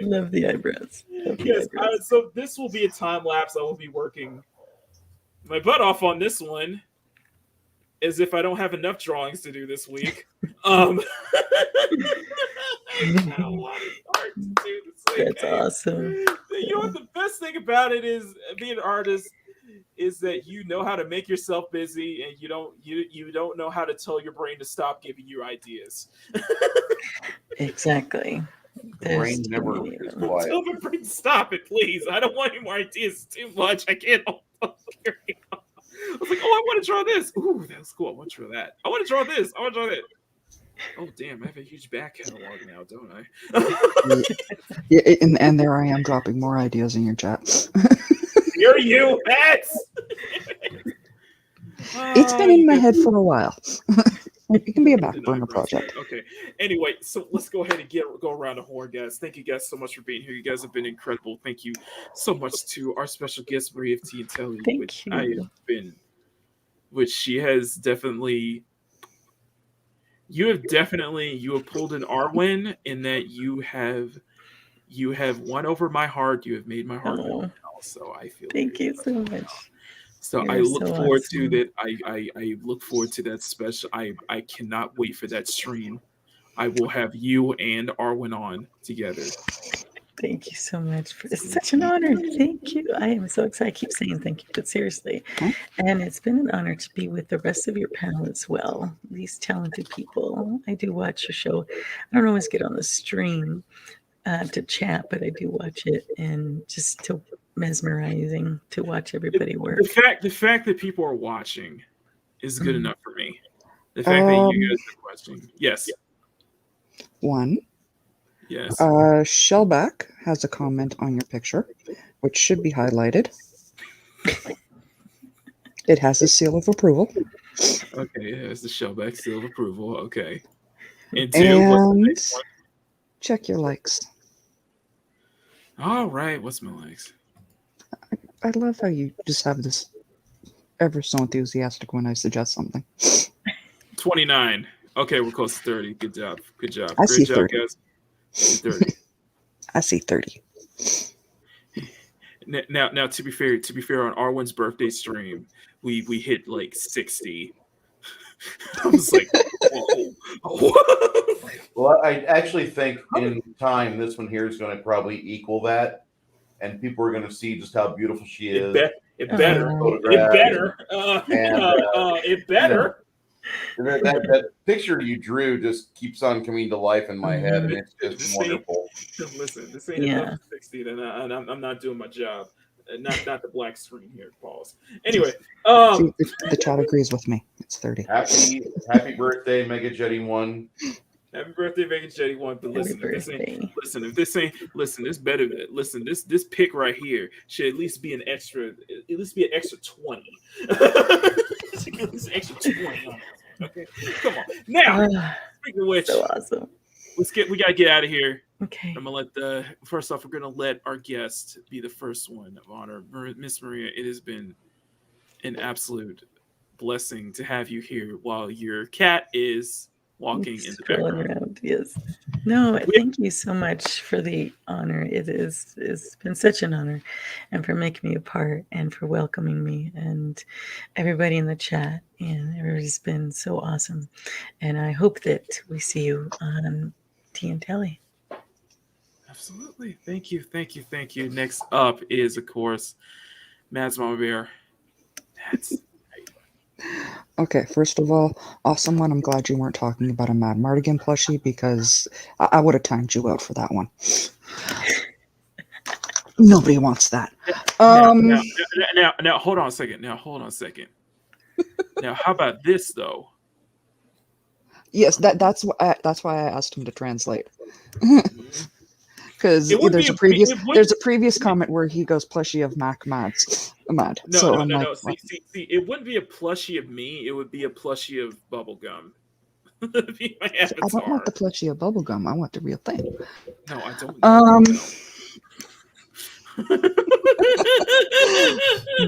Love the eyebrows. Yes. So this will be a time lapse. I will be working my butt off on this one, as if I don't have enough drawings to do this week. I have a lot of art to do this week. That's awesome. You know what the best thing about it is, being an artist, is that you know how to make yourself busy, and you don't know how to tell your brain to stop giving you ideas. Exactly. The brain never is quiet. Tell my brain, stop it, please. I don't want any more ideas. It's too much. I can't. I was like, I want to draw this. Ooh, that's cool. I want to draw that. I want to draw this. I want to draw that. Oh, damn. I have a huge back catalog now, don't I? Yeah, and there I am dropping more ideas in your chat. You're you, Max. It's been in my head for a while. It can be a back burner project. Okay. Anyway, so let's go ahead and go around the horn, guys. Thank you guys so much for being here. You guys have been incredible. Thank you so much to our special guest, Maria T and Telly, Thank you. which she has definitely. You have pulled an Arwen in that you have won over my heart. You have made my heart melt. So I feel. Thank you so much. So I look forward to that. I look forward to that special. I cannot wait for that stream. I will have you and Arwen on together. Thank you so much. It's such an honor. Thank you. I am so excited. I keep saying thank you, but seriously. And it's been an honor to be with the rest of your panel as well. These talented people. I do watch your show. I don't always get on the stream to chat, but I do watch it, and just to mesmerizing to watch everybody work. The fact that people are watching is good enough for me. The fact that you guys are watching. Yes. One. Yes. Shellback has a comment on your picture, which should be highlighted. It has a seal of approval. Okay, it has the Shellback seal of approval. Okay. And two, what's the next one? Check your likes. All right, what's my likes? I love how you just have this ever so enthusiastic when I suggest something. 29. Okay, we're close to 30. Good job. Good job. I Great see job, 30. guys. 30. I see 30. Now, to be fair, on Arwen's birthday stream, we hit like 60. I was like, whoa. Well, I actually think in time this one here is going to probably equal that, and people are going to see just how beautiful she is. It better. That picture you drew just keeps on coming to life in my head, and it's just wonderful. Listen, this ain't enough for 60, and I'm not doing my job. Not the black screen here, pause. Anyway, the chat agrees with me. It's 30. Happy birthday, Mega Jetty 1. Happy birthday, Mega Jetty 1. But listen, this better than it. Listen, this pick right here should at least be an extra 20. At least an extra 20 on it. Okay, come on. Now, speaking of which, so awesome. We gotta get out of here. Okay. I'm gonna first off, we're gonna let our guest be the first one of honor. Miss Maria, it has been an absolute blessing to have you here while your cat is walking in the background. Around. Yes. No, thank you so much for the honor. It's been such an honor, and for making me a part, and for welcoming me, and everybody in the chat, and everybody's been so awesome. And I hope that we see you on T and Telly. Absolutely. Thank you. Next up is, of course, Mads Mama Bear. Okay, first of all, awesome one. I'm glad you weren't talking about a Mad Mardigan plushie, because I would have timed you out for that one. Nobody wants that. Now, hold on a second. Now, how about this though? Yes, that's why I asked him to translate. Because there's a previous comment where he goes plushie of Mad. No. See, it wouldn't be a plushie of me. It would be a plushie of bubblegum. That'd be my avatar. I don't want the plushie of bubblegum. I want the real thing. No, I don't.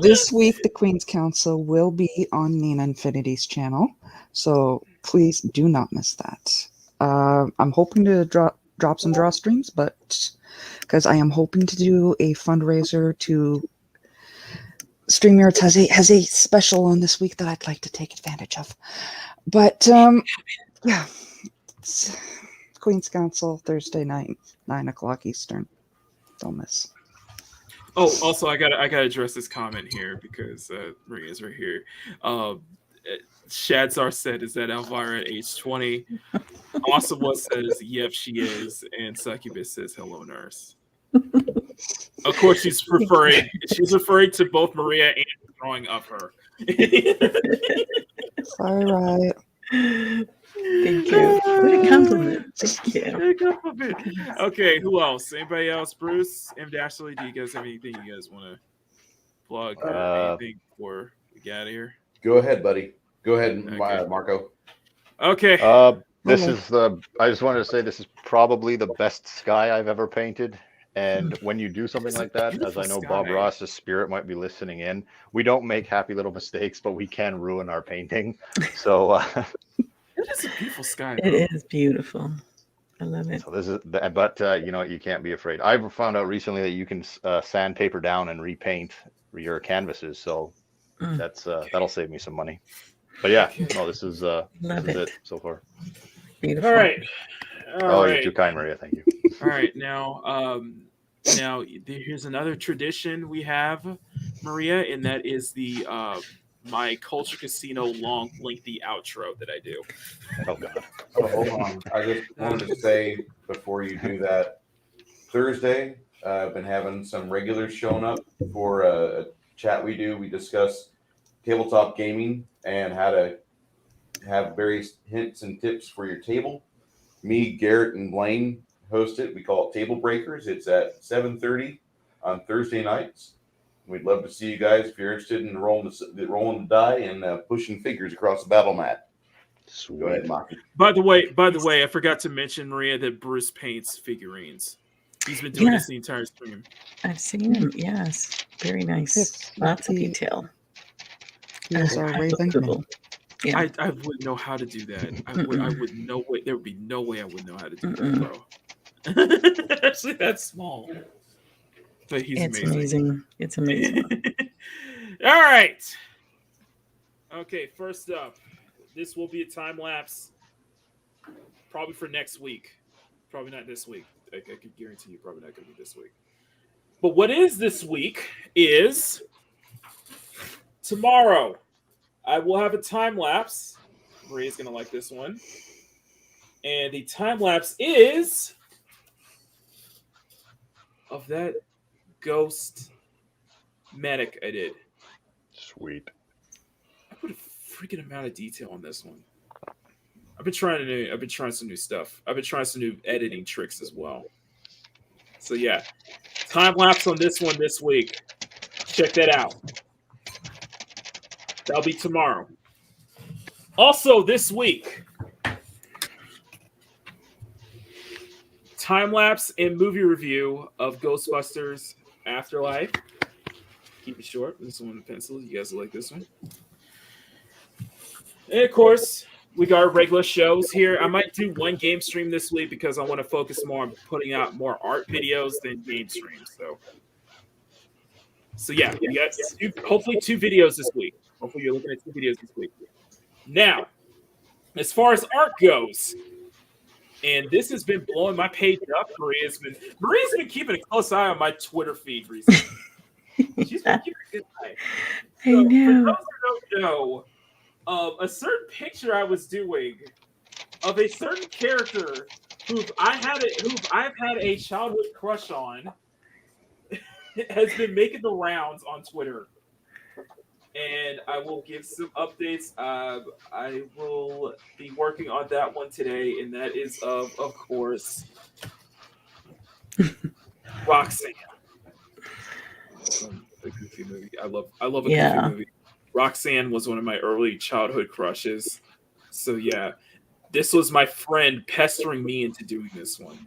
This week, the Queen's Council will be on Nina Infinity's channel, so please do not miss that. I'm hoping to drop some Drawstreams, but because I am hoping to do a fundraiser to StreamYards has a special on this week that I'd like to take advantage of. But yeah, it's Queen's Council Thursday night, 9:00 Eastern. Don't miss. Oh, also, I gotta address this comment here because Maria's right here. Shadzar said, "Is that Elvira at age 20?" Awesome one says, "Yep, she is." And Succubus says, "Hello, nurse." Of course, she's referring to both Maria and the drawing of her. All right. Thank you. What a compliment. Thank you. Okay, who else? Anybody else? Bruce, M. Dashley, do you guys have anything you guys want to plug or anything before we get out of here? Go ahead, buddy. Go ahead, Marco. Okay. This is the. I just wanted to say this is probably the best sky I've ever painted. And when you do something It's a like that, as beautiful I know Bob sky. Ross's spirit might be listening in, we don't make happy little mistakes, but we can ruin our painting. So, It is a beautiful sky, It though. is beautiful. I love it. so this is. But you know, you can't be afraid. I've found out recently that you can sandpaper down and repaint your canvases. So Mm. that's that'll save me some money. But yeah, no, this is Love it so far. Beautiful. All right. You're too kind, Maria. Thank you. All right. Now, here's another tradition we have, Maria, and that is the my Culture Casino long, lengthy outro that I do. Oh God. So hold on. I just wanted to say before you do that, Thursday, I've been having some regulars showing up for a chat we do. We discuss tabletop gaming and how to have various hints and tips for your table. Me, Garrett, and Blaine host it. We call it Table Breakers. It's at 7:30 on Thursday nights. We'd love to see you guys if you're interested in rolling the die and pushing figures across the battle mat. Sweet. Go ahead, Maki. By the way, I forgot to mention, Maria, that Bruce paints figurines. He's been doing this the entire stream. I've seen him. Yes, very nice. Yes, Lots of he- detail. He is our Raven King. Yeah. I wouldn't know how to do that. I would no way. There would be no way I would know how to do that, bro. Actually, that's small. But he's It's amazing. amazing. It's amazing. All right. Okay, first up, this will be a time lapse. Probably for next week. Probably not this week. I could guarantee you, probably not going to be this week. But what is this week is tomorrow. I will have a time lapse. Maria's going to like this one. And the time lapse is of that ghost medic I did. Sweet. I put a freaking amount of detail on this one. I've been trying some new stuff. I've been trying some new editing tricks as well. So yeah, time lapse on this one this week. Check that out. That'll be tomorrow. Also this week, time lapse and movie review of Ghostbusters Afterlife. Keep it short. This one with pencils. You guys will like this one. And of course, we got our regular shows here. I might do one game stream this week because I want to focus more on putting out more art videos than game streams. So yeah, you got hopefully 2 videos this week. Hopefully you're looking at 2 videos this week. Now, as far as art goes, and this has been blowing my page up. Maria's been keeping a close eye on my Twitter feed recently. She's been keeping a good eye. I know. For those who don't know, a certain picture I was doing of a certain character who I've had a childhood crush on has been making the rounds on Twitter. And I will give some updates. I will be working on that one today, and that is of course, Roxanne. A goofy movie. I love a goofy movie. Roxanne was one of my early childhood crushes. So yeah, this was my friend pestering me into doing this one.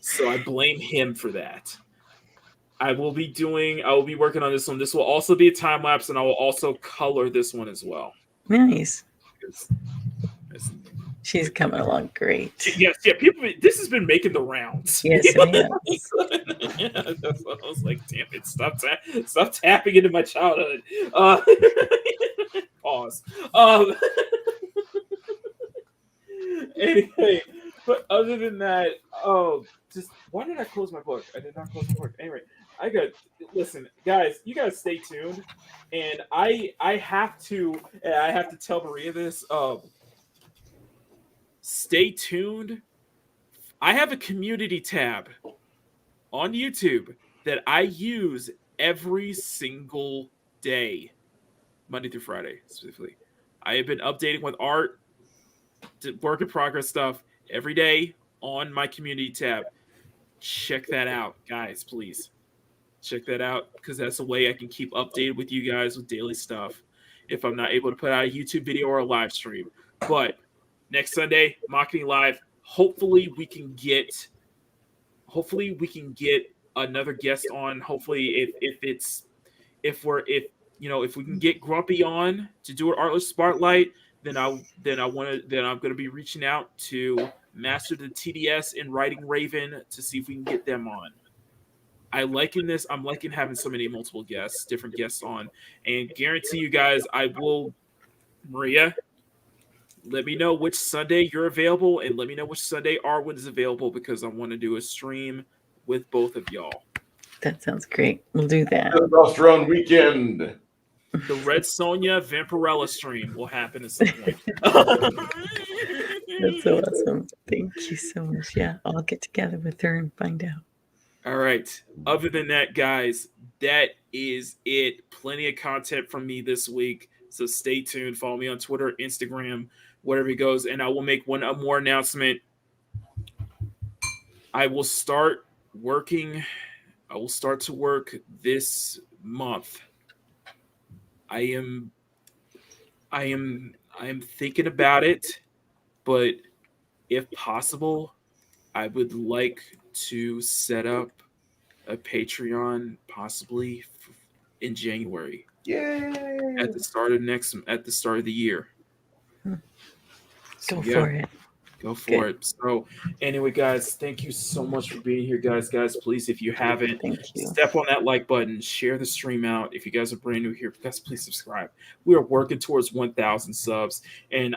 So I blame him for that. I will be working on this one. This will also be a time lapse, and I will also color this one as well. Nice. She's coming along great. Yes, yeah. This has been making the rounds. Yes, it has. I was like, damn it! Stop tapping into my childhood. Pause. Anyway, but other than that, why did I close my book? I did not close my book. Anyway, listen, guys. You guys stay tuned, and I have to tell Maria this. Stay tuned. I have a community tab on YouTube that I use every single day, Monday through Friday specifically. I have been updating with art, work in progress stuff every day on my community tab. Check that out, guys, please. Check that out because that's a way I can keep updated with you guys with daily stuff if I'm not able to put out a YouTube video or a live stream. But next Sunday, Makini Live. Hopefully we can get another guest on. Hopefully if we can get Grumpy on to do an Artless Spotlight, then I'm gonna be reaching out to Master the TDS and Writing Raven to see if we can get them on. I'm liking having so many multiple guests, different guests on, and guarantee you guys I will. Maria, let me know which Sunday you're available, and let me know which Sunday Arwen is available, because I want to do a stream with both of y'all. That sounds great. We'll do that. Testosterone weekend. The Red Sonja Vampirella stream will happen at some point. That's so awesome. Thank you so much. Yeah, I'll get together with her and find out. All right. Other than that, guys, that is it. Plenty of content from me this week. So stay tuned. Follow me on Twitter, Instagram, whatever it goes. And I will make one more announcement. I will start to work this month. I am thinking about it, but if possible, I would like to set up a Patreon possibly in January. Yay! At the start of the year. Go for it. Go for it. So anyway, guys, thank you so much for being here, guys. Please, if you haven't, step on that like button, share the stream out. If you guys are brand new here, guys, please subscribe. We are working towards 1,000 subs, and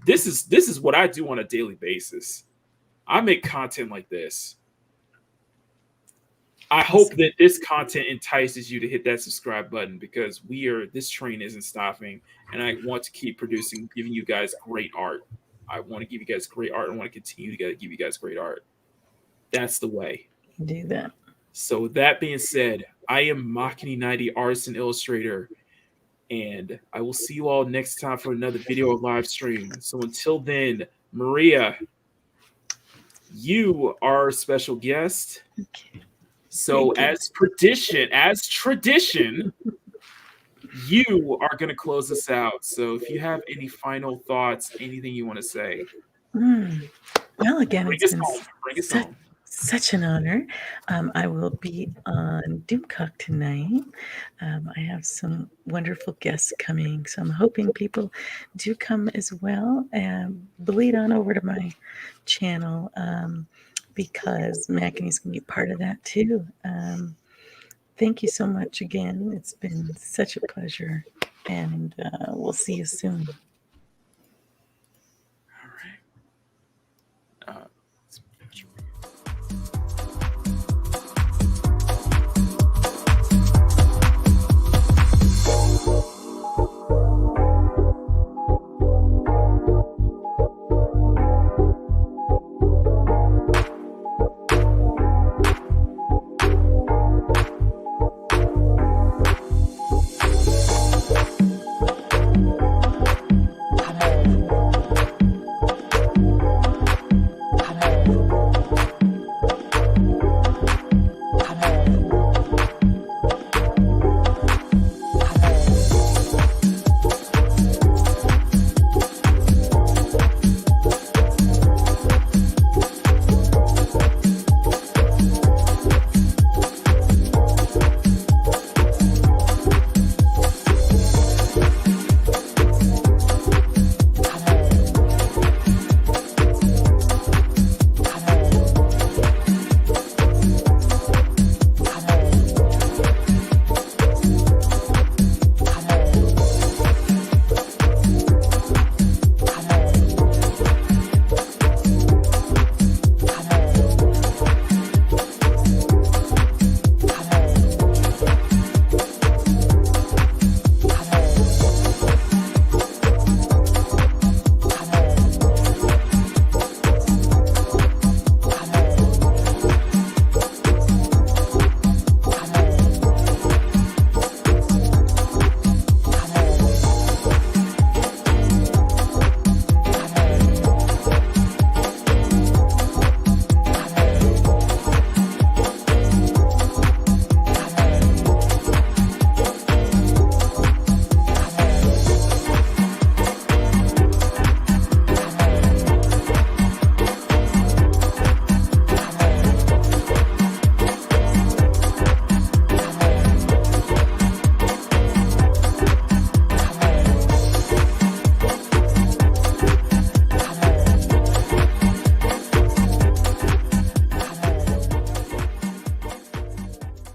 this is what I do on a daily basis. I make content like this. I hope that this content entices you to hit that subscribe button, because this train isn't stopping, and I want to keep producing, giving you guys great art. I want to give you guys great art. I want to continue to give you guys great art. That's the way. Do that. So with that being said, I am Makini 90, artist and illustrator, and I will see you all next time for another video or live stream. So until then, Maria, you are our special guest. Okay. So as tradition, you are going to close us out. So if you have any final thoughts, anything you want to say. Well, again, bring it's us been such an honor. I will be on Doomcock tonight. I have some wonderful guests coming, so I'm hoping people do come as well. And bleed on over to my channel, because Makini's going to be part of that too. Thank you so much again. It's been such a pleasure, and we'll see you soon.